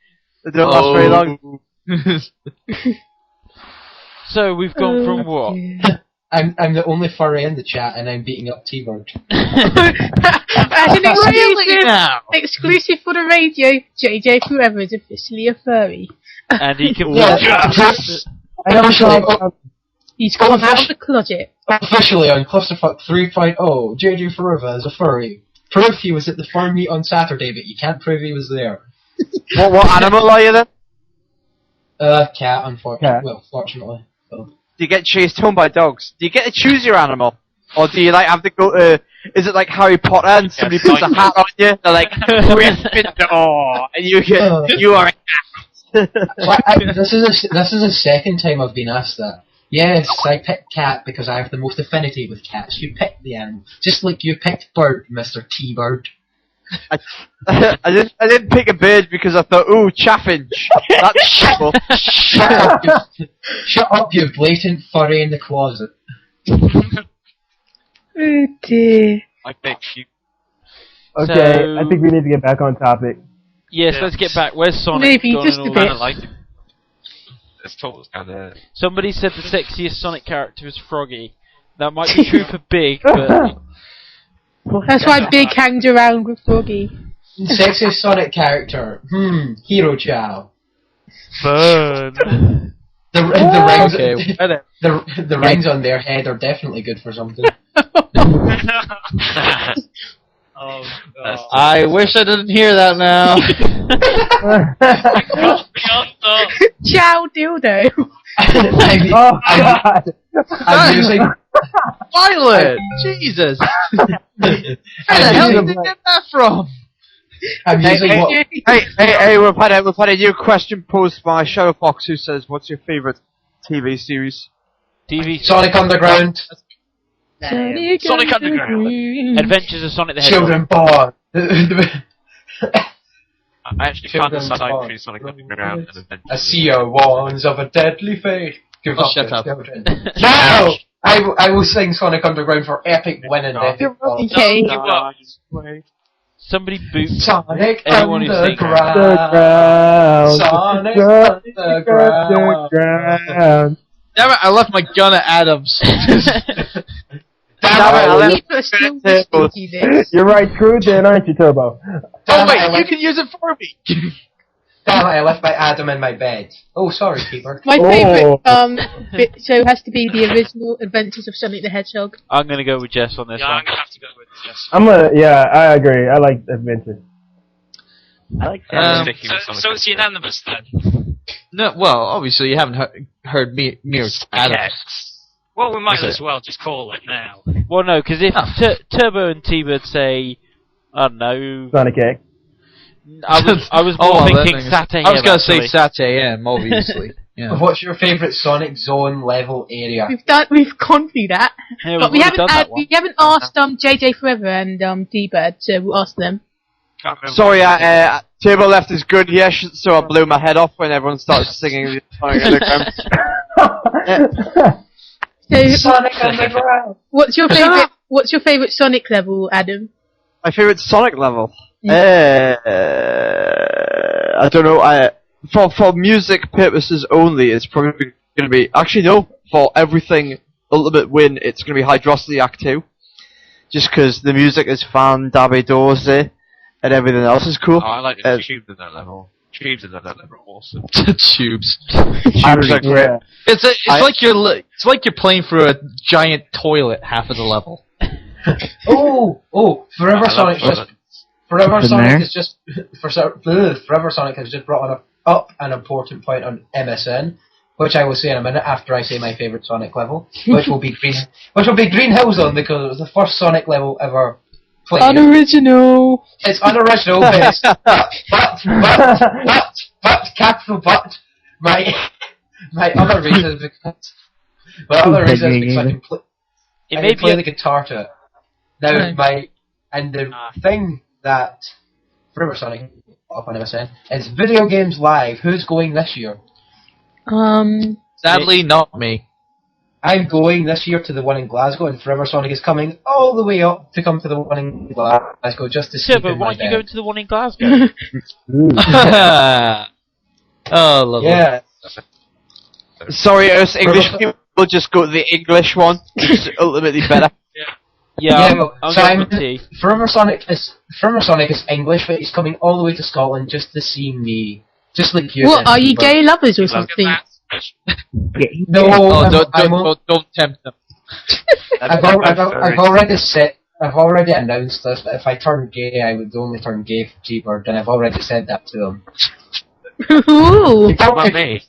It don't last very long. So we've gone from what? I'm the only furry in the chat, and I'm beating up T-Bird. As an exclusive for the radio, JJ Forever is officially a furry. And he can He's come out of the closet. Officially on Clusterfuck 3.0, JJ Forever is a furry. Proof he was at the fur meet on Saturday, but you can't prove he was there. What animal are you then? Cat, unfortunately. Well, fortunately. So. Do you get chased home by dogs? Do you get to choose your animal? Or do you like have to go to... Is it like Harry Potter and somebody puts a hat on you? They're like, Gryffindor! And you are a cat. This is the second time I've been asked that. Yes, I picked cat because I have the most affinity with cats. You picked the animal. Just like you picked bird, Mr. T-Bird. I didn't pick a bird because I thought, ooh, chaffinch. That's cool. Shut up, you blatant furry in the closet. Oh dear. I picked you. Okay, So- I think we need to get back on topic. Yes, let's get back. Where's Sonic? Maybe gone just and a all bit. that? Like this talk was kind of. Somebody said the sexiest Sonic character is Froggy. That might be true for Big, but That's why Big hangs around with Froggy. Sexiest Sonic character. Hero Chow. Burn. The rings, Okay, the rings on their head are definitely good for something. I wish I didn't hear that now. Ciao dildo. Oh God! I'm using. Violet! Jesus! Where the hell did you get that from? I'm using what? Hey, we've had a new question posed by Shadowfox who says, what's your favourite TV series? TV Sonic Underground. Sonic Underground. Adventures of Sonic the Hedgehog. Children born. I actually can't decide between Sonic Underground and Adventure. A seer warns of a deadly fate. Give up shut your up. children. No! I will sing Sonic Underground for epic win and epic fall. Okay. Somebody boot Sonic anyone who sings. Underground. Sonic Underground. Damn it, I left my gun at Adams. People are still listening to this. You're right, Screwed then, aren't you, Turbo? Oh wait, you can use it for me! Damn it, I left my Adam in my bed. Oh, sorry, Keeper. My favourite show has to be the original Adventures of Sonic the Hedgehog. I'm gonna go with Jess on this Yeah, one. I'm gonna have to go with this. I agree. I like Adventure. I like Sticking with Sonic So it's Underground. unanimous then. No, well, obviously you haven't heard me or Adams. Well, we might Is as well just call it now. Well, no, because if Turbo and T-Bird say, I don't know, Sonic X. I was more well, thinking that Sat AM. I was gonna say actually. Sat AM, obviously. Yeah. What's your favourite Sonic Zone level area? We've gone through that, Yeah, but we've already done that one. we haven't asked JJ Forever and D-Bird, so we'll ask them. Sorry, Turbo left his gun here, so I blew my head off when everyone started singing Sonic Underground. So, Sonic Underground. what's your favourite Sonic level, Adam? My favourite Sonic level? I don't know. For music purposes only, it's probably going to be. Actually, no. For everything Ultimate Win, it's going to be Hydrocity Act 2. Just because the music is fan-dabby-dorsey and everything else is cool. Oh, I like the tubes in that level. Tubes in that level are awesome. Tubes. Tubes are great. It's like you're playing through a giant toilet half of the level. Forever Sonic has just brought up an important point on MSN, which I will say in a minute after I say my favourite Sonic level, which will be Green Hill Zone, because it was the first Sonic level ever played. Unoriginal. It's unoriginal, but capital but. My other reason is because I can play the guitar to it. Now the thing that Forever Sonic up on MSN is Video Games Live. Who's going this year? Sadly, not me. I'm going this year to the one in Glasgow, and Forever Sonic is coming all the way up to come to the one in Glasgow just to see. Yeah, but why don't you go to the one in Glasgow? Oh, lovely. Yeah. Sorry, us English people will just go to the English one. It's ultimately better. Forever Sonic is English, but he's coming all the way to Scotland just to see me. Just like you. What, are you gay lovers or something? No, don't tempt them. I've already announced this, that if I turn gay, I would only turn gay for T-Bird, and I've already said that to him. Ooh. He probably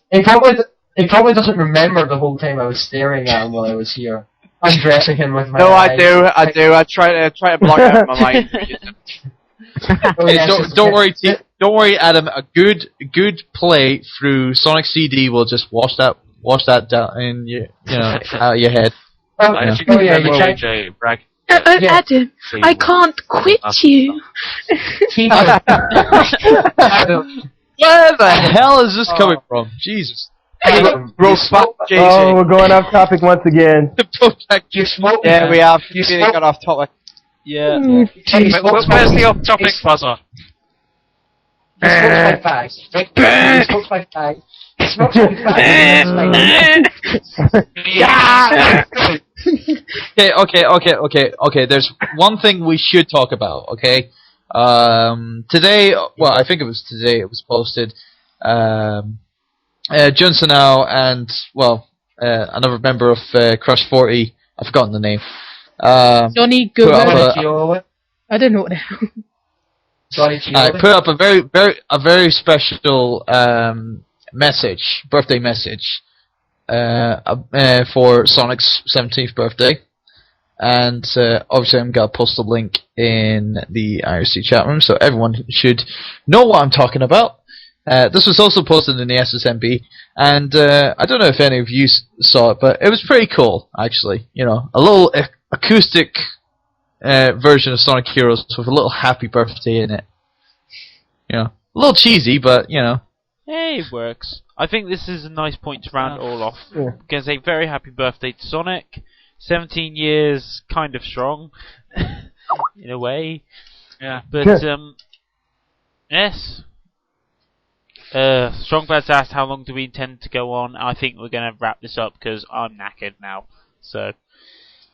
doesn't remember the whole time I was staring at him while I was here, undressing him with my No, eyes. I do. I try to block out my mind. Don't worry, Adam. A good play through Sonic CD will just wash that down in out of your head. Adam, I can't quit you. Where the hell is this coming from? Jesus. We're going off topic once again. Yeah, we have. You see, they got off topic. Yeah. Where's the off-topic buzzer? He smokes my fags. He smokes my fags. He smokes my fags. Okay. There's one thing we should talk about. Okay. Today, well, I think it was today. It was posted. Johnson now and another member of Crush 40. I've forgotten the name. Johnny Good. I don't know what the hell. Put up a very special birthday message, for Sonic's 17th birthday, and obviously I'm gonna post a link in the IRC chat room, so everyone should know what I'm talking about. This was also posted in the SSMB, and I don't know if any of you saw it, but it was pretty cool, actually. A little acoustic version of Sonic Heroes with a little happy birthday in it. A little cheesy, but Hey, it works. I think this is a nice point to round it all off. Yeah. Gonna say very happy birthday to Sonic. 17 years, kind of strong, in a way. Yeah. But yes. Strongbad's asked how long do we intend to go on. I think we're going to wrap this up because I'm knackered now. So.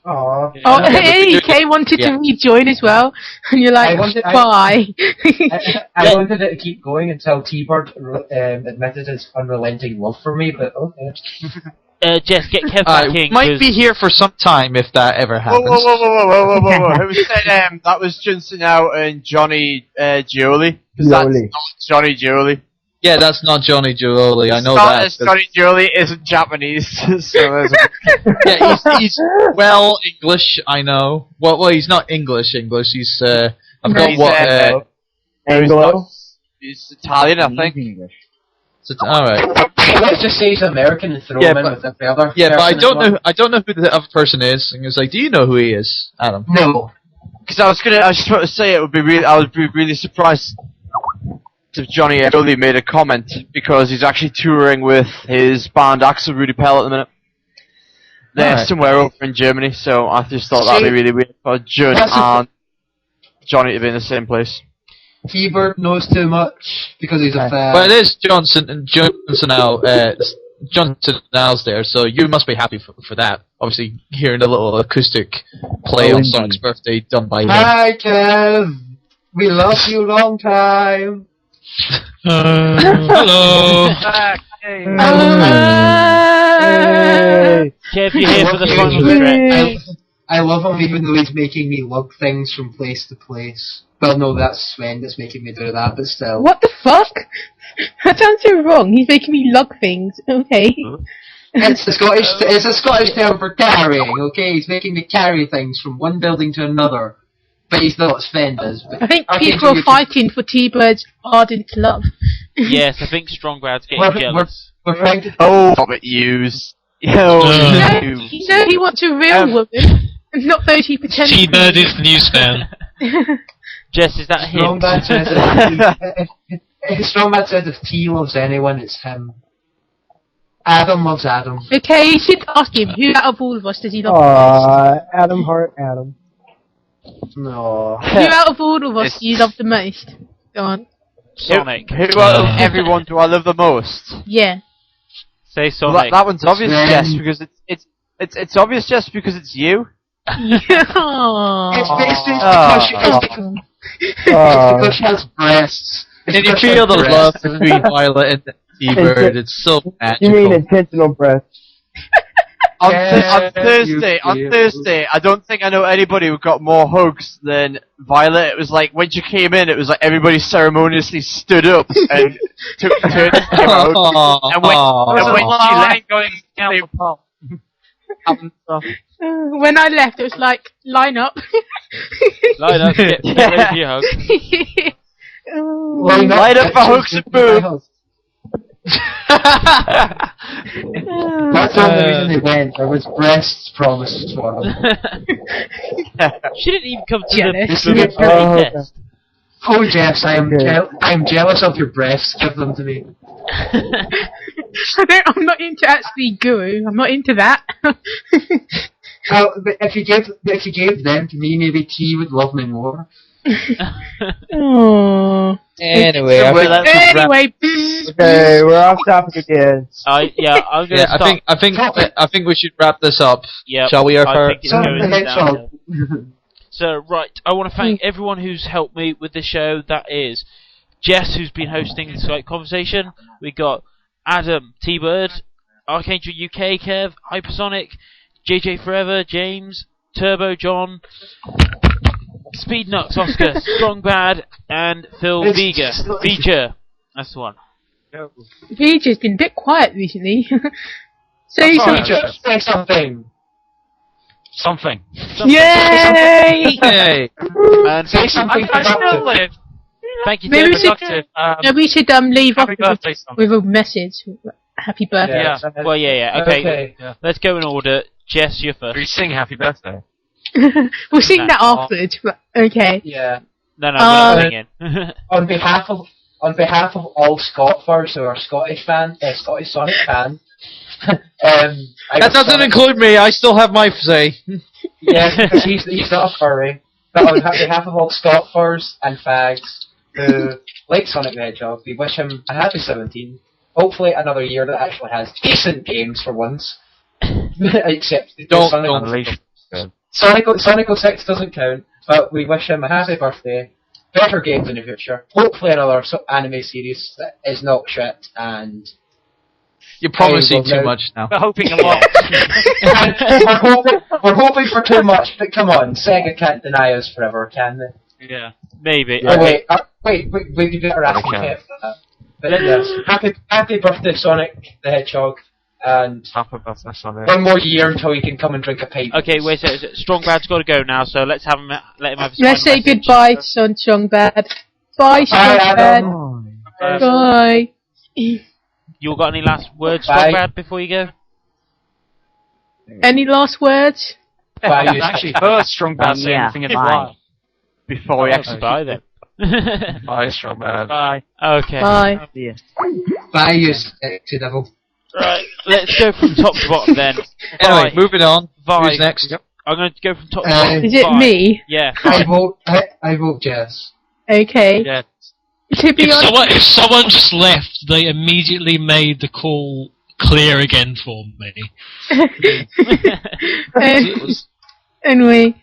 Oh, hey, Kay wanted to rejoin as well, and you're like, bye. I wanted it to keep going until T-Bird admitted his unrelenting love for me, but okay. Jess, get Kev back in. Might be here for some time if that ever happens. Whoa. Who said that was Johnson now and Johnny Gioli? Because that's not Johnny Gioli. Yeah, that's not Johnny Gioli. I know that. Johnny Gioli isn't Japanese, so yeah, he's well English. I know. Well, he's not English. He's I've got what Anglo. He's Italian, I think. English. All right. Let's just say he's American and throw him in with every other. Yeah, but I don't know who the other person is. And he was like, "Do you know who he is, Adam?" No. Because I just want to say I would be really surprised if Johnny Gioli made a comment, because he's actually touring with his band Axel Rudy Pell at the minute. They're somewhere over in Germany, so I just thought that'd be really weird for Judd and Johnny to be in the same place. T-Bird knows too much because he's a fan. Well, it is Johnson and Johnson Al's there, so you must be happy for that. Obviously, hearing a little acoustic play on Sonic's birthday done by him. Hi, Kev. We love you long time. Hello. Kev, you're here for the final stretch. I love him even though he's making me lug things from place to place. Well, no, that's Sven that's making me do that, but still. What the fuck? That sounds so wrong. He's making me lug things. Okay. It's a Scottish term for carrying, okay? He's making me carry things from one building to another. But he's not, Sven does. I think people are fighting for T-Bird's ardent love. Yes, I think Strongbrad's getting jealous. We're trying to... Oh, stop it, yous. You know he wants a real woman, not those he pretends to be. T-Bird is the new Sven. Jess, is that him? Strongbad says if T loves anyone, it's him. Adam loves Adam. Okay, you should ask him, who out of all of us does he love Adam Hart, Adam. No. Who out of all of us do you love the most? Go on. Sonic. Who out of everyone do I love the most? Yeah. Say Well, Sonic. that one's obvious, Jess, because it's obvious just because it's you. It's because she has breasts. Can you feel the love between Violet and T-Bird? It's so magical. You mean intentional breath? On Thursday, I don't think I know anybody who got more hugs than Violet. It was like, when she came in, it was like everybody ceremoniously stood up and took turns to give a hug. And when she left, going down When I left, it was like, line up. Line up, get ready for your hug. Line up for hugs and boobs. That's not the reason they went. There was breasts promised for them. She didn't even come to Jealous. the test. Oh, Jess, I am jealous of your breasts. Give them to me. I'm not into actually guru. I'm not into that. Well, but if you gave them to me, maybe T would love me more. Oh. Anyway, Anyway, we're off topic again. I'm gonna stop. I think we should wrap this up. Yep, Shall we, I Urtheart? think it's going downhill. So, right, I want to thank everyone who's helped me with the show. That is Jess, who's been hosting the Skype conversation. We got Adam, T-Bird, Archangel UK, Kev, Hypersonic, JJ Forever, James, Turbo John, Speed Nux, Oscar, Strong Bad, and Phil Vger. That's the one. Vger's been a bit quiet recently. Say something. Something. Yay! Hey! And Say something I still productive. live. thank you, Maybe we Turbo. should, we should leave off Happy birthday, with a message. Happy birthday. Yeah. Well, yeah. Okay. Yeah. Let's go in order. Jess, you're first. We sing happy birthday. We'll sing that afterwards. But okay. Yeah. No, we're not singing. On behalf of all Scotfers who are Scottish Sonic fans, That doesn't include me. I still have my say. Yeah, because he's not a furry. But on behalf of all Scotfers and fags who like Sonic the Hedgehog, we wish him a happy 17. Hopefully another year that actually has decent games for once. Except Sonic 06 doesn't count, but we wish him a happy birthday, better games in the future, hopefully another anime series that is not shit, and... You're promising too much now. We're hoping a lot. we're hoping for too much, but come on, Sega can't deny us forever, can they? Yeah. Maybe. Oh, wait, we better ask Kev for that. But yes, happy birthday, Sonic the Hedgehog, and Happy birthday, Sonic. one more year until he can come and drink a pint. Okay, wait a second. Strong Bad's got to go now, so let him have his Let's say final message. goodbye, Strong Bad. Bye, Strong Bad. Bye. You got any last words, Bye. Strong Bad, before you go? Any last words? Bye, I've actually heard Strong Bad say Yeah, anything in a bye. while. Before we actually bye then. Bye, Strong Man. Bye. Okay. Bye. Yeah. Bye, you sexy devil. Right, let's go from top to bottom then. Anyway, Vi. moving on. Vi. Who's next? I'm going to go from top to bottom. Is it Vi. me? Yeah. I vote Jess. Okay. Yeah. To be honest, If someone just left, they immediately made the call clear again for me. Anyway,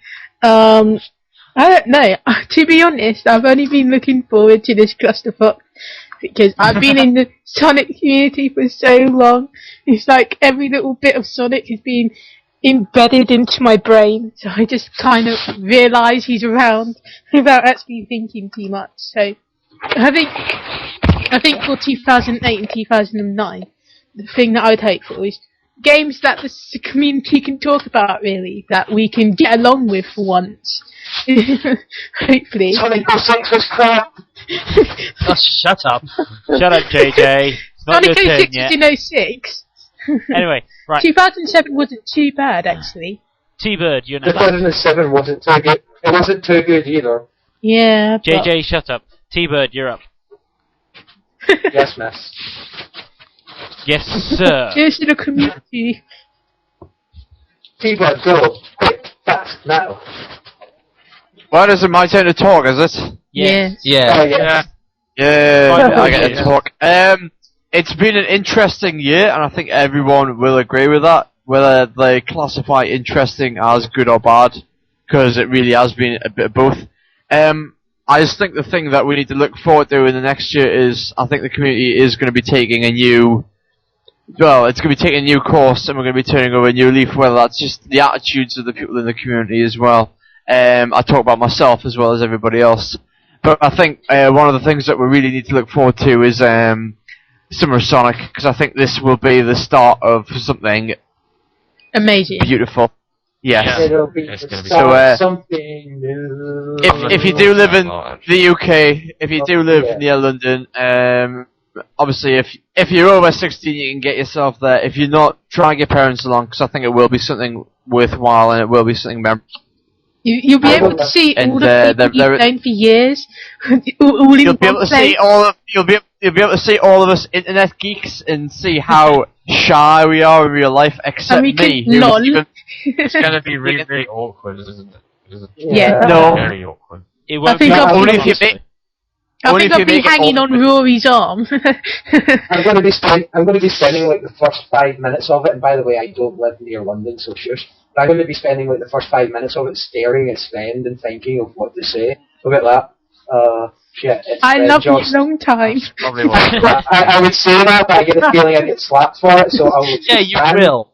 I don't know. To be honest, I've only been looking forward to this Clusterfuck because I've been in the Sonic community for so long. It's like every little bit of Sonic has been embedded into my brain, so I just kind of realise he's around without actually thinking too much. So I think for 2008 and 2009, the thing that I would hope for is games that the community can talk about, really, that we can get along with for once. Hopefully. Sonic 06 was crap. Oh, shut up. Shut up, JJ. It's not Sonic your turn 06 yet. was in 06. Anyway, right. 2007 wasn't too bad, actually. T-Bird, you're next. 2007 wasn't too good. It wasn't too good either. Yeah, but... JJ, shut up. T-Bird, you're up. Yes, miss. Yes, sir. Cheers to the community. T-Bird, go. Quick, fast, now. Well, is it my turn to talk, is it? Yes. Yeah. Oh, yes. Yeah, Fine, I get to talk. It's been an interesting year, and I think everyone will agree with that, whether they classify interesting as good or bad, because it really has been a bit of both. I just think the thing that we need to look forward to in the next year is, I think the community is going to be taking a new, well, it's going to be taking a new course, and we're going to be turning over a new leaf, whether that's just the attitudes of the people in the community as well. I talk about myself as well as everybody else. But I think one of the things that we really need to look forward to is Summer of Sonic, because I think this will be the start of something Amazing. beautiful. Yes. Yeah. It'll be It's the gonna be start of so, something new. if you do live in the UK, if you do live near London, obviously if you're over 16, you can get yourself there. If you're not, try and get parents along, because I think it will be something worthwhile and it will be something memorable. You'll be able to see And, all the people you've known for years. all in You'll be able one to see place. you'll be able to see all of us internet geeks and see how shy we are in real life, except And we me. can who's lol. even- It's going to be really, really awkward, isn't it? Yeah. No. Very awkward. It won't think be I'll only be- if you make. I only think if you I'll be make it hanging on awkward. Rory's arm. I'm going to be spending like the first 5 minutes of it, and by the way, I don't live near London, so shush. But I'm going to be spending like the first 5 minutes of it staring at Sven and thinking of what to say about that. Shit, it's I Sven love you Johnson. long time. Probably what. I would say that, but I get the feeling I get slapped for it, so I would Yeah, you will.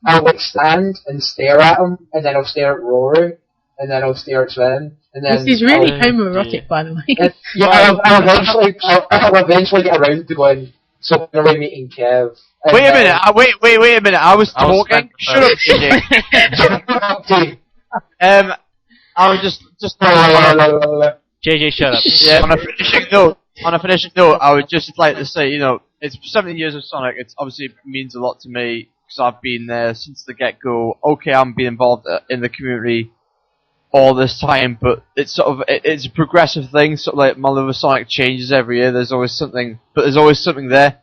I'll like stand and stare at him, and then I'll stare at Rory, and then I'll stare at Sven, and then This is really I'll- homoerotic, by the way. yeah, I'll eventually get around to going. So when we're meeting Kev. and Wait a then- minute. Wait a minute. I was talking. Shut up, DJ. I was just. JJ, shut up. Yeah. On a finishing note, I would just like to say, you know, it's 17 years of Sonic. It's obviously means a lot to me because I've been there since the get-go. Okay, I'm being involved in the community all this time, but it's sort of it's a progressive thing. Sort of like my love of Sonic changes every year. There's always something, but there's always something there.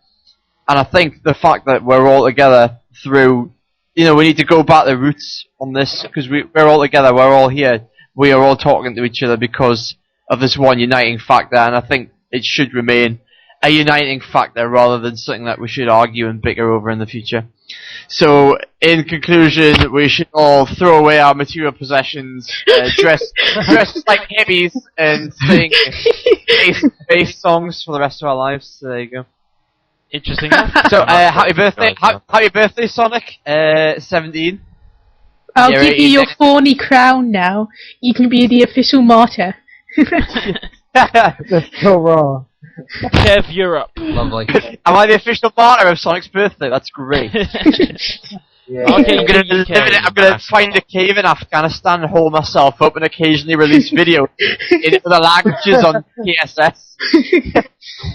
And I think the fact that we're all together through, you know, we need to go back to the roots on this because we're all together. We're all here. We are all talking to each other because of this one uniting factor, and I think it should remain a uniting factor rather than something that we should argue and bicker over in the future. So, in conclusion, we should all throw away our material possessions, dress like hippies, and sing bass songs for the rest of our lives. So there you go. Interesting. So, happy birthday, Sonic. 17. I'll Yeah, give right, you your next- thorny crown now. You can be the official martyr. That's so wrong. Kev, you're up. Lovely. Am I the official martyr of Sonic's birthday? That's great. Yeah. Okay, I'm gonna find a cave in Afghanistan and hold myself up and occasionally release videos in other languages on PSS.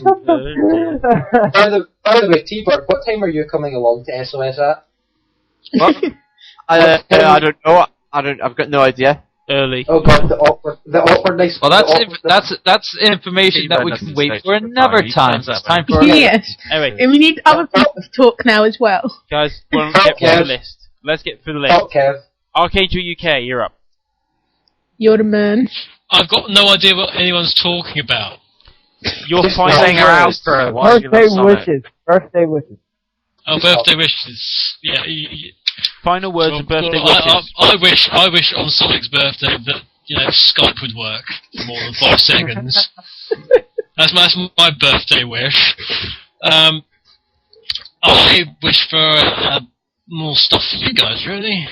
By the way, T-Bird, what time are you coming along to SOS at? What? I don't know. I've got no idea. Early. Oh god, the awkwardness. Well, the that's information that we can wait for another He time. turns It's up time when- for Yes. Anyway, And we need other people to talk now as well. guys, we'll get through the list. Let's get through the list. Oh, Kev. Arcade UK, you're up. You're the man. I've got no idea what anyone's talking about. Your Just final saying our words. outro. Why do you Birthday love Sonic? wishes. Birthday wishes. Oh, birthday wishes. Yeah. Final words Well, and birthday well, wishes. I wish on Sonic's birthday that Skype would work for more than 5 seconds. That's my birthday wish. I wish for more stuff for you guys, really.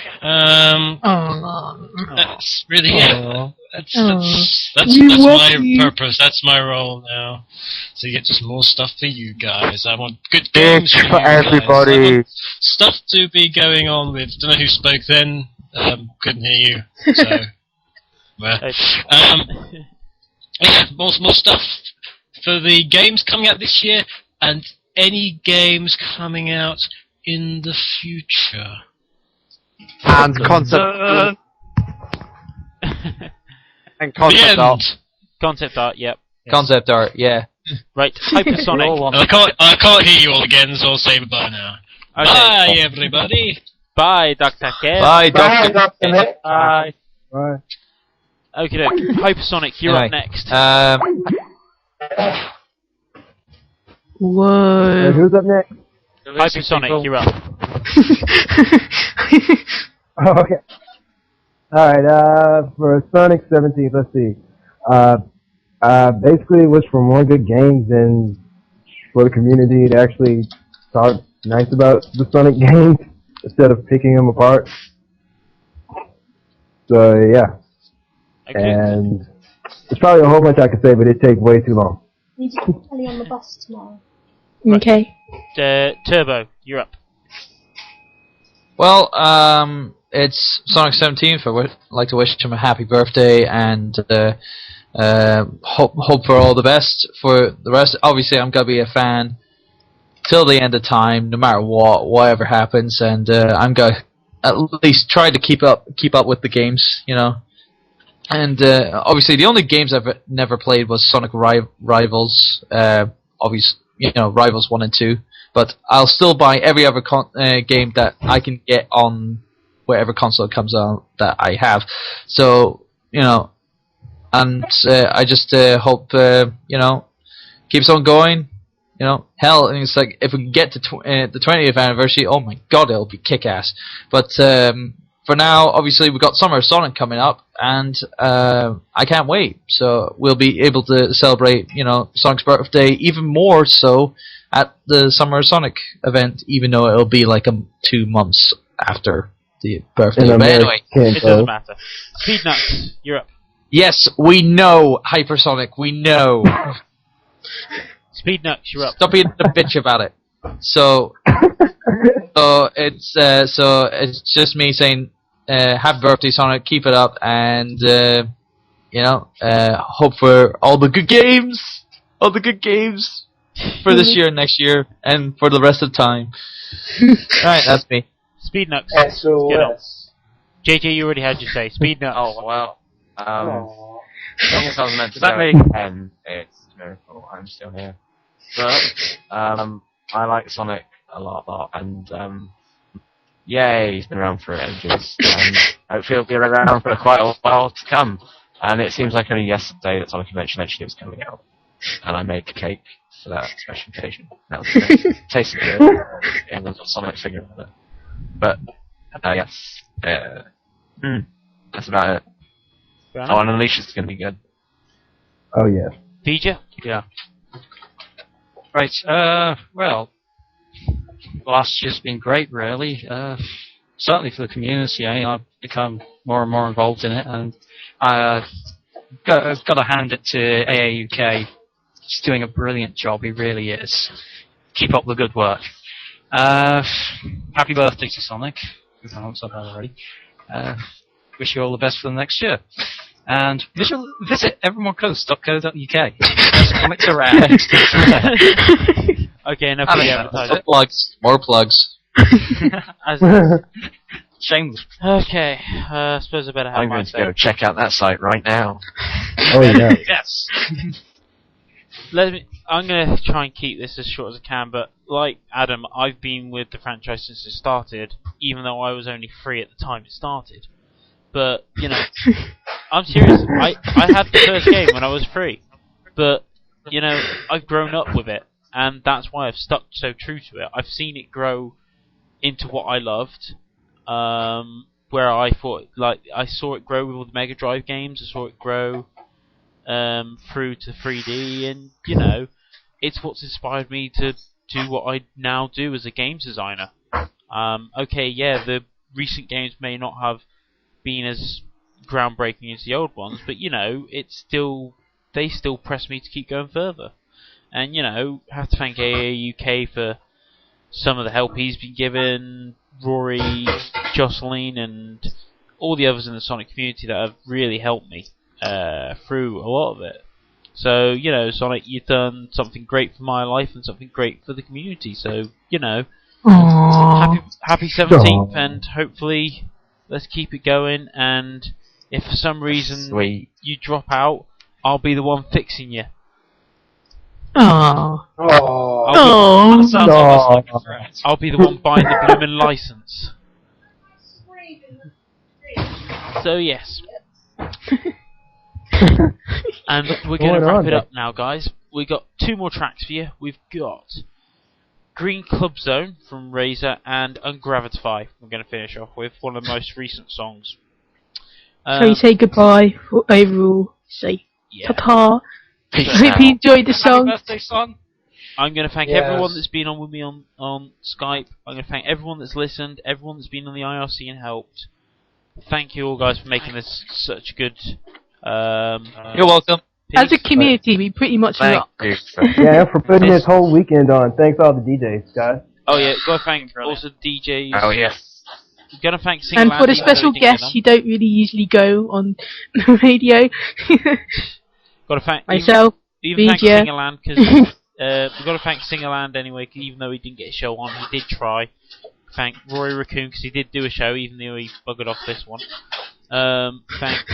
That's really it. That's my purpose. That's my role now. To get some more stuff for you guys. I want good games for you guys. I want stuff to be going on with. Don't know who spoke then. Couldn't hear you. So, well, yeah, more stuff for the games coming out this year, and any games coming out in the future. And concept. And concept art. Concept art, yep. Concept art, yeah. Right, Hypersonic. I can't hear you all again, so I'll say bye now. Okay. Bye, everybody. Bye, Dr. Kev. Bye, Dr. Bye. Bye. Okay, Hypersonic, you're up next. Whoa. Who's up next? Hypersonic, you're up. Oh, okay. Alright, for Sonic 17, let's see. Basically it was for more good games and for the community to actually talk nice about the Sonic games instead of picking them apart. So, yeah. Okay. And there's probably a whole bunch I could say, but it'd take way too long. Need to put Kelly on the bus tomorrow. Okay. Turbo, you're up. Well, it's Sonic 17, so I'd like to wish him a happy birthday and hope for all the best for the rest. Obviously, I'm gonna be a fan till the end of time, no matter whatever happens, and I'm gonna at least try to keep up with the games, And obviously, the only games I've never played was Sonic Rivals, obviously, Rivals 1 and 2. But I'll still buy every other game that I can get on whatever console comes out that I have. So, and I just hope, keeps on going. Hell, and it's like, if we can get to the 20th anniversary, oh my god, it'll be kick-ass. But for now, obviously, we've got Summer Sonic coming up, and I can't wait. So we'll be able to celebrate, Sonic's birthday even more so at the Summer Sonic event, even though it'll be like 2 months after the birthday. But anyway, it doesn't matter. Speednuts, you're up. Yes, we know, Hypersonic, we know. Speednuts, you're up. Stop being a bitch about it. So it's just me saying, happy birthday, Sonic. Keep it up, and hope for all the good games for this year, next year, and for the rest of time. Alright, that's me. Speednuts. SOS. JJ, you already had your say. Speednuts. Oh, well. I guess I was meant to Is that go me? and it's a miracle I'm still here. But, I like Sonic a lot, and, yay, he's been around for ages, and hopefully he'll be around for quite a while to come. And it seems like only yesterday that Sonic Convention mentioned it was coming out, and I made a cake for that special occasion. That was great. Tasted good, and there's a Sonic figure on it. But, yes, that's about it. Oh, and Unleash is going to be good. Oh, yeah. Vger? Yeah. Right, well, last year's been great, really. Certainly for the community, I've become more and more involved in it, and I've got to hand it to AAUK. He's doing a brilliant job, he really is. Keep up the good work. Happy birthday to Sonic, if I haven't said that already. Wish you all the best for the next year. And visit everyonecoast.co.uk. There's comics around. Okay, enough of the advertising. Plugs. More plugs. Shameless. Okay, I suppose I better have I'm my going to say. go check out that site right now. Oh, yeah. Yes. I'm going to try and keep this as short as I can, but like Adam, I've been with the franchise since it started, even though I was only 3 at the time it started. But, I'm serious, I had the first game when I was 3. But you know, I've grown up with it, and that's why I've stuck so true to it. I've seen it grow into what I loved, where I thought, like, I saw it grow with all the Mega Drive games, I saw it grow through to 3D, and, you know, it's what's inspired me to do what I now do as a games designer. Okay, yeah, the recent games may not have been as groundbreaking as the old ones, but, you know, they still press me to keep going further. And, you know, have to thank AAUK for some of the help he's been given, Rory, Jocelyn, and all the others in the Sonic community that have really helped me through a lot of it. So, you know, Sonic, you've done something great for my life and something great for the community. So, you know, happy 17th, and hopefully let's keep it going. And if for some reason you drop out, I'll be the one fixing you. Aww. I'll be the one buying the bloomin' license. So yes. And we're going to wrap it up now, guys. We've got 2 more tracks for you. We've got Green Club Zone from Razor and Ungravitify. We're going to finish off with one of the most recent songs. So you say goodbye for overall. Say ta-ta. I hope you enjoyed the song. Happy birthday, son. I'm going to thank everyone that's been on with me on Skype. I'm going to thank everyone that's listened, everyone that's been on the IRC and helped. Thank you all, guys, for making this such a good... You're welcome. As a community, we pretty much rock. Yeah, for putting this whole weekend on. Thanks all the DJs, guys. Oh yeah, gotta thank also DJs. Oh yes. Gotta thank And for the special guests, you don't really usually go on the radio. Gotta thank myself, even thank Vger. Singerland, because we've got to thank Singerland anyway, cause even though he didn't get a show on, he did try. Thank Rory Raccoon, because he did do a show, even though he buggered off this one. Thank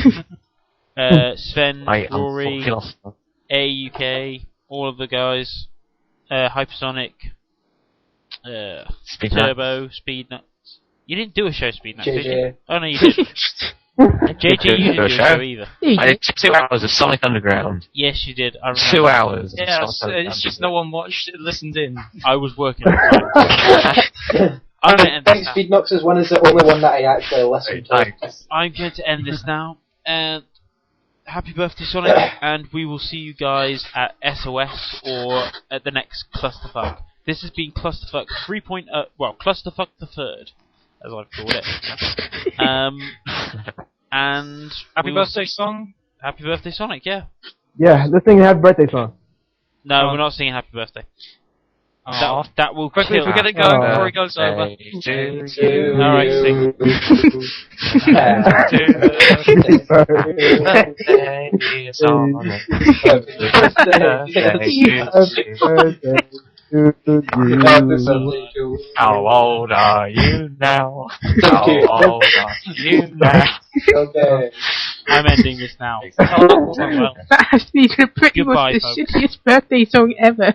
Sven, Rory, AAUK, all of the guys, Hypersonic, Turbo, Speednuts. You didn't do a show, Speednuts, did you? Oh no, you did. JJ, you didn't do a show either. I did 2 hours of Sonic Underground. Yes, you did. I remember. 2 hours. Yeah, it's just no one watched it, listened in. I was working on it. I'm going to end this now. Speednox is the only one that I actually listened to. I'm going to end this now. And happy birthday, Sonic. And we will see you guys at SOS or at the next Clusterfuck. This has been Clusterfuck 3.0. Well, Clusterfuck the Third, as I've called it. And happy birthday song. Happy birthday, Sonic. Yeah. Yeah, let's sing a happy birthday song. No, we're not singing happy birthday. That will quickly. kill. We're gonna go before he goes over. Alright, sing. How old are you now? How old are you now? Okay. I'm ending this now. That has been pretty much the shittiest birthday song ever.